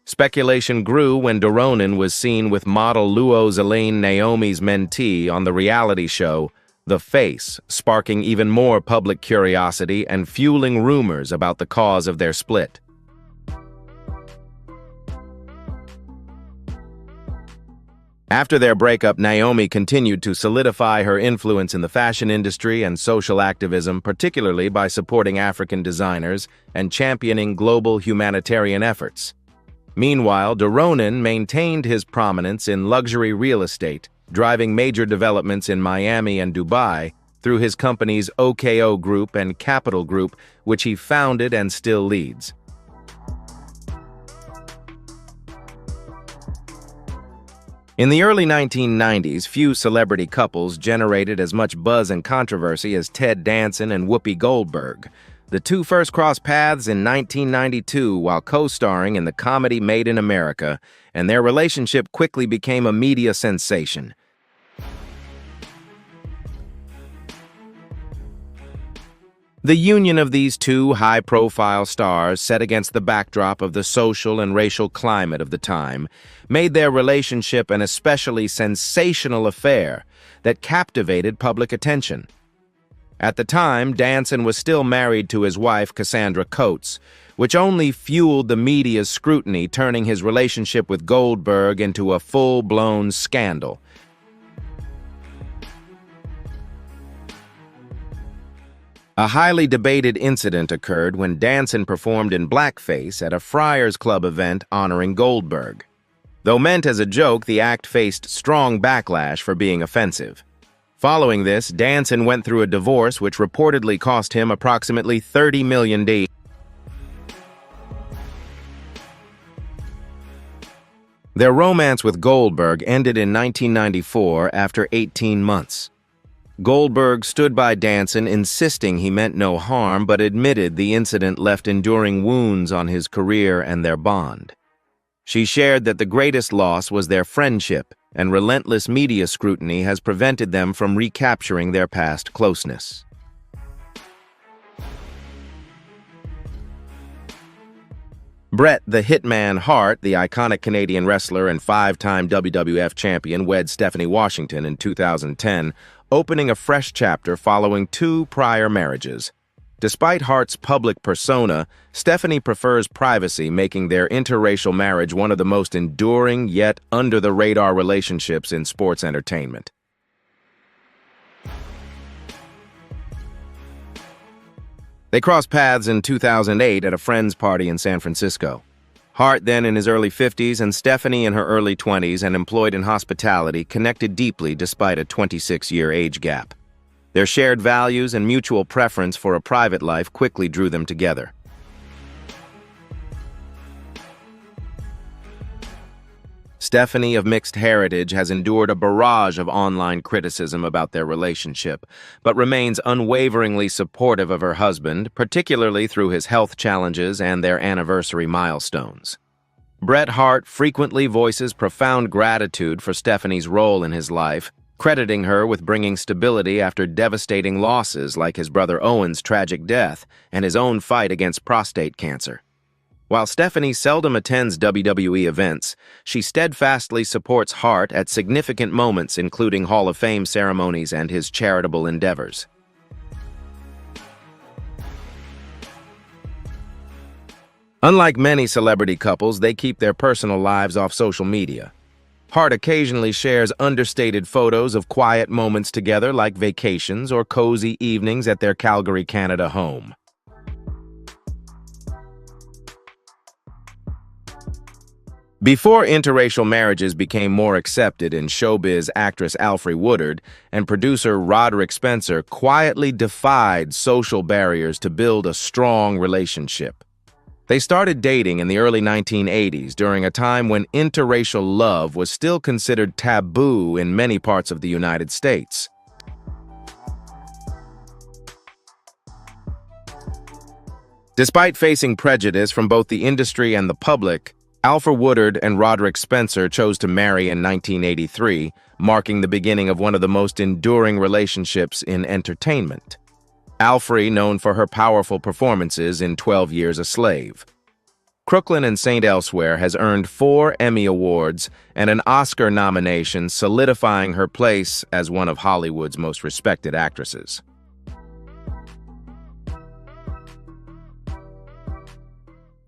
Speculation grew when Doronin was seen with model Louie, Naomi's mentee, on the reality show The Face, sparking even more public curiosity and fueling rumors about the cause of their split. After their breakup, Naomi continued to solidify her influence in the fashion industry and social activism, particularly by supporting African designers and championing global humanitarian efforts. Meanwhile, Doronin maintained his prominence in luxury real estate, driving major developments in Miami and Dubai through his companies OKO Group and Capital Group, which he founded and still leads. In the early 1990s, few celebrity couples generated as much buzz and controversy as Ted Danson and Whoopi Goldberg. The two first crossed paths in 1992 while co-starring in the comedy Made in America, and their relationship quickly became a media sensation. The union of these two high-profile stars, set against the backdrop of the social and racial climate of the time, made their relationship an especially sensational affair that captivated public attention. At the time, Danson was still married to his wife, Cassandra Coates, which only fueled the media's scrutiny, turning his relationship with Goldberg into a full-blown scandal. A highly debated incident occurred when Danson performed in blackface at a Friars Club event honoring Goldberg. Though meant as a joke, the act faced strong backlash for being offensive. Following this, Danson went through a divorce which reportedly cost him approximately $30 million. Their romance with Goldberg ended in 1994 after 18 months. Goldberg stood by Danson, insisting he meant no harm, but admitted the incident left enduring wounds on his career and their bond. She shared that the greatest loss was their friendship, and relentless media scrutiny has prevented them from recapturing their past closeness. Bret the Hitman Hart, the iconic Canadian wrestler and 5-time WWF champion, wed Stephanie Washington in 2010, opening a fresh chapter following 2 prior marriages. Despite Hart's public persona, Stephanie prefers privacy, making their interracial marriage one of the most enduring yet under-the-radar relationships in sports entertainment. They crossed paths in 2008 at a friend's party in San Francisco. Hart, then in his early 50s, and Stephanie in her early 20s and employed in hospitality, connected deeply despite a 26-year age gap. Their shared values and mutual preference for a private life quickly drew them together. Stephanie, of mixed heritage, has endured a barrage of online criticism about their relationship, but remains unwaveringly supportive of her husband, particularly through his health challenges and their anniversary milestones. Bret Hart frequently voices profound gratitude for Stephanie's role in his life, crediting her with bringing stability after devastating losses like his brother Owen's tragic death and his own fight against prostate cancer. While Stephanie seldom attends WWE events, she steadfastly supports Hart at significant moments, including Hall of Fame ceremonies and his charitable endeavors. Unlike many celebrity couples, they keep their personal lives off social media. Hart occasionally shares understated photos of quiet moments together, like vacations or cozy evenings at their Calgary, Canada home. Before interracial marriages became more accepted in showbiz, actress Alfre Woodard and producer Roderick Spencer quietly defied social barriers to build a strong relationship. They started dating in the early 1980s during a time when interracial love was still considered taboo in many parts of the United States. Despite facing prejudice from both the industry and the public, Alfre Woodard and Roderick Spencer chose to marry in 1983, marking the beginning of one of the most enduring relationships in entertainment. Alfre, known for her powerful performances in 12 Years a Slave. Crooklyn and St. Elsewhere has earned 4 Emmy Awards and an Oscar nomination, solidifying her place as one of Hollywood's most respected actresses.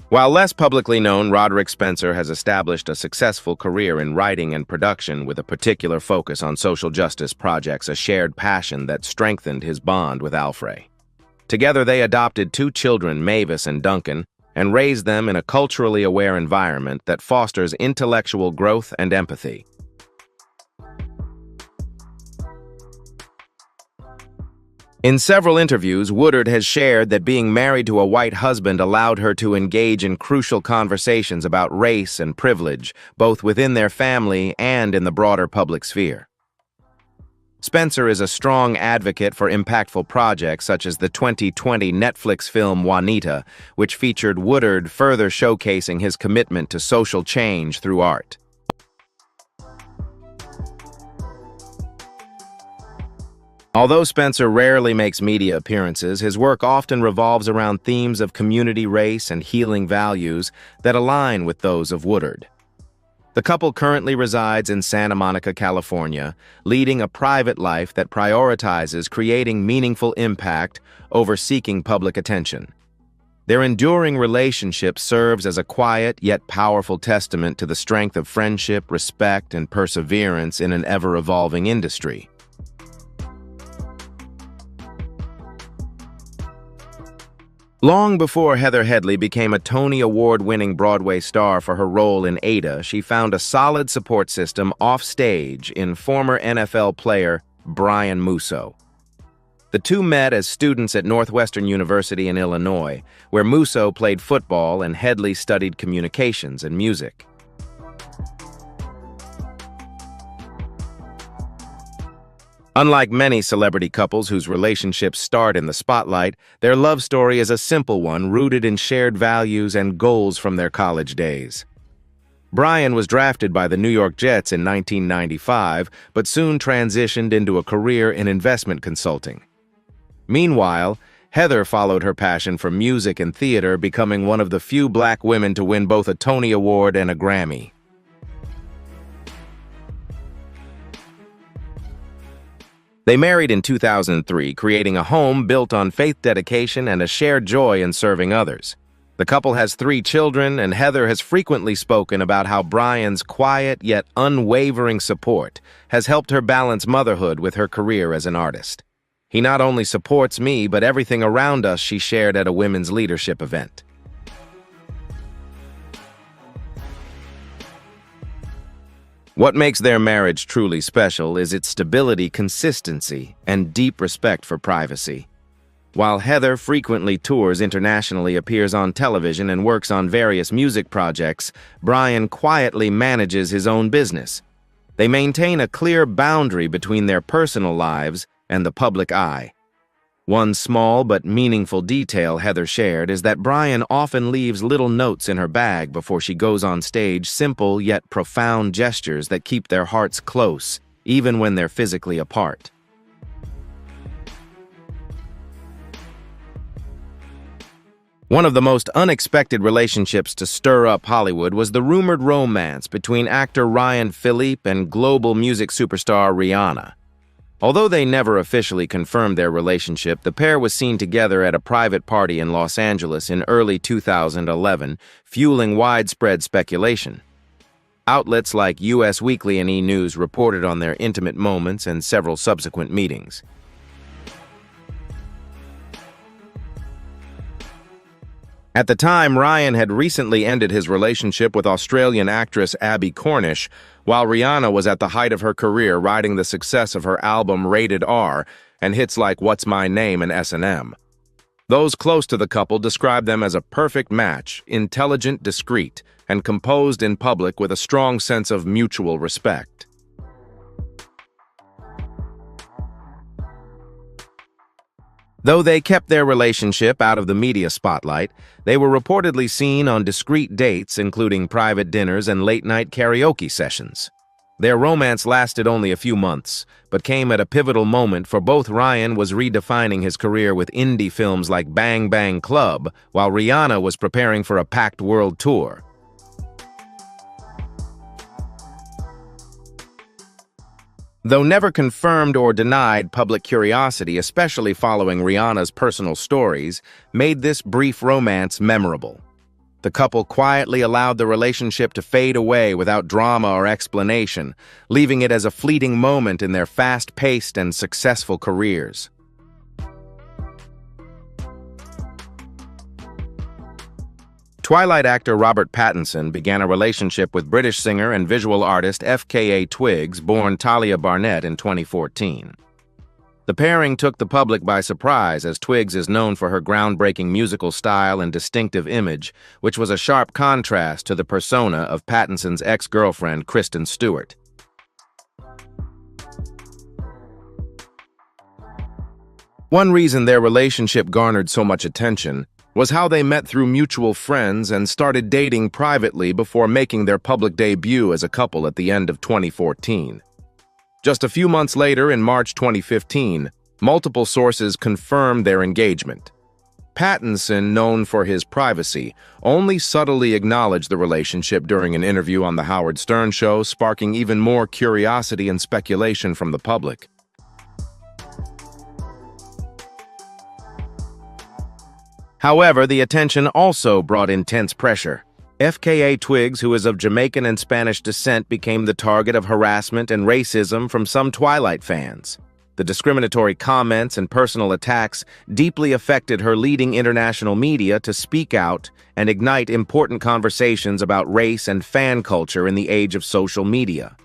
While less publicly known, Roderick Spencer has established a successful career in writing and production with a particular focus on social justice projects, a shared passion that strengthened his bond with Alfre. Together, they adopted 2 children, Mavis and Duncan, and raised them in a culturally aware environment that fosters intellectual growth and empathy. In several interviews, Woodard has shared that being married to a white husband allowed her to engage in crucial conversations about race and privilege, both within their family and in the broader public sphere. Spencer is a strong advocate for impactful projects such as the 2020 Netflix film Juanita, which featured Woodard further showcasing his commitment to social change through art. Although Spencer rarely makes media appearances, his work often revolves around themes of community, race, and healing values that align with those of Woodard. The couple currently resides in Santa Monica, California, leading a private life that prioritizes creating meaningful impact over seeking public attention. Their enduring relationship serves as a quiet yet powerful testament to the strength of friendship, respect, and perseverance in an ever-evolving industry. Long before Heather Headley became a Tony Award-winning Broadway star for her role in Ada, she found a solid support system off-stage in former NFL player Brian Musso. The two met as students at Northwestern University in Illinois, where Musso played football and Headley studied communications and music. Unlike many celebrity couples whose relationships start in the spotlight, their love story is a simple one rooted in shared values and goals from their college days. Brian was drafted by the New York Jets in 1995, but soon transitioned into a career in investment consulting. Meanwhile, Heather followed her passion for music and theater, becoming one of the few black women to win both a Tony Award and a Grammy. They married in 2003, creating a home built on faith, dedication, and a shared joy in serving others. The couple has 3 children, and Heather has frequently spoken about how Brian's quiet yet unwavering support has helped her balance motherhood with her career as an artist. He not only supports me, but everything around us, she shared at a women's leadership event. What makes their marriage truly special is its stability, consistency, and deep respect for privacy. While Heather frequently tours internationally, appears on television, and works on various music projects, Brian quietly manages his own business. They maintain a clear boundary between their personal lives and the public eye. One small but meaningful detail Heather shared is that Brian often leaves little notes in her bag before she goes on stage, simple yet profound gestures that keep their hearts close, even when they're physically apart. One of the most unexpected relationships to stir up Hollywood was the rumored romance between actor Ryan Phillippe and global music superstar Rihanna. Although they never officially confirmed their relationship, the pair was seen together at a private party in Los Angeles in early 2011, fueling widespread speculation. Outlets like US Weekly and E! News reported on their intimate moments and several subsequent meetings. At the time, Ryan had recently ended his relationship with Australian actress Abbey Cornish, while Rihanna was at the height of her career, riding the success of her album Rated R and hits like What's My Name and S&M. Those close to the couple described them as a perfect match, intelligent, discreet, and composed in public with a strong sense of mutual respect. Though they kept their relationship out of the media spotlight, they were reportedly seen on discreet dates, including private dinners and late-night karaoke sessions. Their romance lasted only a few months, but came at a pivotal moment, for both Ryan was redefining his career with indie films like Bang Bang Club, while Rihanna was preparing for a packed world tour. Though never confirmed or denied, public curiosity, especially following Rihanna's personal stories, made this brief romance memorable. The couple quietly allowed the relationship to fade away without drama or explanation, leaving it as a fleeting moment in their fast-paced and successful careers. Twilight actor Robert Pattinson began a relationship with British singer and visual artist FKA Twigs, born Talia Barnett, in 2014. The pairing took the public by surprise, as Twigs is known for her groundbreaking musical style and distinctive image, which was a sharp contrast to the persona of Pattinson's ex-girlfriend, Kristen Stewart. One reason their relationship garnered so much attention was how they met through mutual friends and started dating privately before making their public debut as a couple at the end of 2014. Just a few months later, in March 2015, multiple sources confirmed their engagement. Pattinson, known for his privacy, only subtly acknowledged the relationship during an interview on The Howard Stern Show, sparking even more curiosity and speculation from the public. However, the attention also brought intense pressure. FKA Twigs, who is of Jamaican and Spanish descent, became the target of harassment and racism from some Twilight fans. The discriminatory comments and personal attacks deeply affected her, leading international media to speak out and ignite important conversations about race and fan culture in the age of social media.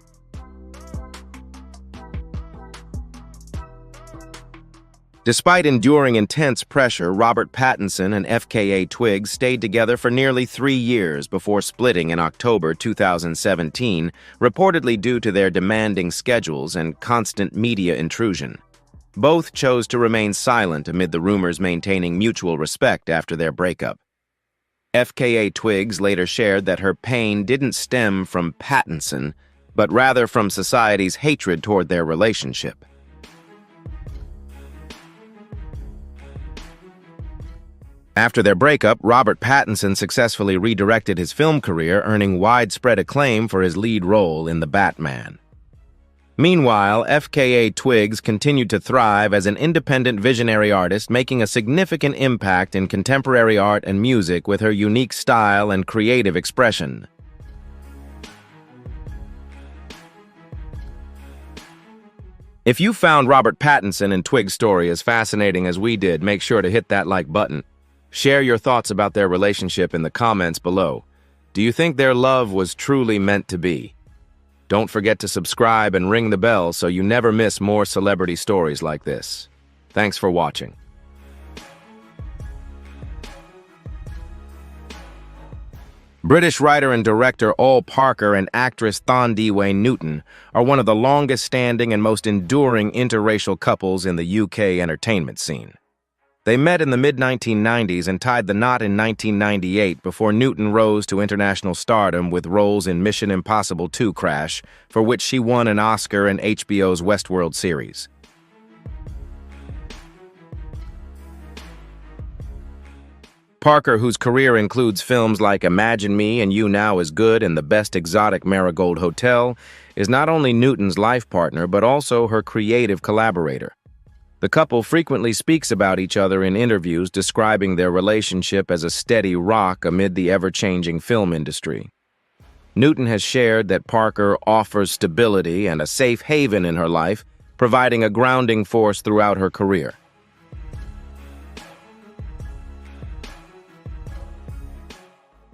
Despite enduring intense pressure, Robert Pattinson and FKA Twigs stayed together for nearly 3 years before splitting in October 2017, reportedly due to their demanding schedules and constant media intrusion. Both chose to remain silent amid the rumors, maintaining mutual respect after their breakup. FKA Twigs later shared that her pain didn't stem from Pattinson, but rather from society's hatred toward their relationship. After their breakup, Robert Pattinson successfully redirected his film career, earning widespread acclaim for his lead role in The Batman. Meanwhile, FKA Twigs continued to thrive as an independent visionary artist, making a significant impact in contemporary art and music with her unique style and creative expression. If you found Robert Pattinson and Twigs' story as fascinating as we did, make sure to hit that like button. Share your thoughts about their relationship in the comments below. Do you think their love was truly meant to be? Don't forget to subscribe and ring the bell so you never miss more celebrity stories like this. Thanks for watching. British writer and director Ol Parker and actress Thandie Newton are one of the longest-standing and most enduring interracial couples in the UK entertainment scene. They met in the mid-1990s and tied the knot in 1998 before Newton rose to international stardom with roles in Mission Impossible 2: Crash, for which she won an Oscar, and HBO's Westworld series. Parker, whose career includes films like Imagine Me and You Now Is Good and The Best Exotic Marigold Hotel, is not only Newton's life partner but also her creative collaborator. The couple frequently speaks about each other in interviews, describing their relationship as a steady rock amid the ever-changing film industry. Newton has shared that Parker offers stability and a safe haven in her life, providing a grounding force throughout her career.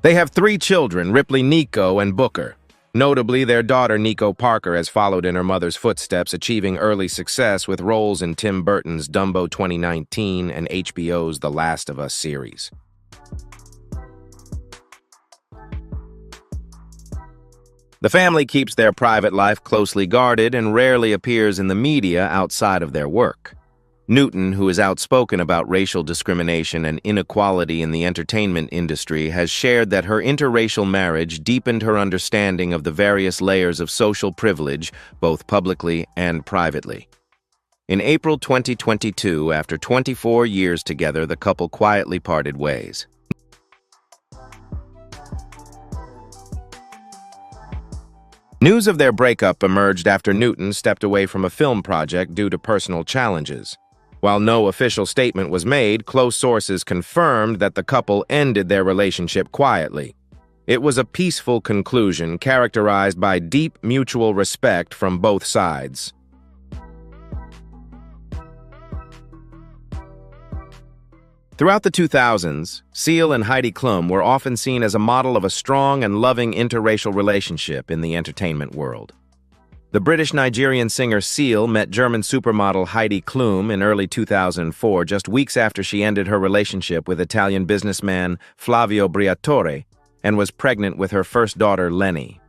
They have 3 children, Ripley, Eniko, and Booker. Notably, their daughter, Eniko Parker, has followed in her mother's footsteps, achieving early success with roles in Tim Burton's Dumbo 2019 and HBO's The Last of Us series. The family keeps their private life closely guarded and rarely appears in the media outside of their work. Newton, who is outspoken about racial discrimination and inequality in the entertainment industry, has shared that her interracial marriage deepened her understanding of the various layers of social privilege, both publicly and privately. In April 2022, after 24 years together, the couple quietly parted ways. News of their breakup emerged after Newton stepped away from a film project due to personal challenges. While no official statement was made, close sources confirmed that the couple ended their relationship quietly. It was a peaceful conclusion characterized by deep mutual respect from both sides. Throughout the 2000s, Seal and Heidi Klum were often seen as a model of a strong and loving interracial relationship in the entertainment world. The British-Nigerian singer Seal met German supermodel Heidi Klum in early 2004, just weeks after she ended her relationship with Italian businessman Flavio Briatore and was pregnant with her first daughter, Lenny.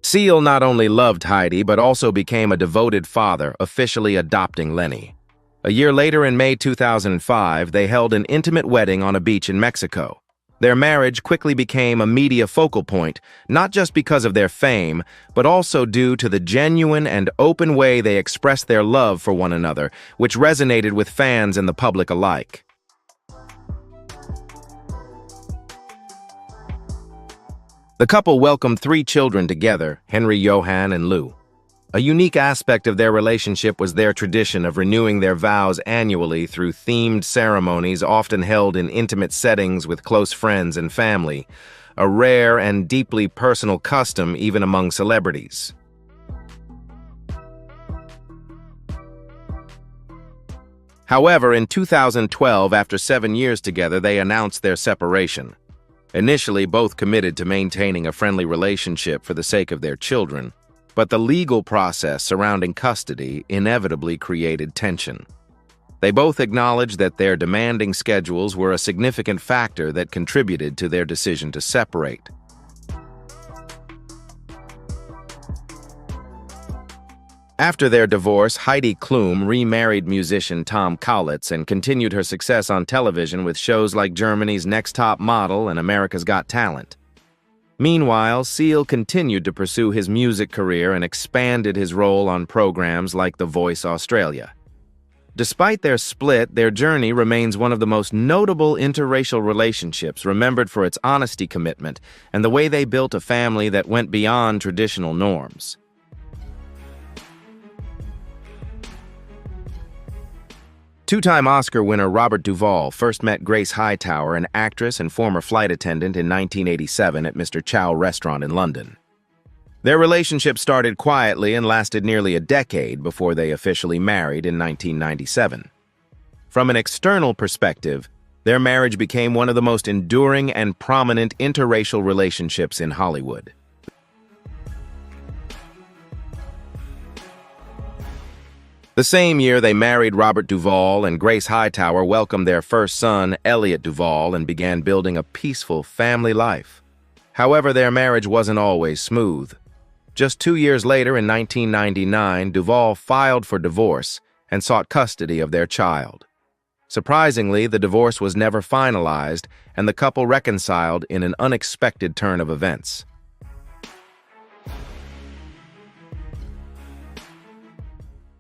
Seal not only loved Heidi, but also became a devoted father, officially adopting Lenny. A year later, in May 2005, they held an intimate wedding on a beach in Mexico. Their marriage quickly became a media focal point, not just because of their fame, but also due to the genuine and open way they expressed their love for one another, which resonated with fans and the public alike. The couple welcomed 3 children together, Henry, Johan, and Lou. A unique aspect of their relationship was their tradition of renewing their vows annually through themed ceremonies often held in intimate settings with close friends and family, a rare and deeply personal custom even among celebrities. However, in 2012, after 7 years together, they announced their separation. Initially, both committed to maintaining a friendly relationship for the sake of their children, but the legal process surrounding custody inevitably created tension. They both acknowledged that their demanding schedules were a significant factor that contributed to their decision to separate. After their divorce, Heidi Klum remarried musician Tom Kaulitz and continued her success on television with shows like Germany's Next Top Model and America's Got Talent. Meanwhile, Seal continued to pursue his music career and expanded his role on programs like The Voice Australia. Despite their split, their journey remains one of the most notable interracial relationships, remembered for its honesty commitment and the way they built a family that went beyond traditional norms. Two-time Oscar winner Robert Duvall first met Grace Hightower, an actress and former flight attendant, in 1987 at Mr. Chow restaurant in London. Their relationship started quietly and lasted nearly a decade before they officially married in 1997. From an external perspective, their marriage became one of the most enduring and prominent interracial relationships in Hollywood. The same year, they married Robert Duvall, and Grace Hightower welcomed their first son, Elliot Duvall, and began building a peaceful family life. However, their marriage wasn't always smooth. Just 2 years later, in 1999, Duvall filed for divorce and sought custody of their child. Surprisingly, the divorce was never finalized, and the couple reconciled in an unexpected turn of events.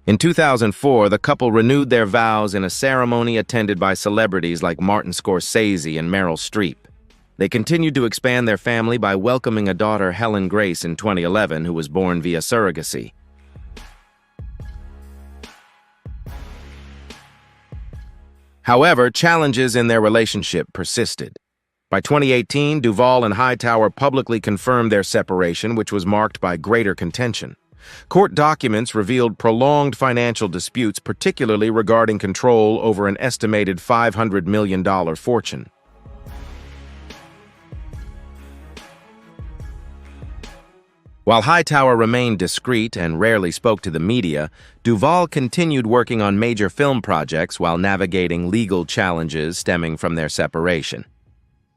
In 2004, the couple renewed their vows in a ceremony attended by celebrities like Martin Scorsese and Meryl Streep. They continued to expand their family by welcoming a daughter, Helen Grace, in 2011, who was born via surrogacy. However, challenges in their relationship persisted. By 2018, Duvall and Hightower publicly confirmed their separation, which was marked by greater contention. Court documents revealed prolonged financial disputes, particularly regarding control over an estimated $500 million fortune. While Hightower remained discreet and rarely spoke to the media, Duvall continued working on major film projects while navigating legal challenges stemming from their separation.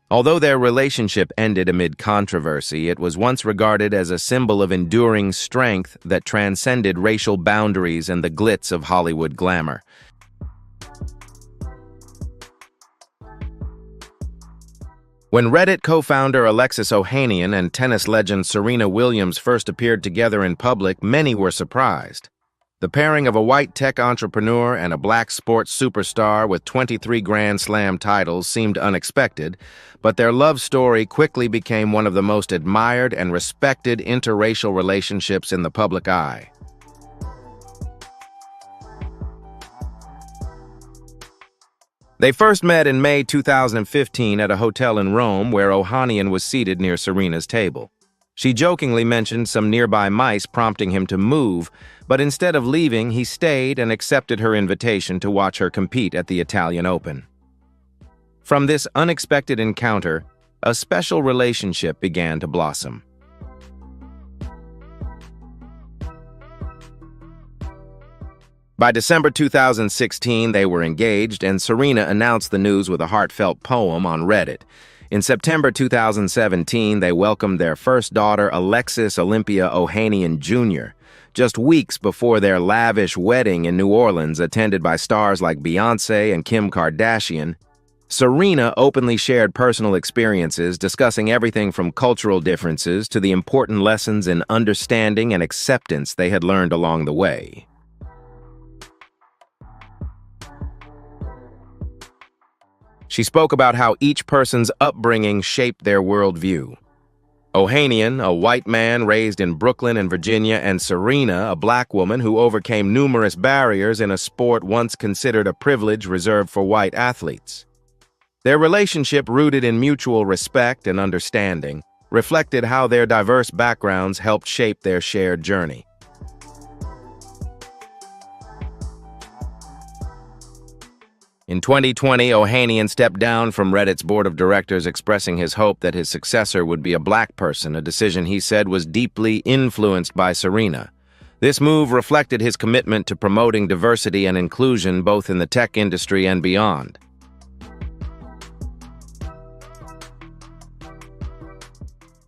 Although their relationship ended amid controversy, it was once regarded as a symbol of enduring strength that transcended racial boundaries and the glitz of Hollywood glamour. When Reddit co-founder Alexis Ohanian and tennis legend Serena Williams first appeared together in public, many were surprised. The pairing of a white tech entrepreneur and a black sports superstar with 23 Grand Slam titles seemed unexpected, but their love story quickly became one of the most admired and respected interracial relationships in the public eye. They first met in May 2015 at a hotel in Rome where Ohanian was seated near Serena's table. She jokingly mentioned some nearby mice prompting him to move, but instead of leaving, he stayed and accepted her invitation to watch her compete at the Italian Open. From this unexpected encounter, a special relationship began to blossom. By December 2016, they were engaged, and Serena announced the news with a heartfelt poem on Reddit. In September 2017, they welcomed their first daughter, Alexis Olympia Ohanian Jr., just weeks before their lavish wedding in New Orleans, attended by stars like Beyonce and Kim Kardashian. Serena openly shared personal experiences, discussing everything from cultural differences to the important lessons in understanding and acceptance they had learned along the way. She spoke about how each person's upbringing shaped their worldview. Ohanian, a white man raised in Brooklyn and Virginia, and Serena, a black woman who overcame numerous barriers in a sport once considered a privilege reserved for white athletes. Their relationship, rooted in mutual respect and understanding, reflected how their diverse backgrounds helped shape their shared journey. In 2020, Ohanian stepped down from Reddit's board of directors, expressing his hope that his successor would be a black person, a decision he said was deeply influenced by Serena. This move reflected his commitment to promoting diversity and inclusion both in the tech industry and beyond.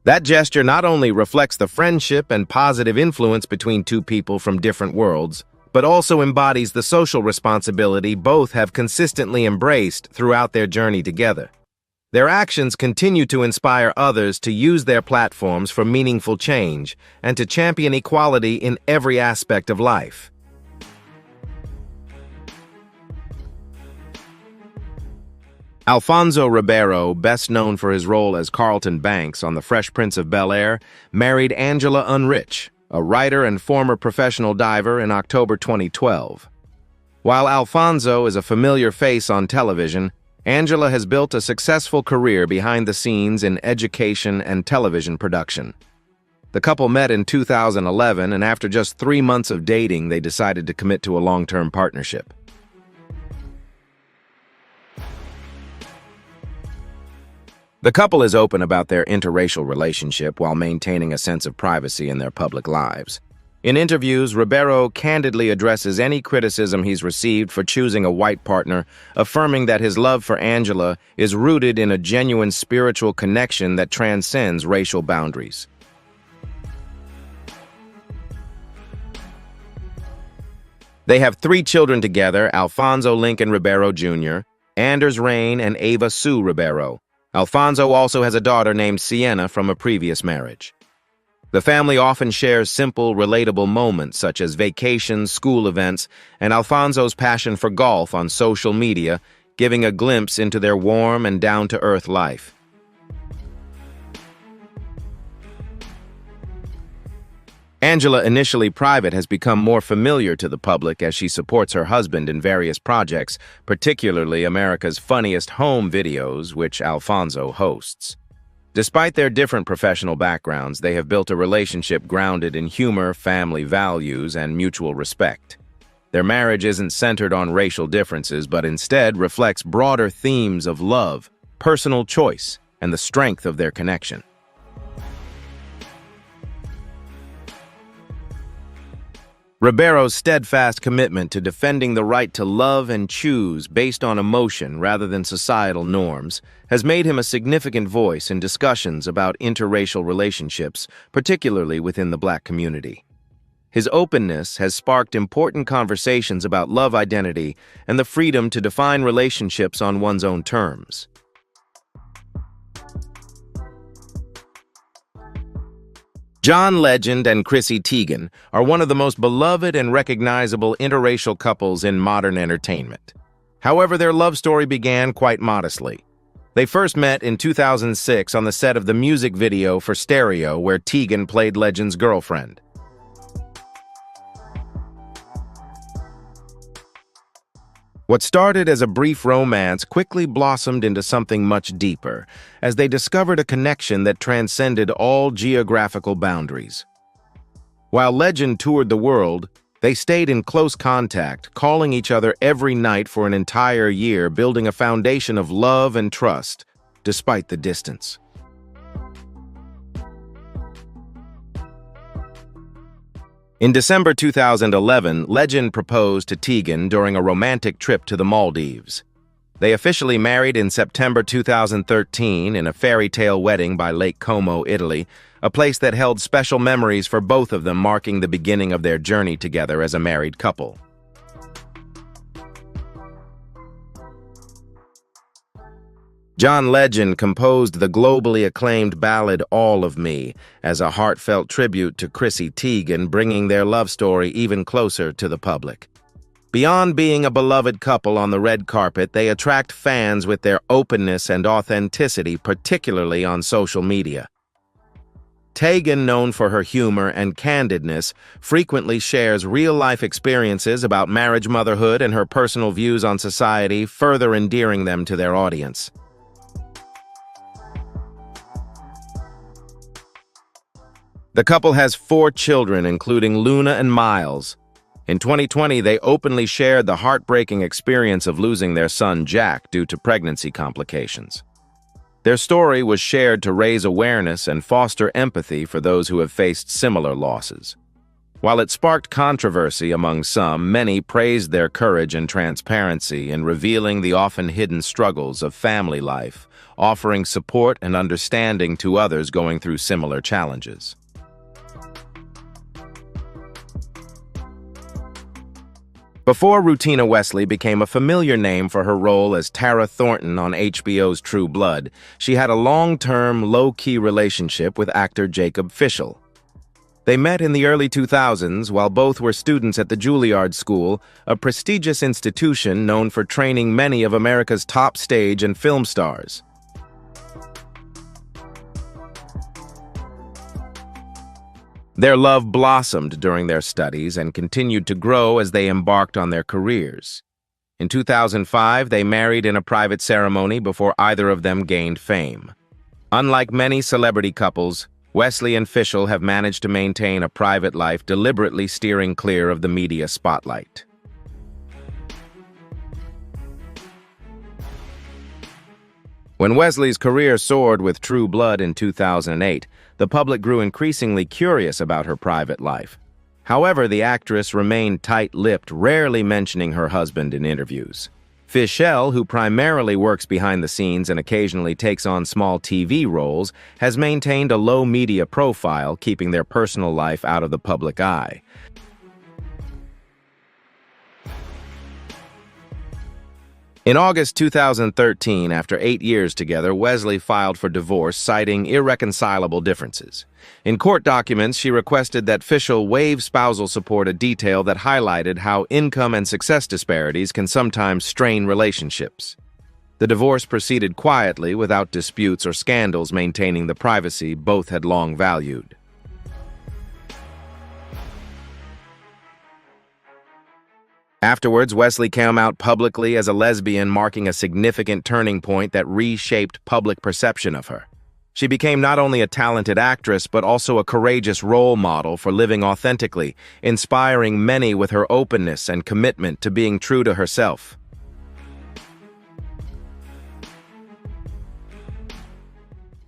That gesture not only reflects the friendship and positive influence between two people from different worlds, but also embodies the social responsibility both have consistently embraced throughout their journey together. Their actions continue to inspire others to use their platforms for meaningful change and to champion equality in every aspect of life. Alfonso Ribeiro, best known for his role as Carlton Banks on The Fresh Prince of Bel-Air, married Angela Unrich, a writer and former professional diver, in October 2012. While Alfonso is a familiar face on television, Angela has built a successful career behind the scenes in education and television production. The couple met in 2011, and after just 3 months of dating, they decided to commit to a long-term partnership. The couple is open about their interracial relationship while maintaining a sense of privacy in their public lives. In interviews, Ribeiro candidly addresses any criticism he's received for choosing a white partner, affirming that his love for Angela is rooted in a genuine spiritual connection that transcends racial boundaries. They have 3 children together: Alfonso Lincoln Ribeiro Jr., Anders Rain, and Ava Sue Ribeiro. Alfonso also has a daughter named Sienna from a previous marriage. The family often shares simple, relatable moments such as vacations, school events, and Alfonso's passion for golf on social media, giving a glimpse into their warm and down-to-earth life. Angela, initially private, has become more familiar to the public as she supports her husband in various projects, particularly America's Funniest Home videos, which Alfonso hosts. Despite their different professional backgrounds, they have built a relationship grounded in humor, family values, and mutual respect. Their marriage isn't centered on racial differences, but instead reflects broader themes of love, personal choice, and the strength of their connection. Ribeiro's steadfast commitment to defending the right to love and choose based on emotion rather than societal norms has made him a significant voice in discussions about interracial relationships, particularly within the Black community. His openness has sparked important conversations about love identity and the freedom to define relationships on one's own terms. John Legend and Chrissy Teigen are one of the most beloved and recognizable interracial couples in modern entertainment. However, their love story began quite modestly. They first met in 2006 on the set of the music video for Stereo, where Teigen played Legend's girlfriend. What started as a brief romance quickly blossomed into something much deeper, as they discovered a connection that transcended all geographical boundaries. While Legend toured the world, they stayed in close contact, calling each other every night for an entire year, building a foundation of love and trust, despite the distance. In December 2011, Legend proposed to Teigen during a romantic trip to the Maldives. They officially married in September 2013 in a fairy tale wedding by Lake Como, Italy, a place that held special memories for both of them, marking the beginning of their journey together as a married couple. John Legend composed the globally acclaimed ballad All of Me as a heartfelt tribute to Chrissy Teigen, bringing their love story even closer to the public. Beyond being a beloved couple on the red carpet, they attract fans with their openness and authenticity, particularly on social media. Teigen, known for her humor and candidness, frequently shares real-life experiences about marriage, motherhood, and her personal views on society, further endearing them to their audience. The couple has 4 children, including Luna and Miles. In 2020, they openly shared the heartbreaking experience of losing their son, Jack, due to pregnancy complications. Their story was shared to raise awareness and foster empathy for those who have faced similar losses. While it sparked controversy among some, many praised their courage and transparency in revealing the often hidden struggles of family life, offering support and understanding to others going through similar challenges. Before Rutina Wesley became a familiar name for her role as Tara Thornton on HBO's True Blood, she had a long-term, low-key relationship with actor Jacob Fischel. They met in the early 2000s while both were students at the Juilliard School, a prestigious institution known for training many of America's top stage and film stars. Their love blossomed during their studies and continued to grow as they embarked on their careers. In 2005, they married in a private ceremony before either of them gained fame. Unlike many celebrity couples, Wesley and Fischel have managed to maintain a private life, deliberately steering clear of the media spotlight. When Wesley's career soared with True Blood in 2008, the public grew increasingly curious about her private life. However, the actress remained tight-lipped, rarely mentioning her husband in interviews. Fischel, who primarily works behind the scenes and occasionally takes on small TV roles, has maintained a low media profile, keeping their personal life out of the public eye. In August 2013, after 8 years together, Wesley filed for divorce, citing irreconcilable differences. In court documents, she requested that Fischel waive spousal support, a detail that highlighted how income and success disparities can sometimes strain relationships. The divorce proceeded quietly, without disputes or scandals, maintaining the privacy both had long valued. Afterwards, Wesley came out publicly as a lesbian, marking a significant turning point that reshaped public perception of her. She became not only a talented actress, but also a courageous role model for living authentically, inspiring many with her openness and commitment to being true to herself.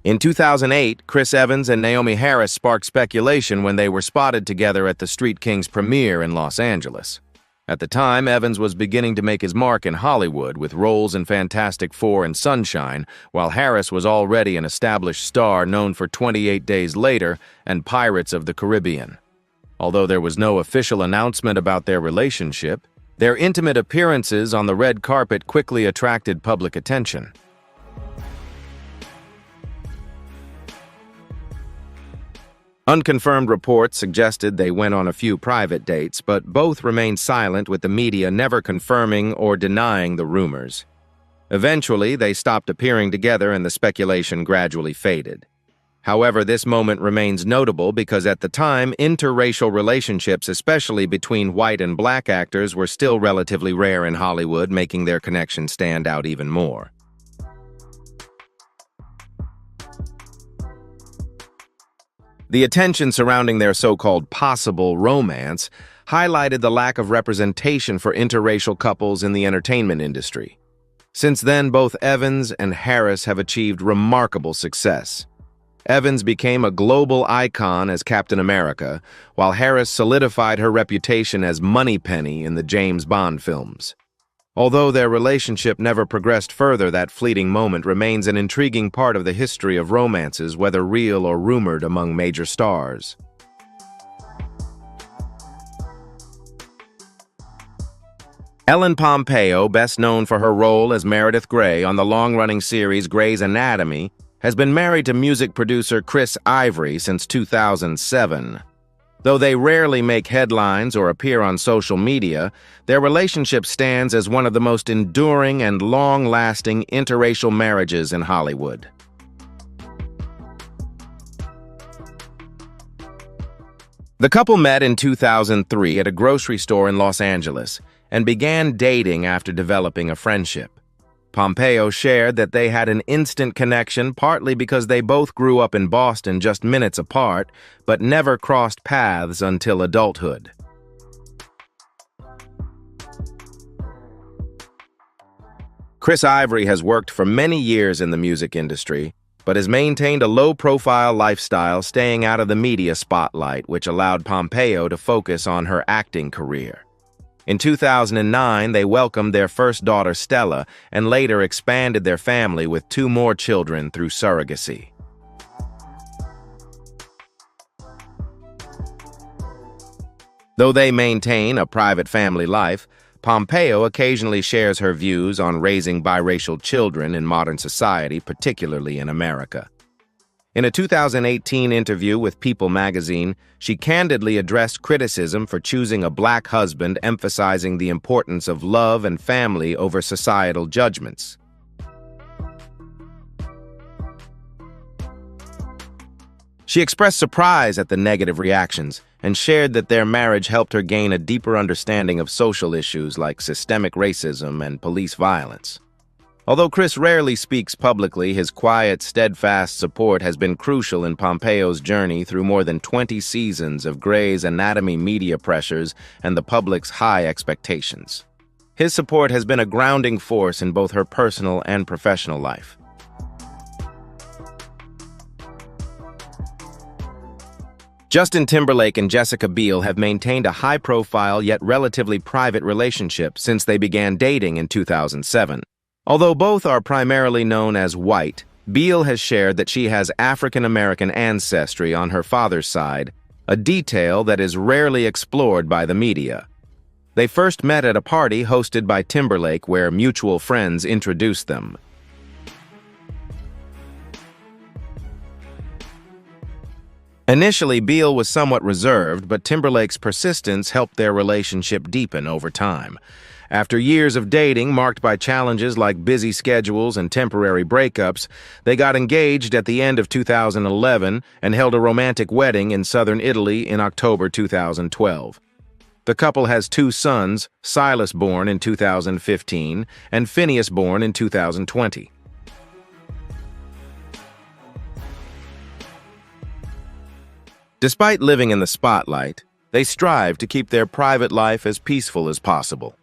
In 2008, Chris Evans and Naomi Harris sparked speculation when they were spotted together at the Street Kings premiere in Los Angeles. At the time, Evans was beginning to make his mark in Hollywood with roles in Fantastic Four and Sunshine, while Harris was already an established star known for 28 Days Later and Pirates of the Caribbean. Although there was no official announcement about their relationship, their intimate appearances on the red carpet quickly attracted public attention. Unconfirmed reports suggested they went on a few private dates, but both remained silent, with the media never confirming or denying the rumors. Eventually, they stopped appearing together and the speculation gradually faded. However, this moment remains notable because at the time, interracial relationships, especially between white and black actors, were still relatively rare in Hollywood, making their connection stand out even more. The attention surrounding their so-called possible romance highlighted the lack of representation for interracial couples in the entertainment industry. Since then, both Evans and Harris have achieved remarkable success. Evans became a global icon as Captain America, while Harris solidified her reputation as Moneypenny in the James Bond films. Although their relationship never progressed further, that fleeting moment remains an intriguing part of the history of romances, whether real or rumored, among major stars. Ellen Pompeo, best known for her role as Meredith Grey on the long-running series Grey's Anatomy, has been married to music producer Chris Ivory since 2007. Though they rarely make headlines or appear on social media, their relationship stands as one of the most enduring and long-lasting interracial marriages in Hollywood. The couple met in 2003 at a grocery store in Los Angeles and began dating after developing a friendship. Pompeo shared that they had an instant connection, partly because they both grew up in Boston just minutes apart, but never crossed paths until adulthood. Chris Ivory has worked for many years in the music industry, but has maintained a low-profile lifestyle, staying out of the media spotlight, which allowed Pompeo to focus on her acting career. In 2009, they welcomed their first daughter, Stella, and later expanded their family with 2 more children through surrogacy. Though they maintain a private family life, Pompeo occasionally shares her views on raising biracial children in modern society, particularly in America. In a 2018 interview with People magazine, she candidly addressed criticism for choosing a black husband, emphasizing the importance of love and family over societal judgments. She expressed surprise at the negative reactions and shared that their marriage helped her gain a deeper understanding of social issues like systemic racism and police violence. Although Chris rarely speaks publicly, his quiet, steadfast support has been crucial in Pompeo's journey through more than 20 seasons of Grey's Anatomy media pressures and the public's high expectations. His support has been a grounding force in both her personal and professional life. Justin Timberlake and Jessica Biel have maintained a high-profile yet relatively private relationship since they began dating in 2007. Although both are primarily known as white, Biel has shared that she has African-American ancestry on her father's side, a detail that is rarely explored by the media. They first met at a party hosted by Timberlake where mutual friends introduced them. Initially, Biel was somewhat reserved, but Timberlake's persistence helped their relationship deepen over time. After years of dating marked by challenges like busy schedules and temporary breakups, they got engaged at the end of 2011 and held a romantic wedding in southern Italy in October 2012. The couple has 2 sons, Silas, born in 2015, and Phineas, born in 2020. Despite living in the spotlight, they strive to keep their private life as peaceful as possible.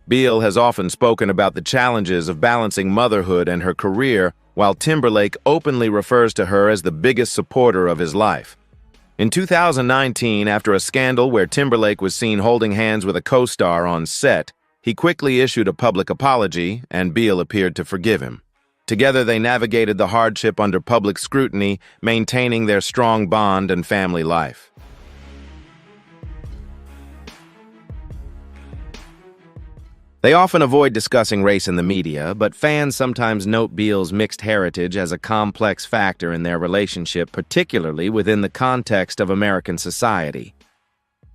Biel has often spoken about the challenges of balancing motherhood and her career, while Timberlake openly refers to her as the biggest supporter of his life. In 2019, after a scandal where Timberlake was seen holding hands with a co-star on set, he quickly issued a public apology, and Biel appeared to forgive him. Together, they navigated the hardship under public scrutiny, maintaining their strong bond and family life. They often avoid discussing race in the media, but fans sometimes note Biel's mixed heritage as a complex factor in their relationship, particularly within the context of American society.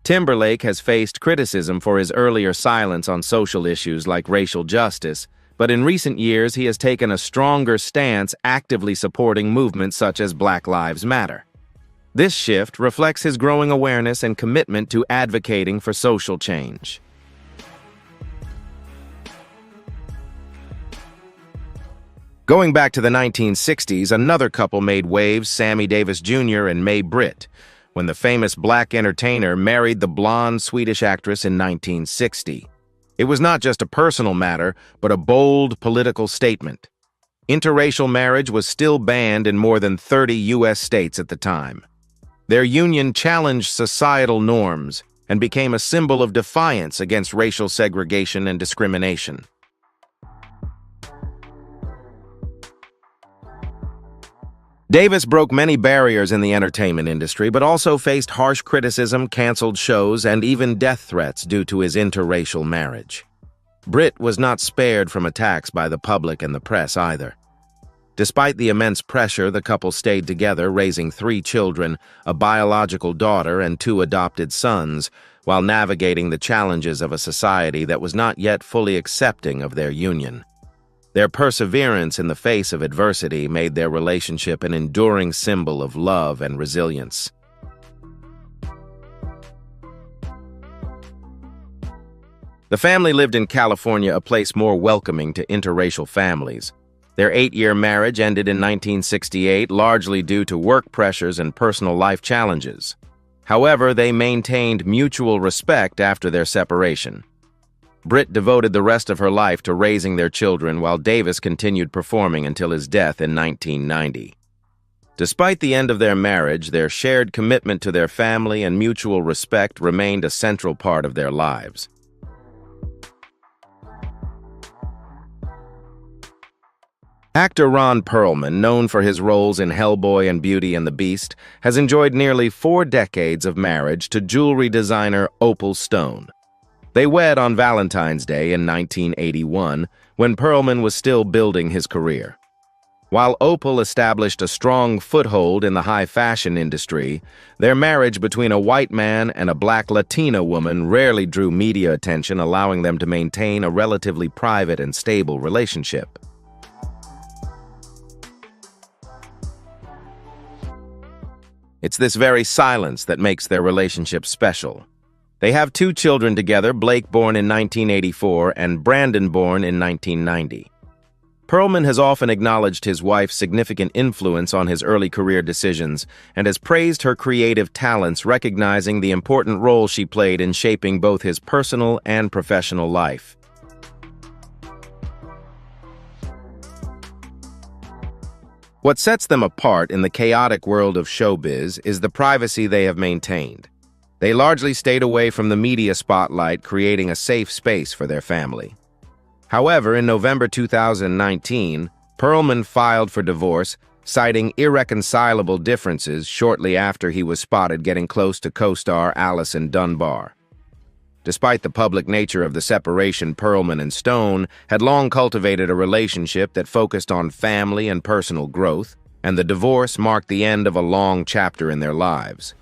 Timberlake has faced criticism for his earlier silence on social issues like racial justice, but in recent years he has taken a stronger stance actively supporting movements such as Black Lives Matter. This shift reflects his growing awareness and commitment to advocating for social change. Going back to the 1960s, another couple made waves, Sammy Davis Jr. and Mae Britt, when the famous black entertainer married the blonde Swedish actress in 1960. It was not just a personal matter, but a bold political statement. Interracial marriage was still banned in more than 30 U.S. states at the time. Their union challenged societal norms and became a symbol of defiance against racial segregation and discrimination. Davis broke many barriers in the entertainment industry, but also faced harsh criticism, canceled shows, and even death threats due to his interracial marriage. Britt was not spared from attacks by the public and the press either. Despite the immense pressure, the couple stayed together, raising 3 children, a biological daughter and 2 adopted sons, while navigating the challenges of a society that was not yet fully accepting of their union. Their perseverance in the face of adversity made their relationship an enduring symbol of love and resilience. The family lived in California, a place more welcoming to interracial families. Their 8-year marriage ended in 1968, largely due to work pressures and personal life challenges. However, they maintained mutual respect after their separation. Britt devoted the rest of her life to raising their children, while Davis continued performing until his death in 1990. Despite the end of their marriage, their shared commitment to their family and mutual respect remained a central part of their lives. Actor Ron Perlman, known for his roles in Hellboy and Beauty and the Beast, has enjoyed nearly 4 decades of marriage to jewelry designer Opal Stone. They wed on Valentine's Day in 1981, when Perlman was still building his career. While Opal established a strong foothold in the high fashion industry, their marriage between a white man and a black Latina woman rarely drew media attention, allowing them to maintain a relatively private and stable relationship. It's this very silence that makes their relationship special. They have 2 children together, Blake, born in 1984, and Brandon, born in 1990. Perlman has often acknowledged his wife's significant influence on his early career decisions and has praised her creative talents, recognizing the important role she played in shaping both his personal and professional life. What sets them apart in the chaotic world of showbiz is the privacy they have maintained. They largely stayed away from the media spotlight, creating a safe space for their family. However, in November 2019, Perlman filed for divorce, citing irreconcilable differences shortly after he was spotted getting close to co-star Allison Dunbar. Despite the public nature of the separation, Perlman and Stone had long cultivated a relationship that focused on family and personal growth, and the divorce marked the end of a long chapter in their lives.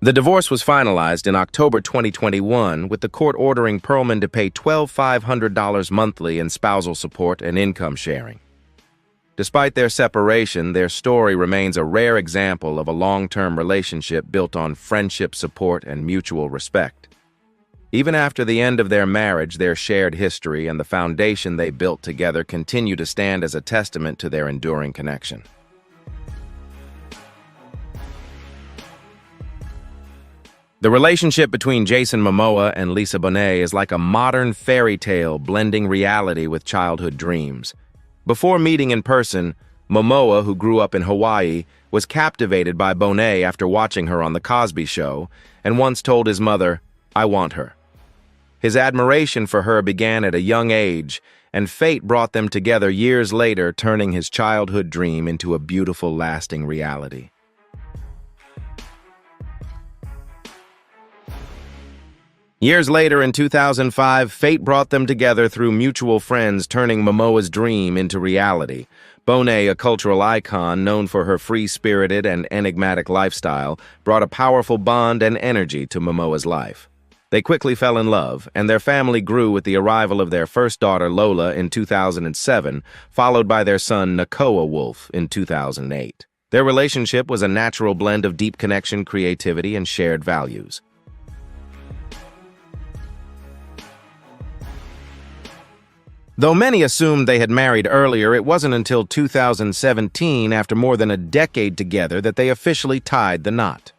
The divorce was finalized in October 2021, with the court ordering Perlman to pay $12,500 monthly in spousal support and income sharing. Despite their separation, their story remains a rare example of a long-term relationship built on friendship, support, and mutual respect. Even after the end of their marriage, their shared history and the foundation they built together continue to stand as a testament to their enduring connection. The relationship between Jason Momoa and Lisa Bonet is like a modern fairy tale blending reality with childhood dreams. Before meeting in person, Momoa, who grew up in Hawaii, was captivated by Bonet after watching her on The Cosby Show and once told his mother, "I want her." His admiration for her began at a young age, and fate brought them together years later, turning his childhood dream into a beautiful, lasting reality. Years later, in 2005, fate brought them together through mutual friends, turning Momoa's dream into reality. Bonet, a cultural icon known for her free-spirited and enigmatic lifestyle, brought a powerful bond and energy to Momoa's life. They quickly fell in love, and their family grew with the arrival of their first daughter, Lola, in 2007, followed by their son, Nakoa Wolf, in 2008. Their relationship was a natural blend of deep connection, creativity, and shared values. Though many assumed they had married earlier, it wasn't until 2017, after more than a decade together, that they officially tied the knot.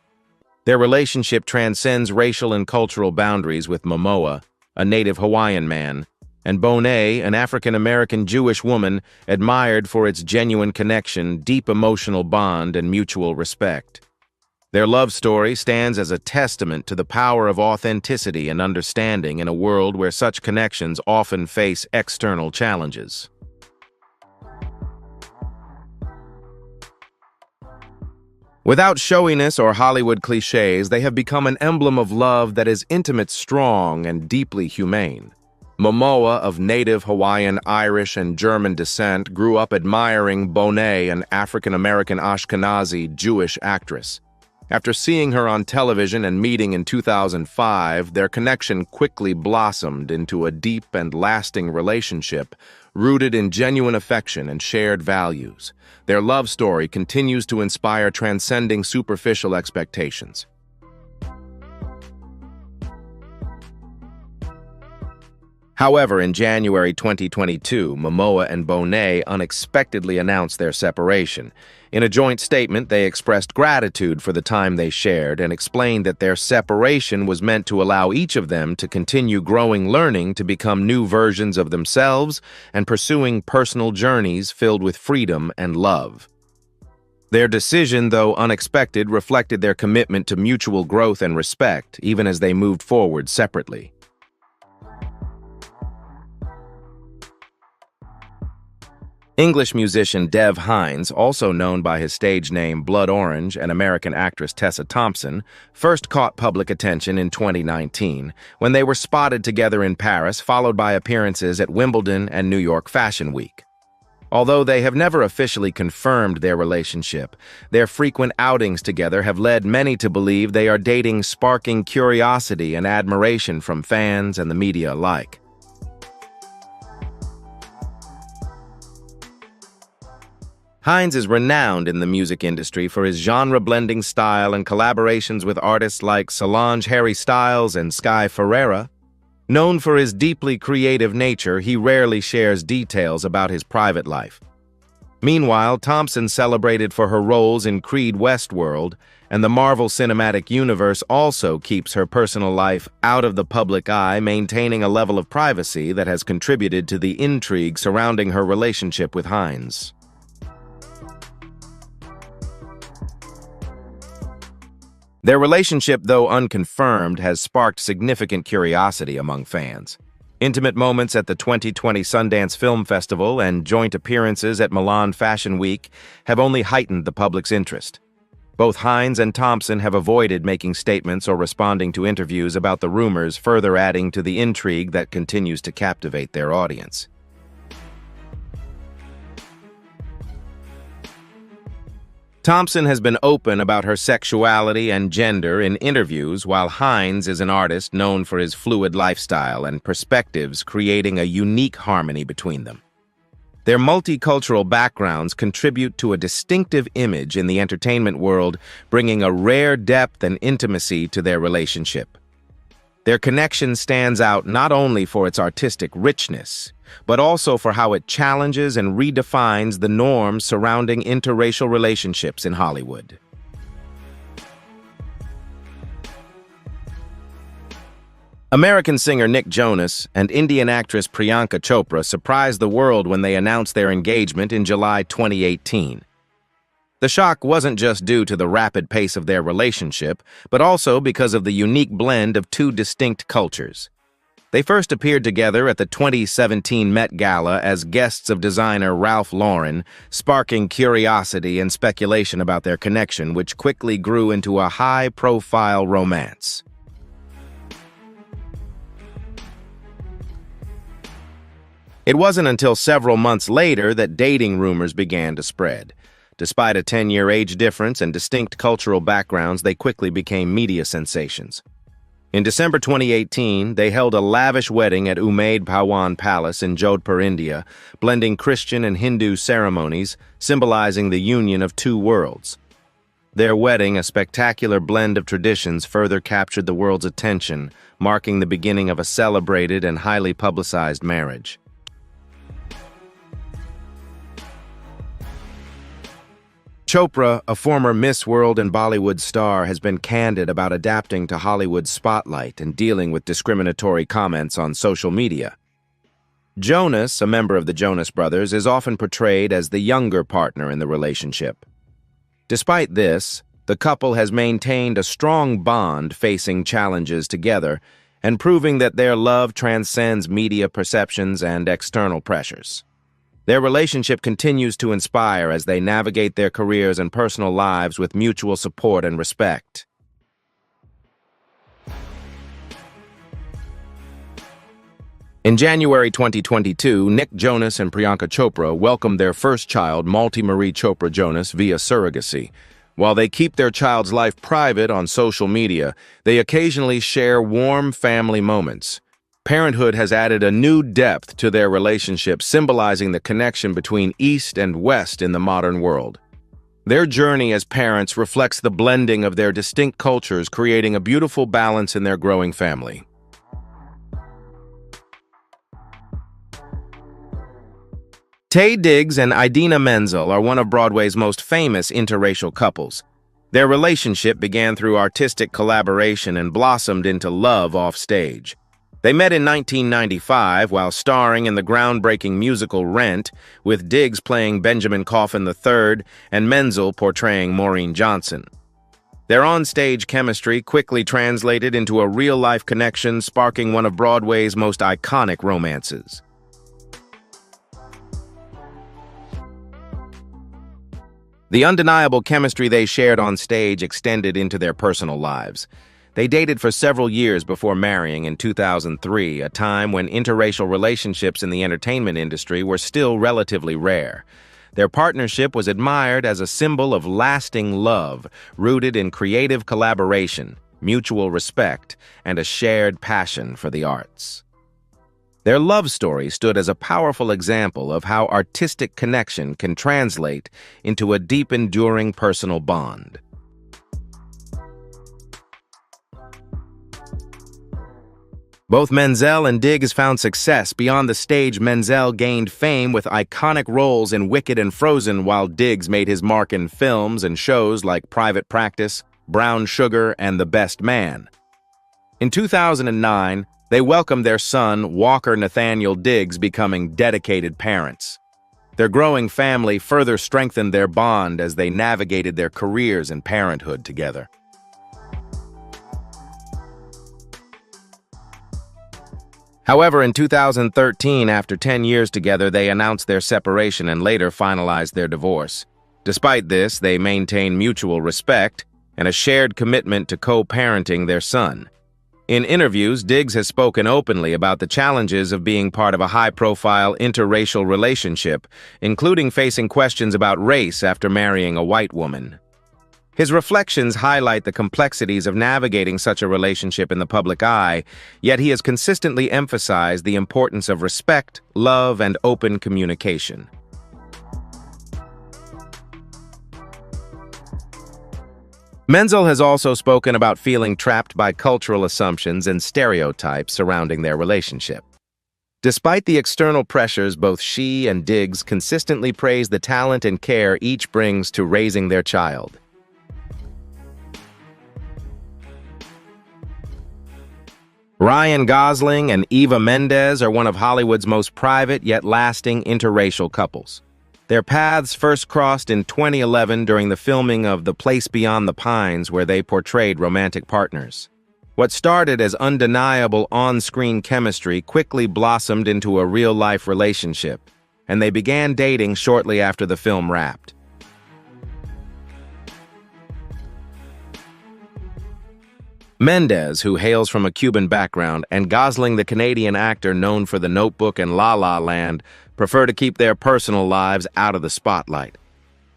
Their relationship transcends racial and cultural boundaries, with Momoa, a native Hawaiian man, and Bonet, an African-American Jewish woman, admired for its genuine connection, deep emotional bond, and mutual respect. Their love story stands as a testament to the power of authenticity and understanding in a world where such connections often face external challenges. Without showiness or Hollywood cliches, they have become an emblem of love that is intimate, strong, and deeply humane. Momoa, of native Hawaiian, Irish, and German descent, grew up admiring Bonet, an African-American Ashkenazi Jewish actress. After seeing her on television and meeting in 2005, their connection quickly blossomed into a deep and lasting relationship rooted in genuine affection and shared values. Their love story continues to inspire, transcending superficial expectations. However, in January 2022, Momoa and Bonet unexpectedly announced their separation. In a joint statement, they expressed gratitude for the time they shared and explained that their separation was meant to allow each of them to continue growing, learning to become new versions of themselves, and pursuing personal journeys filled with freedom and love. Their decision, though unexpected, reflected their commitment to mutual growth and respect, even as they moved forward separately. English musician Dev Hynes, also known by his stage name Blood Orange, and American actress Tessa Thompson, first caught public attention in 2019 when they were spotted together in Paris, followed by appearances at Wimbledon and New York Fashion Week. Although they have never officially confirmed their relationship, their frequent outings together have led many to believe they are dating, sparking curiosity and admiration from fans and the media alike. Hynes is renowned in the music industry for his genre-blending style and collaborations with artists like Solange Harry Styles and Sky Ferreira. Known for his deeply creative nature, he rarely shares details about his private life. Meanwhile, Thompson, celebrated for her roles in Creed Westworld and the Marvel Cinematic Universe, also keeps her personal life out of the public eye, maintaining a level of privacy that has contributed to the intrigue surrounding her relationship with Hynes. Their relationship, though unconfirmed, has sparked significant curiosity among fans. Intimate moments at the 2020 Sundance Film Festival and joint appearances at Milan Fashion Week have only heightened the public's interest. Both Hynes and Thompson have avoided making statements or responding to interviews about the rumors, further adding to the intrigue that continues to captivate their audience. Thompson has been open about her sexuality and gender in interviews, while Hynes is an artist known for his fluid lifestyle and perspectives, creating a unique harmony between them. Their multicultural backgrounds contribute to a distinctive image in the entertainment world, bringing a rare depth and intimacy to their relationship. Their connection stands out not only for its artistic richness, but also for how it challenges and redefines the norms surrounding interracial relationships in Hollywood. American singer Nick Jonas and Indian actress Priyanka Chopra surprised the world when they announced their engagement in July 2018. The shock wasn't just due to the rapid pace of their relationship, but also because of the unique blend of two distinct cultures. They first appeared together at the 2017 Met Gala as guests of designer Ralph Lauren, sparking curiosity and speculation about their connection, which quickly grew into a high-profile romance. It wasn't until several months later that dating rumors began to spread. Despite a 10-year age difference and distinct cultural backgrounds, they quickly became media sensations. In December 2018, they held a lavish wedding at Umaid Bhawan Palace in Jodhpur, India, blending Christian and Hindu ceremonies, symbolizing the union of two worlds. Their wedding, a spectacular blend of traditions, further captured the world's attention, marking the beginning of a celebrated and highly publicized marriage. Chopra, a former Miss World and Bollywood star, has been candid about adapting to Hollywood's spotlight and dealing with discriminatory comments on social media. Jonas, a member of the Jonas Brothers, is often portrayed as the younger partner in the relationship. Despite this, the couple has maintained a strong bond facing challenges together and proving that their love transcends media perceptions and external pressures. Their relationship continues to inspire as they navigate their careers and personal lives with mutual support and respect. In January 2022, Nick Jonas and Priyanka Chopra welcomed their first child, Malti Marie Chopra Jonas, via surrogacy. While they keep their child's life private on social media, they occasionally share warm family moments. Parenthood has added a new depth to their relationship, symbolizing the connection between East and West in the modern world. Their journey as parents reflects the blending of their distinct cultures, creating a beautiful balance in their growing family. Taye Diggs and Idina Menzel are one of Broadway's most famous interracial couples. Their relationship began through artistic collaboration and blossomed into love offstage. They met in 1995 while starring in the groundbreaking musical Rent, with Diggs playing Benjamin Coffin III and Menzel portraying Maureen Johnson. Their on-stage chemistry quickly translated into a real-life connection, sparking one of Broadway's most iconic romances. The undeniable chemistry they shared on stage extended into their personal lives. They dated for several years before marrying in 2003, a time when interracial relationships in the entertainment industry were still relatively rare. Their partnership was admired as a symbol of lasting love, rooted in creative collaboration, mutual respect, and a shared passion for the arts. Their love story stood as a powerful example of how artistic connection can translate into a deep, enduring personal bond. Both Menzel and Diggs found success beyond the stage. Menzel gained fame with iconic roles in Wicked and Frozen, while Diggs made his mark in films and shows like Private Practice, Brown Sugar, and The Best Man. In 2009, they welcomed their son, Walker Nathaniel Diggs, becoming dedicated parents. Their growing family further strengthened their bond as they navigated their careers and parenthood together. However, in 2013, after 10 years together, they announced their separation and later finalized their divorce. Despite this, they maintain mutual respect and a shared commitment to co-parenting their son. In interviews, Diggs has spoken openly about the challenges of being part of a high-profile interracial relationship, including facing questions about race after marrying a white woman. His reflections highlight the complexities of navigating such a relationship in the public eye, yet he has consistently emphasized the importance of respect, love, and open communication. Menzel has also spoken about feeling trapped by cultural assumptions and stereotypes surrounding their relationship. Despite the external pressures, both she and Diggs consistently praise the talent and care each brings to raising their child. Ryan Gosling and Eva Mendes are one of Hollywood's most private yet lasting interracial couples. Their paths first crossed in 2011 during the filming of The Place Beyond the Pines, where they portrayed romantic partners. What started as undeniable on-screen chemistry quickly blossomed into a real-life relationship, and they began dating shortly after the film wrapped. Mendes, who hails from a Cuban background, and Gosling, the Canadian actor known for The Notebook and La La Land, prefer to keep their personal lives out of the spotlight.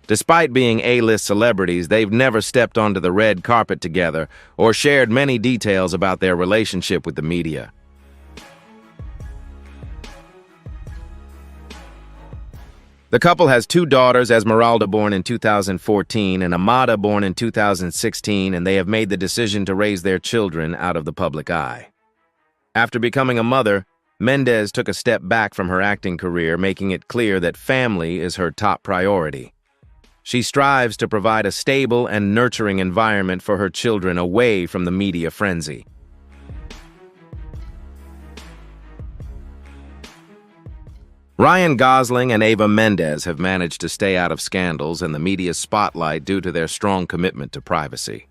Despite being A-list celebrities, they've never stepped onto the red carpet together or shared many details about their relationship with the media. The couple has two daughters, Esmeralda born in 2014 and Amada born in 2016, and they have made the decision to raise their children out of the public eye. After becoming a mother, Mendes took a step back from her acting career, making it clear that family is her top priority. She strives to provide a stable and nurturing environment for her children away from the media frenzy. Ryan Gosling and Eva Mendes have managed to stay out of scandals and the media's spotlight due to their strong commitment to privacy.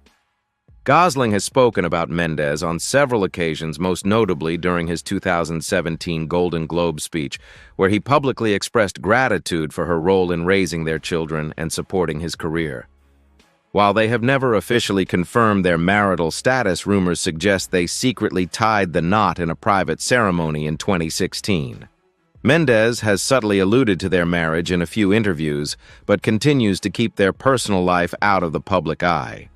Gosling has spoken about Mendes on several occasions, most notably during his 2017 Golden Globe speech, where he publicly expressed gratitude for her role in raising their children and supporting his career. While they have never officially confirmed their marital status, rumors suggest they secretly tied the knot in a private ceremony in 2016. Mendes has subtly alluded to their marriage in a few interviews, but continues to keep their personal life out of the public eye.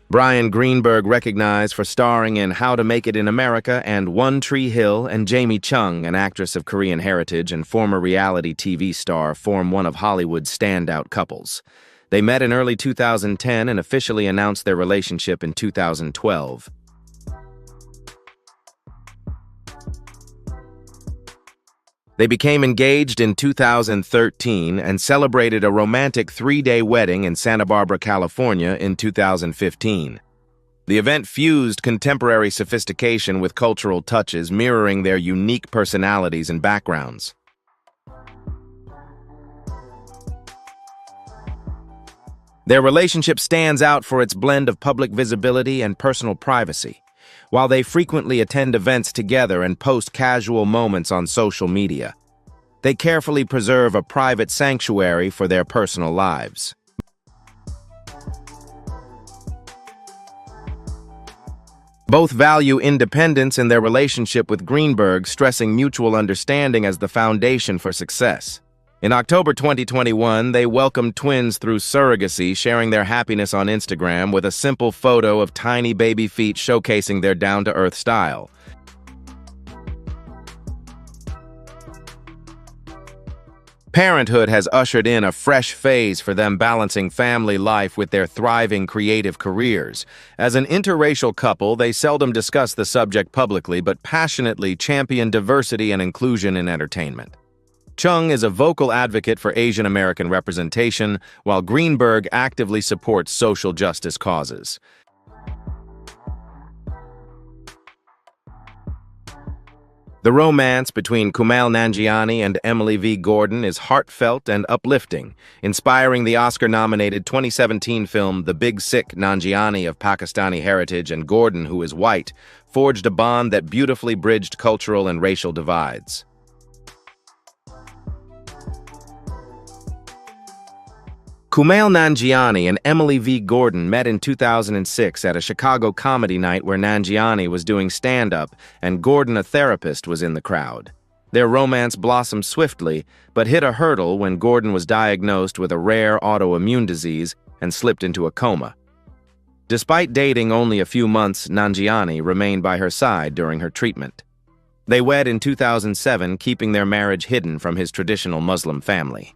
Bryan Greenberg, recognized for starring in How to Make It in America and One Tree Hill, and Jamie Chung, an actress of Korean heritage and former reality TV star, form one of Hollywood's standout couples. They met in early 2010 and officially announced their relationship in 2012. They became engaged in 2013 and celebrated a romantic 3-day wedding in Santa Barbara, California in 2015. The event fused contemporary sophistication with cultural touches, mirroring their unique personalities and backgrounds. Their relationship stands out for its blend of public visibility and personal privacy. While they frequently attend events together and post casual moments on social media, they carefully preserve a private sanctuary for their personal lives. Both value independence in their relationship, with Greenberg stressing mutual understanding as the foundation for success. In October 2021, they welcomed twins through surrogacy, sharing their happiness on Instagram with a simple photo of tiny baby feet showcasing their down-to-earth style. Parenthood has ushered in a fresh phase for them, balancing family life with their thriving creative careers. As an interracial couple, they seldom discuss the subject publicly, but passionately champion diversity and inclusion in entertainment. Chung is a vocal advocate for Asian American representation, while Greenberg actively supports social justice causes. The romance between Kumail Nanjiani and Emily V. Gordon is heartfelt and uplifting, inspiring the Oscar-nominated 2017 film The Big Sick. Nanjiani, of Pakistani heritage, and Gordon, who is white, forged a bond that beautifully bridged cultural and racial divides. Kumail Nanjiani and Emily V. Gordon met in 2006 at a Chicago comedy night where Nanjiani was doing stand-up and Gordon, a therapist, was in the crowd. Their romance blossomed swiftly, but hit a hurdle when Gordon was diagnosed with a rare autoimmune disease and slipped into a coma. Despite dating only a few months, Nanjiani remained by her side during her treatment. They wed in 2007, keeping their marriage hidden from his traditional Muslim family.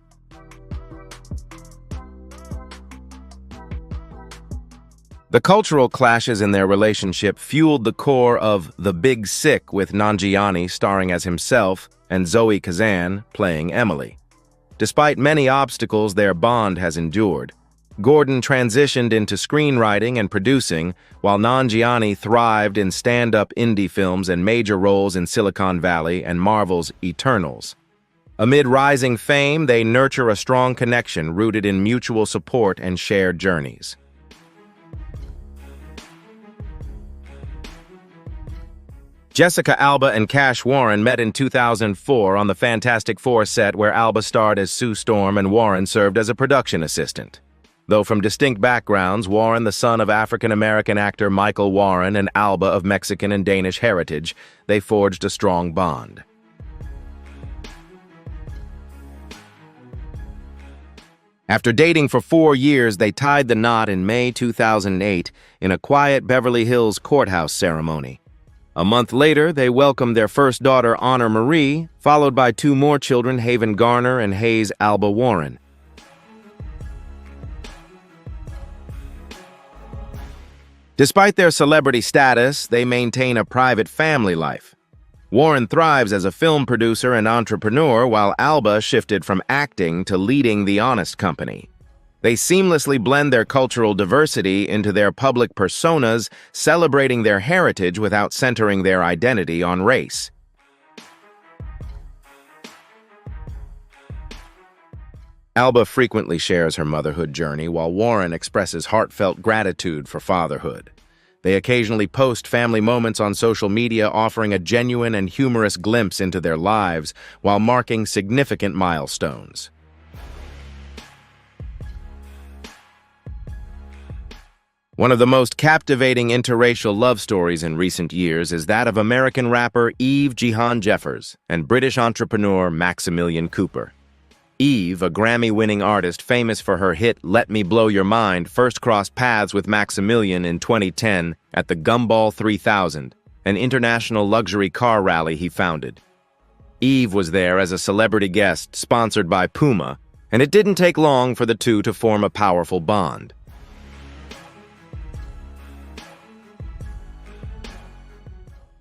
The cultural clashes in their relationship fueled the core of The Big Sick, with Nanjiani starring as himself and Zoe Kazan playing Emily. Despite many obstacles their bond has endured, Gordon transitioned into screenwriting and producing, while Nanjiani thrived in stand-up indie films and major roles in Silicon Valley and Marvel's Eternals. Amid rising fame, they nurture a strong connection rooted in mutual support and shared journeys. Jessica Alba and Cash Warren met in 2004 on the Fantastic Four set, where Alba starred as Sue Storm and Warren served as a production assistant. Though from distinct backgrounds, Warren, the son of African-American actor Michael Warren, and Alba of Mexican and Danish heritage, they forged a strong bond. After dating for 4 years, they tied the knot in May 2008 in a quiet Beverly Hills courthouse ceremony. A month later, they welcomed their first daughter, Honor Marie, followed by 2 more children, Haven Garner and Hayes Alba Warren. Despite their celebrity status, they maintain a private family life. Warren thrives as a film producer and entrepreneur, while Alba shifted from acting to leading The Honest Company. They seamlessly blend their cultural diversity into their public personas, celebrating their heritage without centering their identity on race. Alba frequently shares her motherhood journey, while Warren expresses heartfelt gratitude for fatherhood. They occasionally post family moments on social media, offering a genuine and humorous glimpse into their lives while marking significant milestones. One of the most captivating interracial love stories in recent years is that of American rapper Eve Jihan Jeffers and British entrepreneur Maximilian Cooper. Eve, a Grammy-winning artist famous for her hit Let Me Blow Your Mind, first crossed paths with Maximilian in 2010 at the Gumball 3000, an international luxury car rally he founded. Eve was there as a celebrity guest sponsored by Puma, and it didn't take long for the two to form a powerful bond.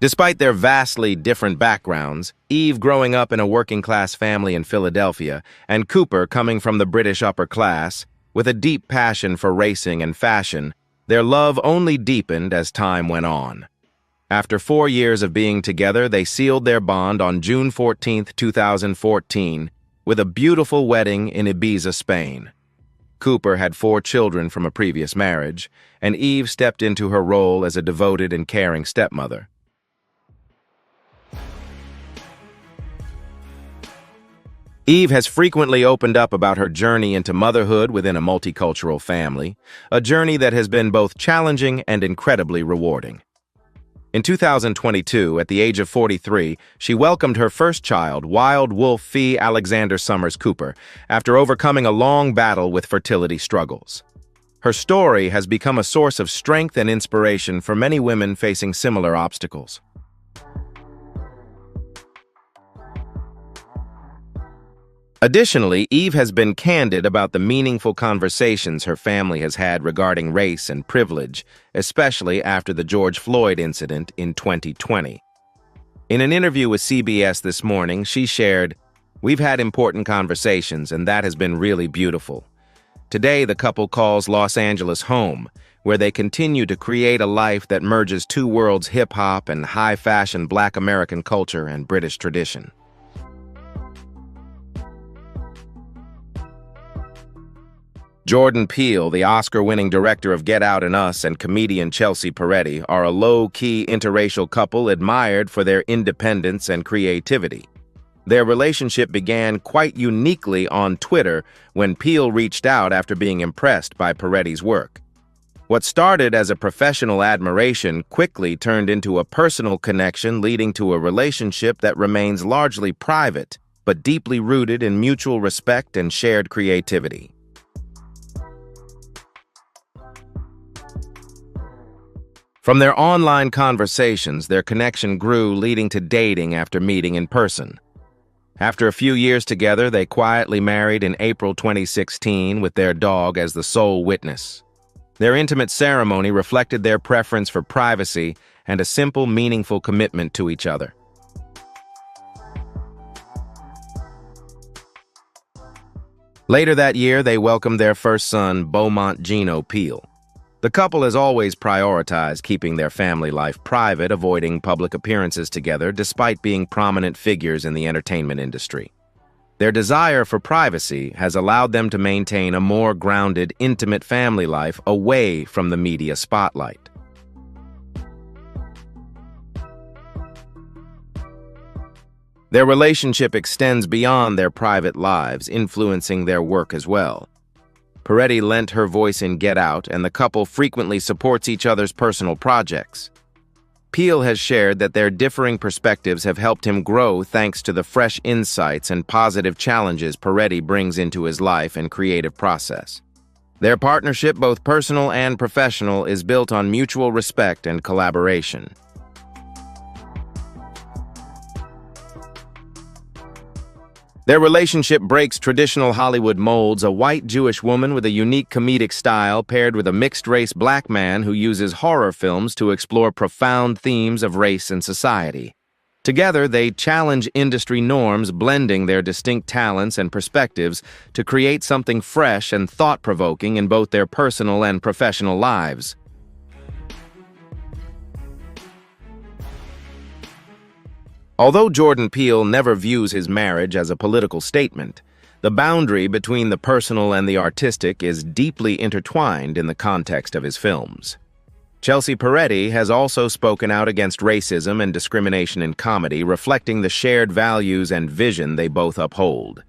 Despite their vastly different backgrounds, Eve growing up in a working-class family in Philadelphia, and Cooper coming from the British upper class, with a deep passion for racing and fashion, their love only deepened as time went on. After 4 years of being together, they sealed their bond on June 14, 2014, with a beautiful wedding in Ibiza, Spain. Cooper had 4 children from a previous marriage, and Eve stepped into her role as a devoted and caring stepmother. Eve has frequently opened up about her journey into motherhood within a multicultural family, a journey that has been both challenging and incredibly rewarding. In 2022, at the age of 43, she welcomed her first child, Wild Wolf Fee Alexander Summers Cooper, after overcoming a long battle with fertility struggles. Her story has become a source of strength and inspiration for many women facing similar obstacles. Additionally, Eve has been candid about the meaningful conversations her family has had regarding race and privilege, especially after the George Floyd incident in 2020. In an interview with CBS this morning, she shared, "We've had important conversations, and that has been really beautiful. Today, the couple calls Los Angeles home, where they continue to create a life that merges 2 worlds: hip-hop and high-fashion Black American culture and British tradition." Jordan Peele, the Oscar-winning director of Get Out and Us, and comedian Chelsea Peretti are a low-key interracial couple admired for their independence and creativity. Their relationship began quite uniquely on Twitter when Peele reached out after being impressed by Peretti's work. What started as a professional admiration quickly turned into a personal connection, leading to a relationship that remains largely private, but deeply rooted in mutual respect and shared creativity. From their online conversations, their connection grew, leading to dating after meeting in person. After a few years together, they quietly married in April 2016 with their dog as the sole witness. Their intimate ceremony reflected their preference for privacy and a simple, meaningful commitment to each other. Later that year, they welcomed their first son, Beaumont Gino Biel. The couple has always prioritized keeping their family life private, avoiding public appearances together despite being prominent figures in the entertainment industry. Their desire for privacy has allowed them to maintain a more grounded, intimate family life away from the media spotlight. Their relationship extends beyond their private lives, influencing their work as well. Parrish lent her voice in Get Out, and the couple frequently supports each other's personal projects. Biel has shared that their differing perspectives have helped him grow thanks to the fresh insights and positive challenges Parrish brings into his life and creative process. Their partnership, both personal and professional, is built on mutual respect and collaboration. Their relationship breaks traditional Hollywood molds, a white Jewish woman with a unique comedic style paired with a mixed-race black man who uses horror films to explore profound themes of race and society. Together, they challenge industry norms, blending their distinct talents and perspectives to create something fresh and thought-provoking in both their personal and professional lives. Although Jordan Peele never views his marriage as a political statement, the boundary between the personal and the artistic is deeply intertwined in the context of his films. Chelsea Peretti has also spoken out against racism and discrimination in comedy, reflecting the shared values and vision they both uphold.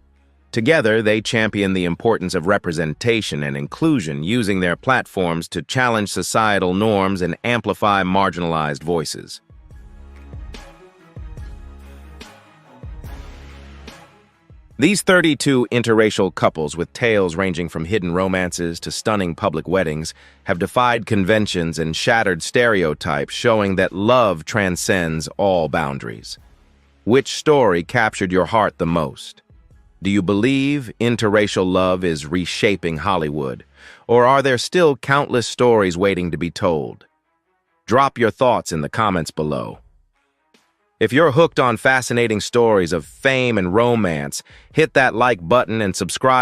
Together, they champion the importance of representation and inclusion, using their platforms to challenge societal norms and amplify marginalized voices. These 32 interracial couples, with tales ranging from hidden romances to stunning public weddings, have defied conventions and shattered stereotypes, showing that love transcends all boundaries. Which story captured your heart the most? Do you believe interracial love is reshaping Hollywood, or are there still countless stories waiting to be told? Drop your thoughts in the comments below. If you're hooked on fascinating stories of fame and romance, hit that like button and subscribe